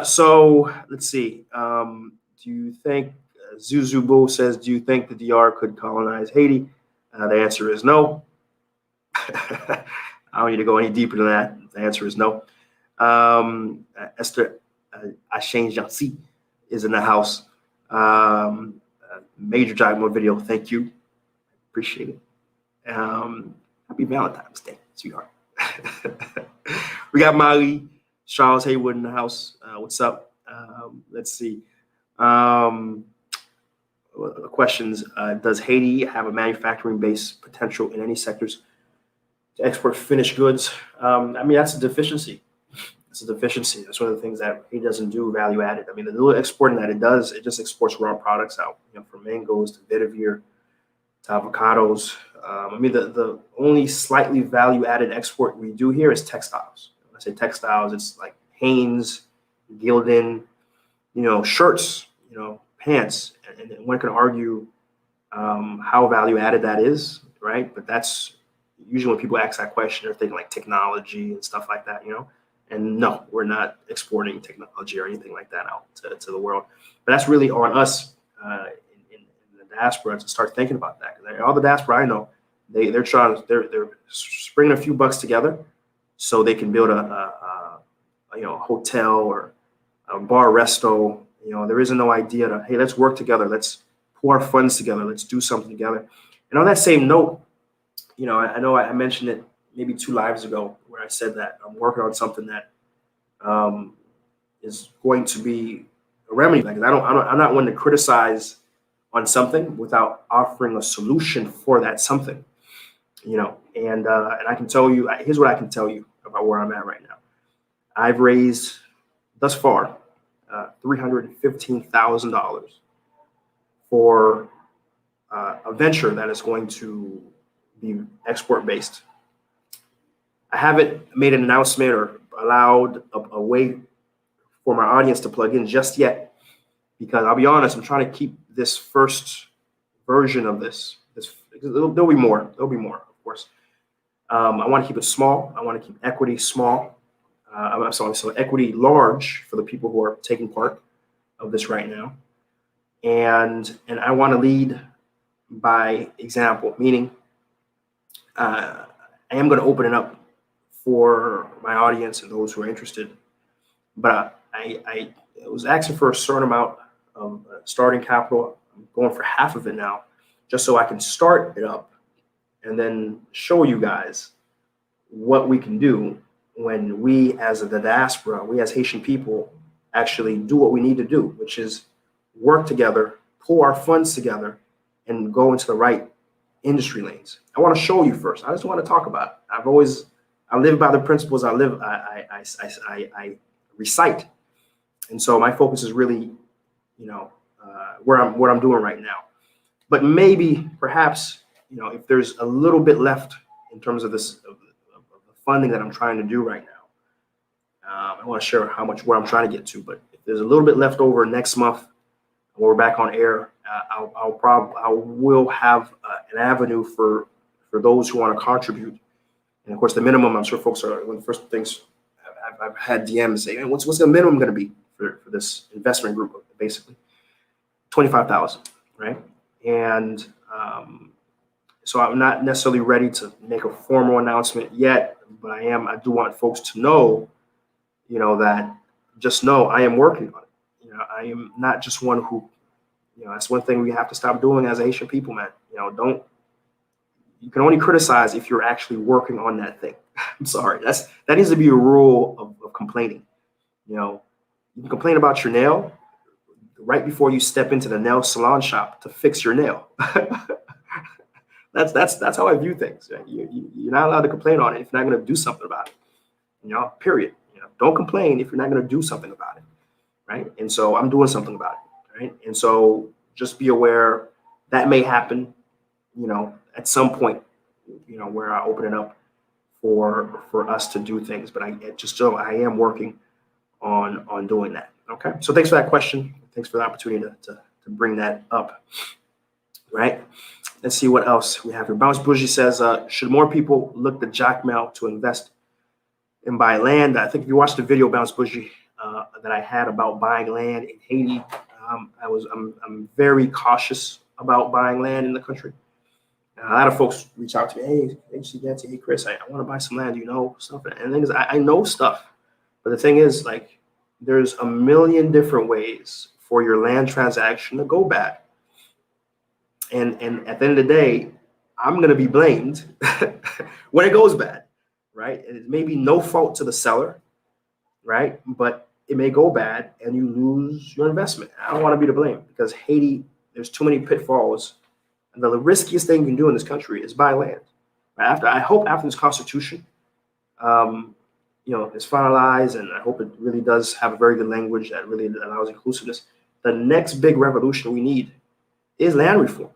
So let's see. Do you think Zuzubo says, do you think the DR could colonize Haiti? The answer is no. I don't need to go any deeper than that. The answer is no. Esther SeeJeanty is in the house. Major Jackmo video. Thank you. Appreciate it. Happy Valentine's Day, sweetheart. We got Molly, Charles Haywood in the house. What's up? Let's see. Questions. Does Haiti have a manufacturing base potential in any sectors to export finished goods? That's a deficiency. It's a deficiency. That's one of the things that Haiti doesn't do, value added. The little exporting that it does, it just exports raw products out, from mangoes to vetiver to avocados. The only slightly value added export we do here is textiles. When I say textiles, it's like Hanes, Gildan, shirts, pants. And one can argue how value added that is, right? But that's usually when people ask that question, they're thinking like technology and stuff like that, And no, we're not exporting technology or anything like that out to the world. But that's really on us in the diaspora to start thinking about that. All the diaspora I know, they're springing a few bucks together so they can build a hotel or a bar resto. There isn't no idea to, hey, let's work together. Let's pour our funds together. Let's do something together. And on that same note, I know I mentioned it maybe 2 lives ago where I said that I'm working on something that is going to be a remedy. I'm not one to criticize on something without offering a solution for that something, and I can tell you, here's what I can tell you about where I'm at right now. I've raised thus far $315,000 for a venture that is going to be export based. I haven't made an announcement or allowed a way for my audience to plug in just yet, because I'll be honest, I'm trying to keep this first version of this. There'll be more, of course. I want to keep it small. I want to keep equity small. So equity large for the people who are taking part of this right now. And I want to lead by example, meaning I am going to open it up for my audience and those who are interested. But I was asking for a certain amount of starting capital. I'm going for half of it now, just so I can start it up and then show you guys what we can do when we as the diaspora, we as Haitian people actually do what we need to do, which is work together, pull our funds together, and go into the right industry lanes. I want to show you first. I just want to talk about it. I live by the principles I recite. And so my focus is really, what I'm doing right now. But maybe, perhaps, if there's a little bit left in terms of this of the funding that I'm trying to do right now, I want to share where I'm trying to get to. But if there's a little bit left over next month, when we're back on air, I will have an avenue for those who want to contribute. And of course, the minimum, I'm sure folks are one of the first things I've had DMs say, hey, what's the minimum going to be for this investment group? Basically, 25,000, right? And so I'm not necessarily ready to make a formal announcement yet, but I do want folks to know, that just know I am working on it. I am not just one who, that's one thing we have to stop doing as Haitian people, man. You can only criticize if you're actually working on that thing. I'm sorry. That needs to be a rule of complaining. You can complain about your nail right before you step into the nail salon shop to fix your nail. That's how I view things. Right? You're not allowed to complain on it if you're not going to do something about it. Period. Don't complain if you're not going to do something about it, right? And so I'm doing something about it, right? And so just be aware that may happen, at some point, where I open it up for us to do things. But I am working on doing that. Okay. So thanks for that question. Thanks for the opportunity to bring that up. Right. Let's see what else we have here. Bounce Bougie says, should more people look to Jackmail to invest and buy land? I think if you watched the video, Bounce Bougie, that I had about buying land in Haiti, I'm very cautious about buying land in the country. A lot of folks reach out to me, hey SeeJeanty, hey Chris, I want to buy some land, stuff. And the thing is, I know stuff, but the thing is, like, there's a million different ways for your land transaction to go bad. And at the end of the day, I'm going to be blamed when it goes bad, right? And it may be no fault to the seller, right? But it may go bad and you lose your investment. I don't want to be to blame because Haiti, there's too many pitfalls. And the riskiest thing you can do in this country is buy land. I hope after this constitution, is finalized, and I hope it really does have a very good language that really allows inclusiveness. The next big revolution we need is land reform.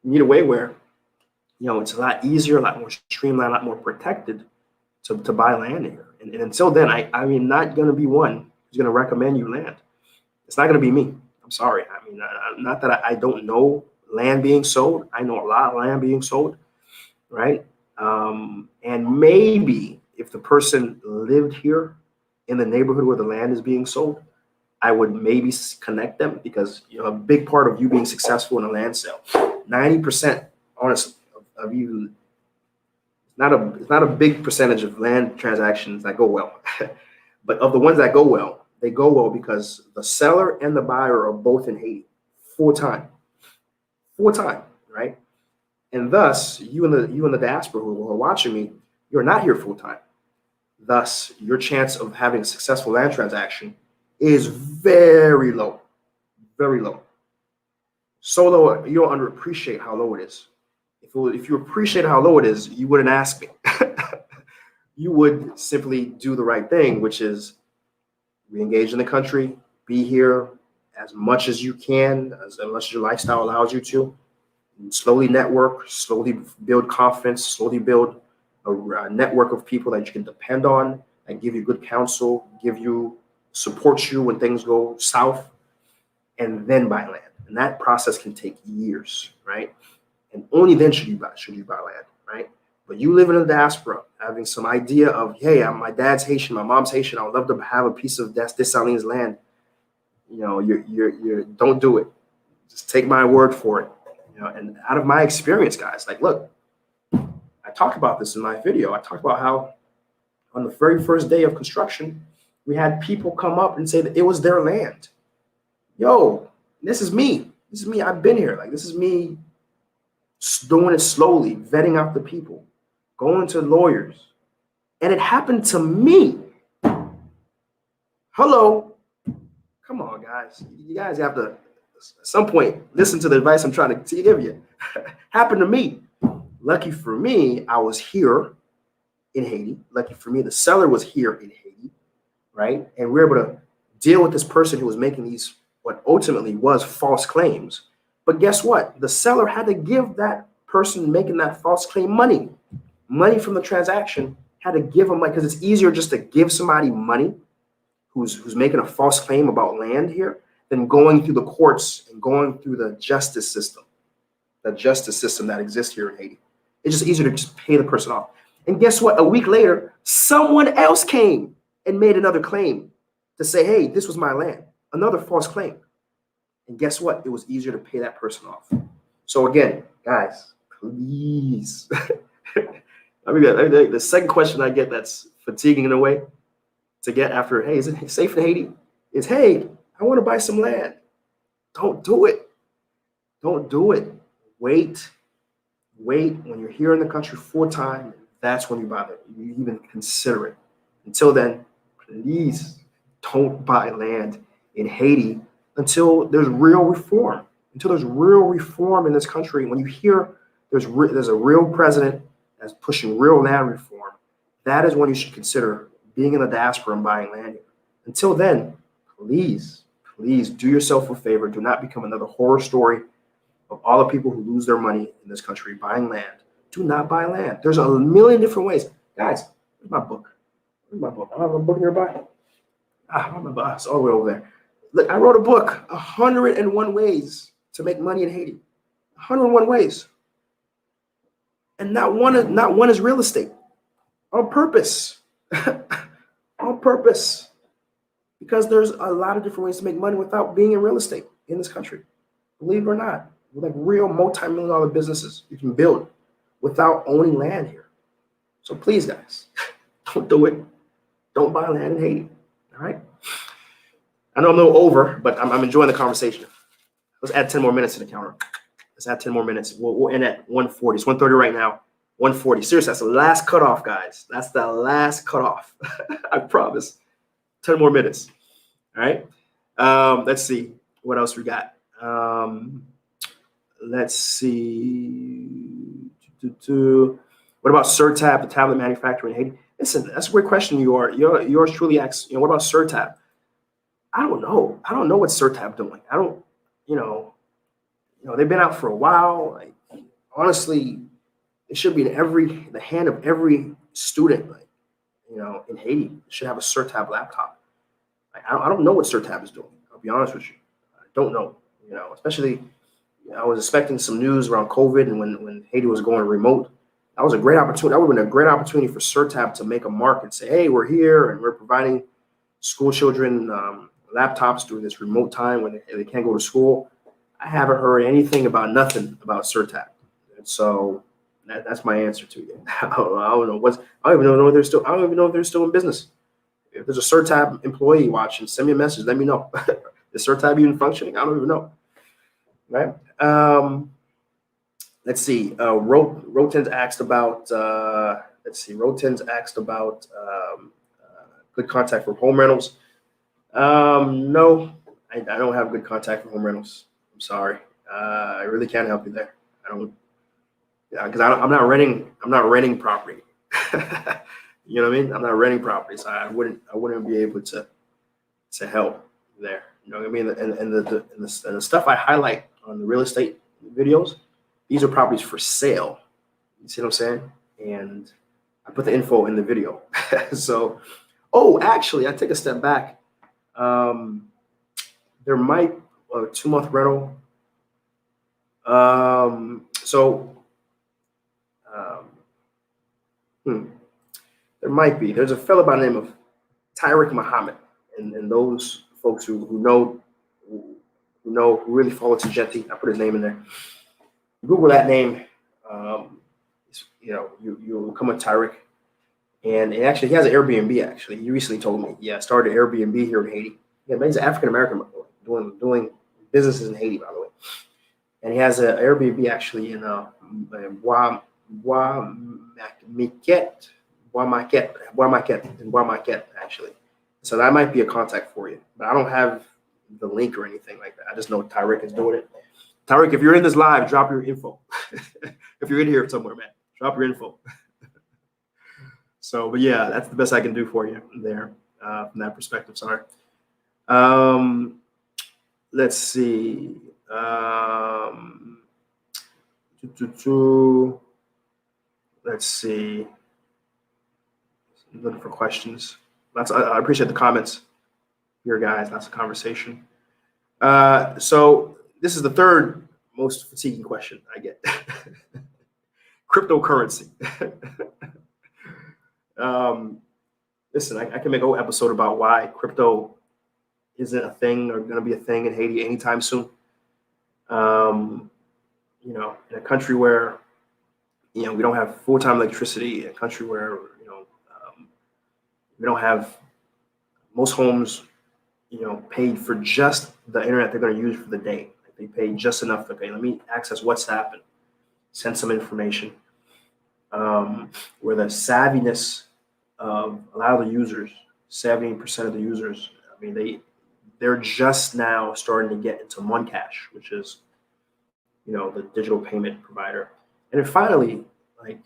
We need a way where, it's a lot easier, a lot more streamlined, a lot more protected to buy land here. And until then, I'm not going to be one who's going to recommend you land. It's not going to be me. I'm sorry. Not that I don't know land being sold. I know a lot of land being sold, right? And maybe if the person lived here in the neighborhood where the land is being sold, I would maybe connect them because a big part of you being successful in a land sale, 90%, honestly, of you, it's not a big percentage of land transactions that go well, but of the ones that go well, they go well because the seller and the buyer are both in Haiti full time, right? And thus, you and the diaspora who are watching me, you're not here full time. Thus, your chance of having a successful land transaction is very low, very low. So low, you don't underappreciate how low it is. If you appreciate how low it is, you wouldn't ask me. You would simply do the right thing, which is re-engage in the country, be here as much as you can, as much as your lifestyle allows you to. Slowly network, slowly build confidence, slowly build a network of people that you can depend on and give you good counsel, support you when things go south, and then buy land. And that process can take years, right? And only then should you buy land, right? But you live in the diaspora, having some idea of, hey, my dad's Haitian, my mom's Haitian, I would love to have a piece of Dessalines land. You don't do it. Just take my word for it. And out of my experience, guys, like, look, I talked about this in my video. I talked about how on the very first day of construction, we had people come up and say that it was their land. Yo, this is me. This is me. I've been here. Like, this is me doing it slowly, vetting out the people, going to lawyers. And it happened to me. Hello. Come on, guys. You guys have to, at some point, listen to the advice I'm trying to give you. Happened to me. Lucky for me, I was here in Haiti. Lucky for me, the seller was here in Haiti, right? And we were able to deal with this person who was making these, what ultimately was false claims. But guess what? The seller had to give that person making that false claim money from the transaction, had to give them money, because it's easier just to give somebody money who's making a false claim about land here than going through the courts and going through the justice system that exists here in Haiti. It's just easier to just pay the person off. And guess what? A week later, someone else came and made another claim to say, hey, this was my land, another false claim. And guess what? It was easier to pay that person off. So again, guys, please. The second question I get that's fatiguing in a way to get after, hey, is it safe in Haiti? Is, hey, I want to buy some land. Don't do it. Don't do it. Wait. When you're here in the country full time, that's when you buy it. You even consider it. Until then, please don't buy land in Haiti until there's real reform. Until there's real reform in this country. When you hear there's a real president that's pushing real land reform, that is when you should consider being in the diaspora and buying land here. Until then, please do yourself a favor. Do not become another horror story of all the people who lose their money in this country buying land. Do not buy land. There's a million different ways. Guys, where's my book? Where's my book? I don't have a book nearby. I don't remember. It's all the way over there. Look, I wrote a book, 101 ways to make money in Haiti. 101 ways. And not one is real estate. On purpose. On purpose. Because there's a lot of different ways to make money without being in real estate in this country. Believe it or not. Like real multi-million-dollar businesses you can build without owning land here. So please, guys, don't do it. Don't buy land in Haiti. All right? I know I'm a little over, but I'm enjoying the conversation. Let's add 10 more minutes to the counter. Let's add 10 more minutes. We'll end at 140. It's 130 right now. 140. Seriously, that's the last cutoff, guys. That's the last cutoff. I promise. 10 more minutes. All right. Let's see what else we got. Let's see. What about SeeJeanty, the tablet manufacturer in Haiti? Listen, that's a great question. Yours truly asks, what about SeeJeanty? I don't know. I don't know what SeeJeanty doing. I don't, they've been out for a while. Like, honestly, it should be in the hand of every student, in Haiti. Should have a SeeJeanty laptop. I don't know what SeeJeanty is doing. I'll be honest with you. I don't know. Especially, I was expecting some news around COVID and when Haiti was going remote. That was a great opportunity. That would have been a great opportunity for SeeJeanty to make a mark and say, hey, we're here and we're providing school children laptops during this remote time when they can't go to school. I haven't heard anything about SeeJeanty. And so that's my answer to you. I don't know I don't even know if they're still in business. If there's a SeeJeanty employee watching, send me a message. Let me know. Is SeeJeanty even functioning? I don't even know. Right? Let's see. Roten's asked about. Roten's asked about good contact for home rentals. No, I don't have good contact for home rentals. I'm sorry. I really can't help you there. I don't. Yeah, because I'm not renting. I'm not renting property. You know what I mean? I'm not renting property, so I wouldn't be able to help there. You know what I mean? And the stuff I highlight on the real estate videos, these are properties for sale. You see what I'm saying? And I put the info in the video. So, actually, I take a step back. There might a 2-month rental. There might be. There's a fellow by the name of Tariq Muhammad, and those folks who really follow SeeJeanty. I put his name in there. Google that name. You'll come with Tariq, and actually he has an Airbnb. Actually, he recently told me, started an Airbnb here in Haiti. Yeah, but he's an African American doing businesses in Haiti, by the way, and he has an Airbnb actually in Bois Marquette, actually. So that might be a contact for you, but I don't have the link or anything like that. I just know Tyreek is doing it. Tyreek, if you're in this live, drop your info. If you're in here somewhere, man, drop your info. So, but yeah, that's the best I can do for you there from that perspective. Sorry. Let's see. Let's see. I'm looking for questions. I appreciate the comments here, guys. Lots of conversation. So this is the third most fatiguing question I get. Cryptocurrency. Listen, I can make a whole episode about why crypto isn't a thing or going to be a thing in Haiti anytime soon. You know, in a country where, you know, we don't have full-time electricity, a country where, you know, we don't have most homes, you know, paid for just the internet they're going to use for the day. Like they pay just enough. Okay, let me access WhatsApp and send some information. Where the savviness of a lot of the users, 70% of the users, I mean, they're just now starting to get into Cash, which is, you know, the digital payment provider. And then finally, like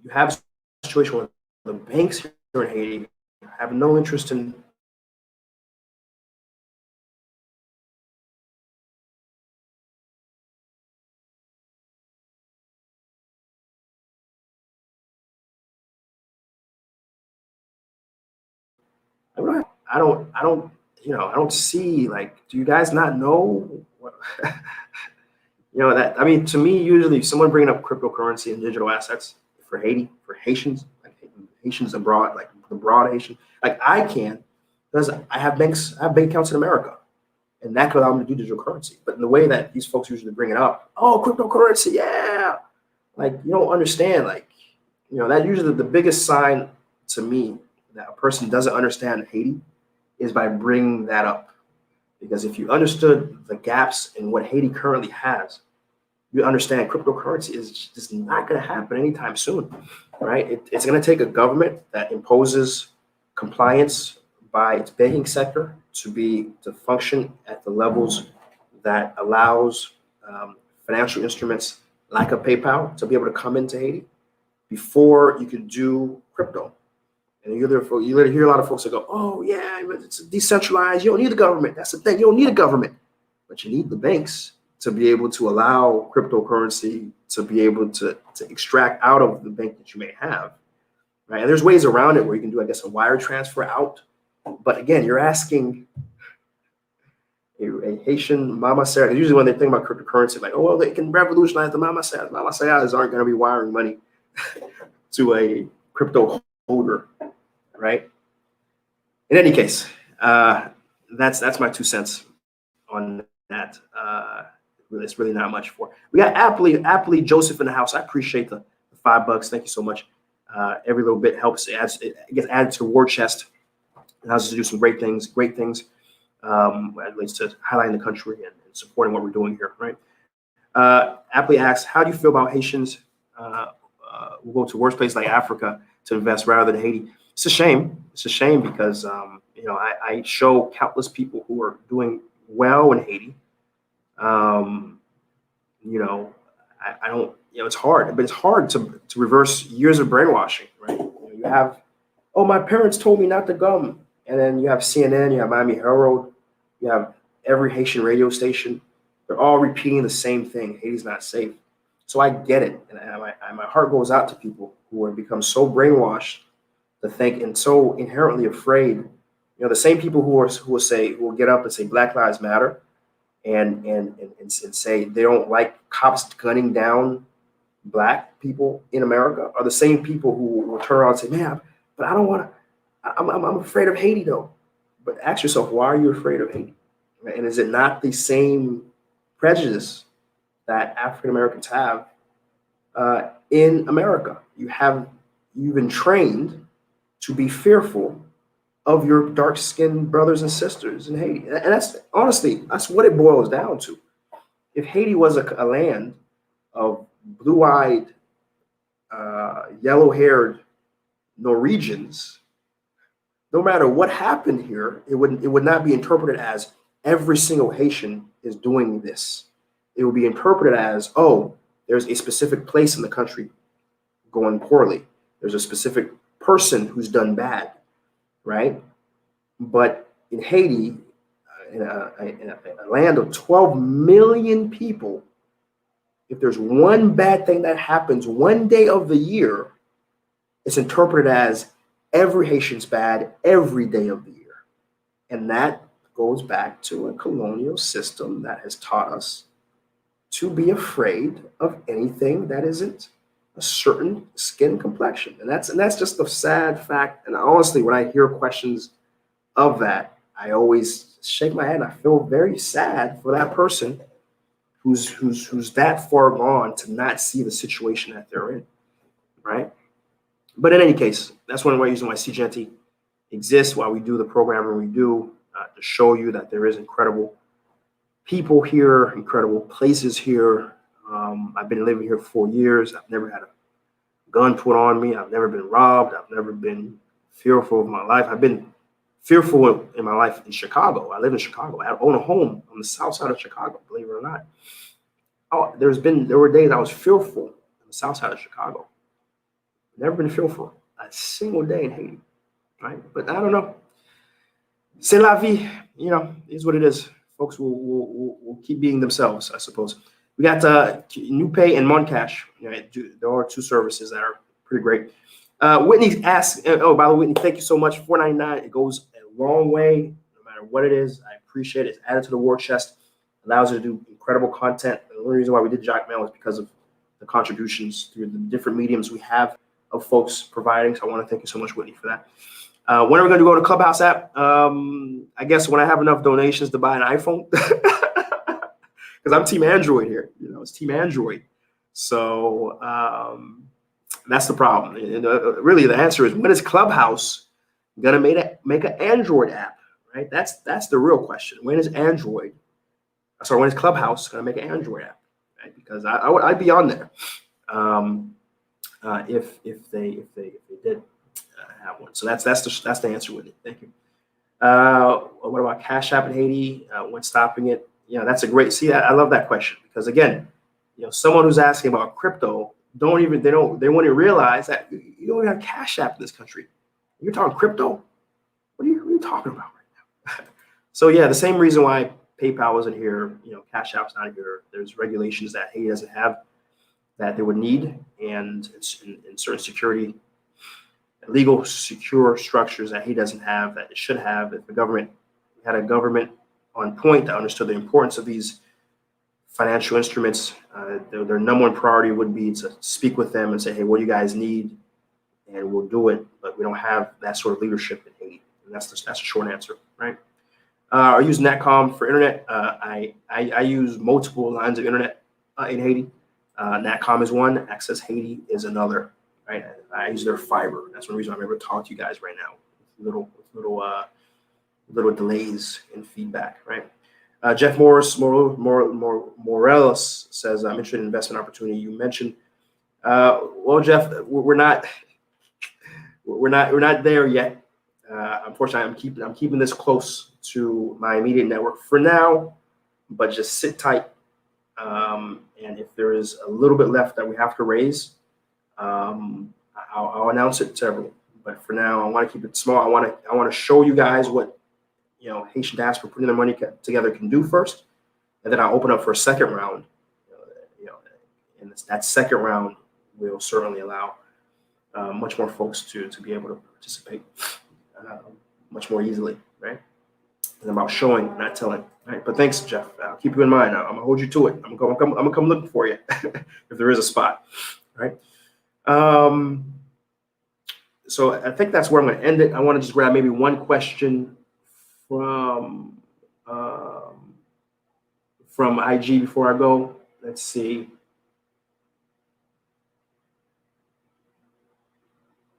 you have a situation where the banks here in Haiti have no interest in I don't, you know, I don't see, like, do you guys not know what, you know, that, I mean, to me, usually someone bringing up cryptocurrency and digital assets for Haiti, for Haitians, like Haitians abroad, like the broad Haitian, like I can, because I have bank accounts in America, and that could allow me to do digital currency. But in the way that these folks usually bring it up, oh, cryptocurrency, yeah, like you don't understand, like, you know, that usually the biggest sign to me that a person doesn't understand Haiti is by bringing that up. Because if you understood the gaps in what Haiti currently has, you understand cryptocurrency is just not going to happen anytime soon, right? It's going to take a government that imposes compliance by its banking sector to function at the levels that allows financial instruments like a PayPal to be able to come into Haiti before you could do crypto. And you hear a lot of folks that go, oh, yeah, it's decentralized. You don't need the government. That's the thing. You don't need a government. But you need the banks to be able to allow cryptocurrency to be able to extract out of the bank that you may have. Right? And there's ways around it where you can do, I guess, a wire transfer out. But again, you're asking a Haitian mama Sarah. Usually when they think about cryptocurrency, like, oh, well, they can revolutionize the mama Sarah. Mama Sarahs aren't going to be wiring money to a crypto holder. Right. In any case, that's my 2 cents on that. It's really not much for. We got aptly Joseph in the house. I appreciate the $5. Thank you so much. Every little bit helps. It gets added to the war chest. It allows us to do some great things. As relates to highlighting the country and supporting what we're doing here. Right. Aptly asks, how do you feel about Haitians who go to worse places like Africa to invest rather than Haiti? It's a shame. It's a shame because, you know, I show countless people who are doing well in Haiti. You know, I don't, you know, it's hard, but it's hard to reverse years of brainwashing, right? You have, oh, my parents told me not to come. And then you have CNN, you have Miami Herald, you have every Haitian radio station. They're all repeating the same thing. Haiti's not safe. So I get it. And my heart goes out to people who have become so brainwashed to think and so inherently afraid. You know, the same people who will get up and say Black Lives Matter and say they don't like cops gunning down Black people in America are the same people who will turn around and say, man, but I don't want to, I'm afraid of Haiti though. But ask yourself, why are you afraid of Haiti? And is it not the same prejudice that African Americans have in America? You've been trained to be fearful of your dark-skinned brothers and sisters in Haiti. And that's honestly, that's what it boils down to. If Haiti was a land of blue-eyed, yellow-haired Norwegians, no matter what happened here, it would not be interpreted as every single Haitian is doing this. It would be interpreted as, oh, there's a specific place in the country going poorly. There's a specific person who's done bad, right? But in Haiti, in a land of 12 million people, if there's one bad thing that happens one day of the year, it's interpreted as every Haitian's bad every day of the year. And that goes back to a colonial system that has taught us to be afraid of anything that isn't a certain skin complexion. And that's just a sad fact. And honestly, when I hear questions of that, I always shake my head and I feel very sad for that person who's that far gone to not see the situation that they're in, right? But in any case, that's one of the reasons why SeeJeanty exists, why we do the programming we do, to show you that there is incredible people here, incredible places here. I've been living here for 4 years. I've never had a gun put on me. I've never been robbed. I've never been fearful of my life. I've been fearful in my life in Chicago. I live in Chicago. I own a home on the south side of Chicago, believe it or not. Oh, there were days I was fearful on the south side of Chicago. Never been fearful a single day in Haiti, right? But I don't know. C'est la vie, is what it is. Folks will keep being themselves, I suppose. We got NuPay and Moncash. There are two services that are pretty great. Whitney asked, oh, by the way, Whitney, thank you so much. $4.99, it goes a long way, no matter what it is. I appreciate it. It's added to the war chest, allows you to do incredible content. And the only reason why we did Jackmail is because of the contributions through the different mediums we have of folks providing. So I want to thank you so much, Whitney, for that. When are we going to go to Clubhouse app? I guess when I have enough donations to buy an iPhone, because I'm Team Android here. It's Team Android. So that's the problem. And really, the answer is, when is Clubhouse going to make an Android app? Right? That's the real question. When is when is Clubhouse going to make an Android app? Right? Because I'd be on there if they did have one. So that's the answer with it. Thank you. What about Cash App in Haiti? What's stopping it? That's a great. See, I love that question, because again, someone who's asking about crypto they won't even realize that you don't even have Cash App in this country. You're talking crypto. What are you talking about right now? So yeah, the same reason why PayPal isn't here. Cash App's not here. There's regulations that Haiti doesn't have that they would need, and it's in certain security, legal secure structures that he doesn't have, that it should have. If the government had a government on point that understood the importance of these financial instruments, their number one priority would be to speak with them and say, hey, what do you guys need? And we'll do it. But we don't have that sort of leadership in Haiti. And that's a short answer, right? I use Natcom for internet. I use multiple lines of internet in Haiti. Natcom is one, Access Haiti is another, right? I use their fiber. That's one reason I'm able to talk to you guys right now. Little delays in feedback, right? Jeff Morales says, I'm interested in investment opportunity you mentioned. Well, Jeff, we're not there yet. Unfortunately, I'm keeping this close to my immediate network for now, but just sit tight. And if there is a little bit left that we have to raise, I'll announce it to everyone. But for now, I want to keep it small. I want to show you guys what Haitian diaspora putting their money together can do first, and then I'll open up for a second round. And that second round will certainly allow much more folks to be able to participate much more easily, right? It's about showing, not telling, right? But thanks, Jeff. I'll keep you in mind. I'm gonna hold you to it. I'm gonna come looking for you if there is a spot, right? So I think that's where I'm gonna end it. I want to just grab maybe one question from IG before I go. Let's see.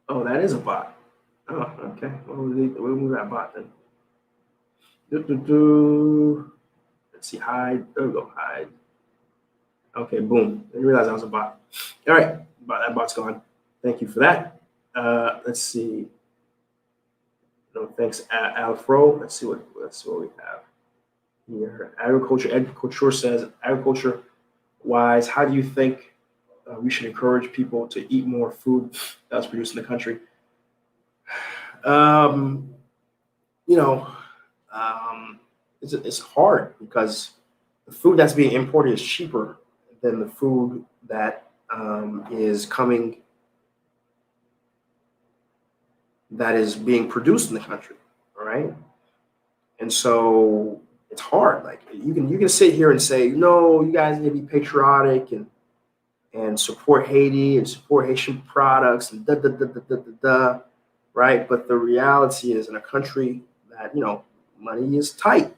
Oh, that is a bot. Oh, okay. Well, we'll move that bot then. Let's see, hide. There we go, hide. Okay, boom. I didn't realize I was a bot. All right, that bot's gone. Thank you for that. Let's see. No, thanks, Alfro. Let's see what we have here. Agriculture says, agriculture wise, how do you think we should encourage people to eat more food that's produced in the country? Um, you know, it's hard because the food that's being imported is cheaper than the food that is coming, that is being produced in the country. All right. And so it's hard. Like you can sit here and say, no, you guys need to be patriotic and support Haiti and support Haitian products and da da da da da da da, right? But the reality is, in a country that money is tight,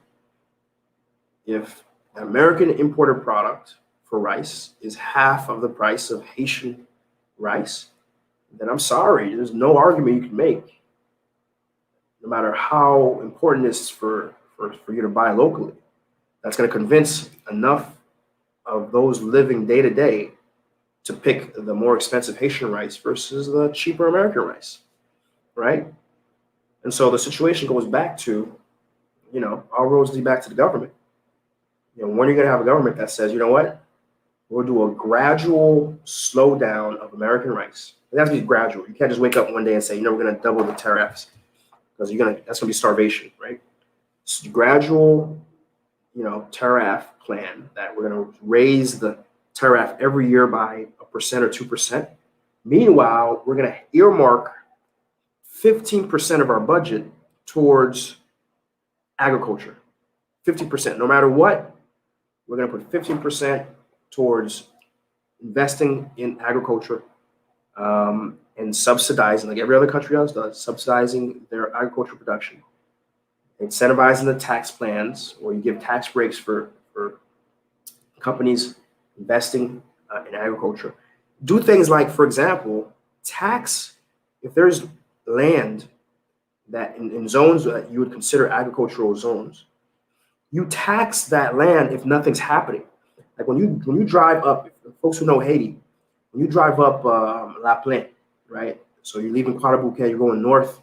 if the American imported product for rice is half of the price of Haitian rice, then I'm sorry, there's no argument you can make, no matter how important it is for you to buy locally. That's going to convince enough of those living day to day to pick the more expensive Haitian rice versus the cheaper American rice, right? And so the situation goes back to, all roads lead back to the government. When are you going to have a government that says, you know what, we'll do a gradual slowdown of American rice? It has to be gradual. You can't just wake up one day and say, we're going to double the tariffs, because that's going to be starvation, right? It's gradual, tariff plan that we're going to raise the tariff every year by 1% or 2%. Meanwhile, we're going to earmark 15% of our budget towards agriculture. 50%, no matter what, we're going to put 15% towards investing in agriculture, and subsidizing, like every other country else does, subsidizing their agricultural production, incentivizing the tax plans, or you give tax breaks for companies investing in agriculture. Do things like, for example, tax, if there's land that in zones that you would consider agricultural zones, you tax that land if nothing's happening. Like when you drive up, folks who know Haiti, when you drive up La Plaine, right? So you're leaving Quadra-Bouquet, you're going north,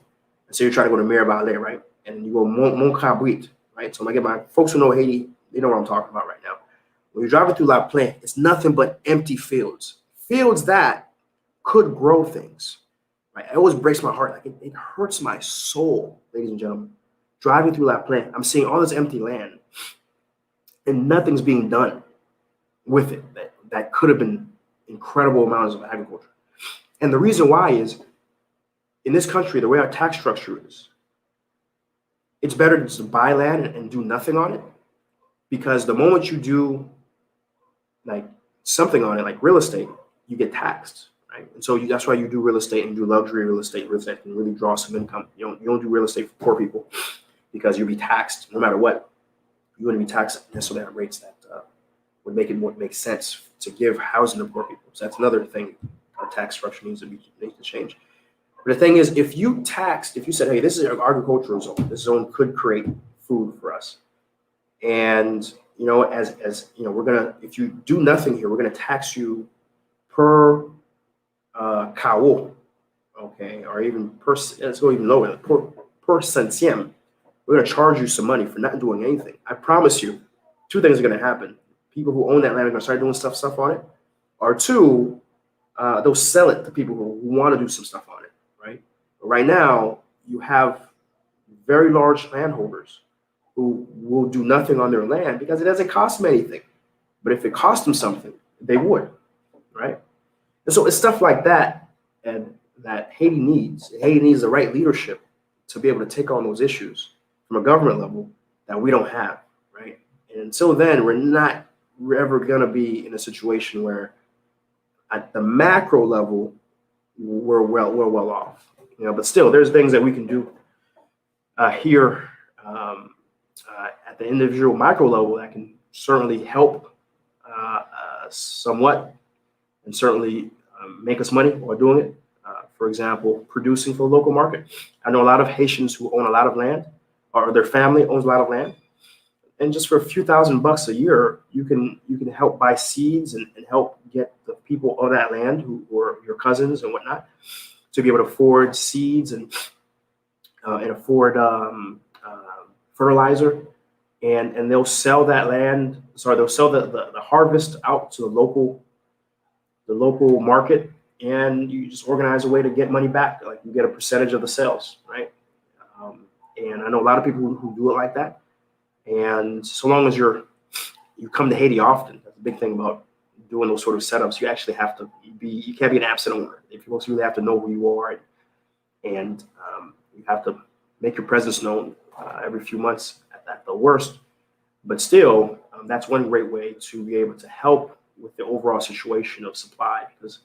and so you're trying to go to Mirabale, right? And you go Mont-Cabrit, right? So I get my folks who know Haiti, they know what I'm talking about right now. When you're driving through La Plaine, it's nothing but empty fields that could grow things, right? It always breaks my heart. Like it hurts my soul, ladies and gentlemen. Driving through La Plaine, I'm seeing all this empty land, and nothing's being done with it that could have been incredible amounts of agriculture. And the reason why is, in this country, the way our tax structure is, it's better just to buy land and do nothing on it, because the moment you do like something on it, like real estate, you get taxed, right? And so that's why you do real estate and do luxury real estate. Real estate can really draw some income. You don't do real estate for poor people, because you'll be taxed no matter what. You wouldn't be taxed necessarily at rates that would make sense to give housing to poor people. So that's another thing our tax structure needs to change. But the thing is, if you said, hey, this is an agricultural zone, this zone could create food for us. And, we're going to, if you do nothing here, we're going to tax you per cao, okay, or even let's go even lower, per centime. We're going to charge you some money for not doing anything. I promise you, two things are going to happen. People who own that land are going to start doing stuff on it, or two, they'll sell it to people who want to do some stuff on it, right? But right now, you have very large landholders who will do nothing on their land because it doesn't cost them anything. But if it cost them something, they would, right? And so it's stuff like that, and that Haiti needs. Haiti needs the right leadership to be able to take on those issues from a government level that we don't have, right? And until then, we're ever going to be in a situation where at the macro level, we're well off, but still there's things that we can do here at the individual micro level that can certainly help somewhat, and certainly make us money while doing it. For example, producing for the local market. I know a lot of Haitians who own a lot of land, or their family owns a lot of land. And just for a few $1,000s a year, you can help buy seeds and help get the people of that land who are your cousins and whatnot to be able to afford seeds and afford fertilizer, and they'll sell that land. Sorry, they'll sell the harvest out to the local market, and you just organize a way to get money back. Like you get a percentage of the sales, right? And I know a lot of people who do it like that. And so long as you come to Haiti often, that's the big thing about doing those sort of setups. You actually have to you can't be an absent owner. If you really have to know who you are, and you have to make your presence known every few months at the worst. But still, that's one great way to be able to help with the overall situation of supply. Because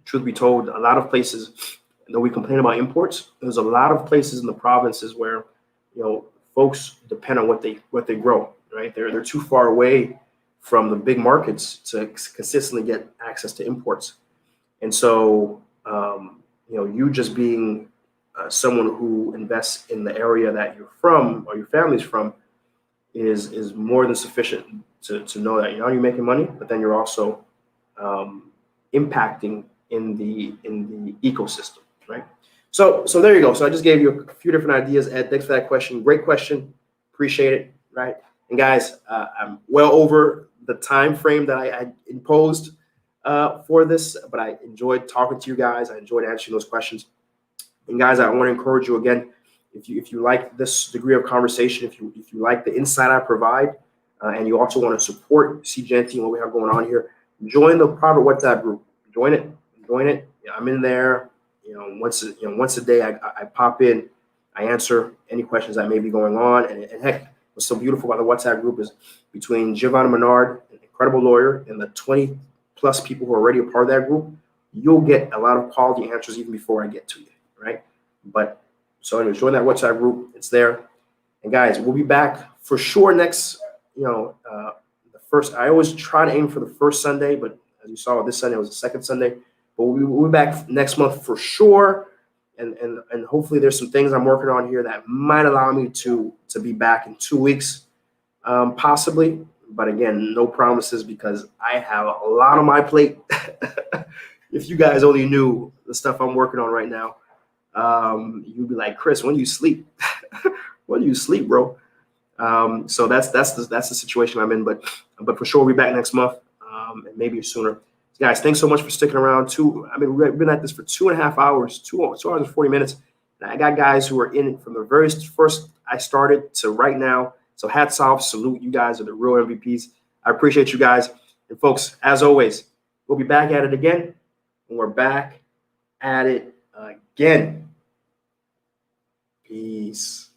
truth be told, a lot of places, though we complain about imports, there's a lot of places in the provinces where, folks depend on what they grow, right? They're too far away from the big markets to consistently get access to imports. And so, you just being someone who invests in the area that you're from or your family's from is more than sufficient to know that you're making money, but then you're also impacting in the ecosystem, right? So there you go. So I just gave you a few different ideas, Ed. Thanks for that question. Great question. Appreciate it, right? And guys, I'm well over the time frame that I imposed for this, but I enjoyed talking to you guys. I enjoyed answering those questions. And guys, I want to encourage you again, if you like this degree of conversation, if you like the insight I provide, and you also want to support SeeJeanty and what we have going on here, join the private WhatsApp group. Join it. Yeah, I'm in there. Once a day I pop in, I answer any questions that may be going on. And heck, what's so beautiful about the WhatsApp group is between Giovanna Menard, an incredible lawyer, and the 20 plus people who are already a part of that group, you'll get a lot of quality answers even before I get to you, right? But so anyways, join that WhatsApp group. It's there. And guys, we'll be back for sure next, the first, I always try to aim for the first Sunday, but as you saw this Sunday, it was the second Sunday. But we'll be back next month for sure. And hopefully there's some things I'm working on here that might allow me to be back in 2 weeks, possibly. But again, no promises because I have a lot on my plate. If you guys only knew the stuff I'm working on right now, you'd be like, Chris, when do you sleep? When do you sleep, bro? So that's the situation I'm in. But for sure, we'll be back next month, and maybe sooner. Guys, thanks so much for sticking around. We've been at this for 2.5 hours, 2 hours and 40 minutes. And I got guys who are in it from the very first I started to right now. So hats off, salute. You guys are the real MVPs. I appreciate you guys. And folks, as always, we'll be back at it again. And we're back at it again. Peace.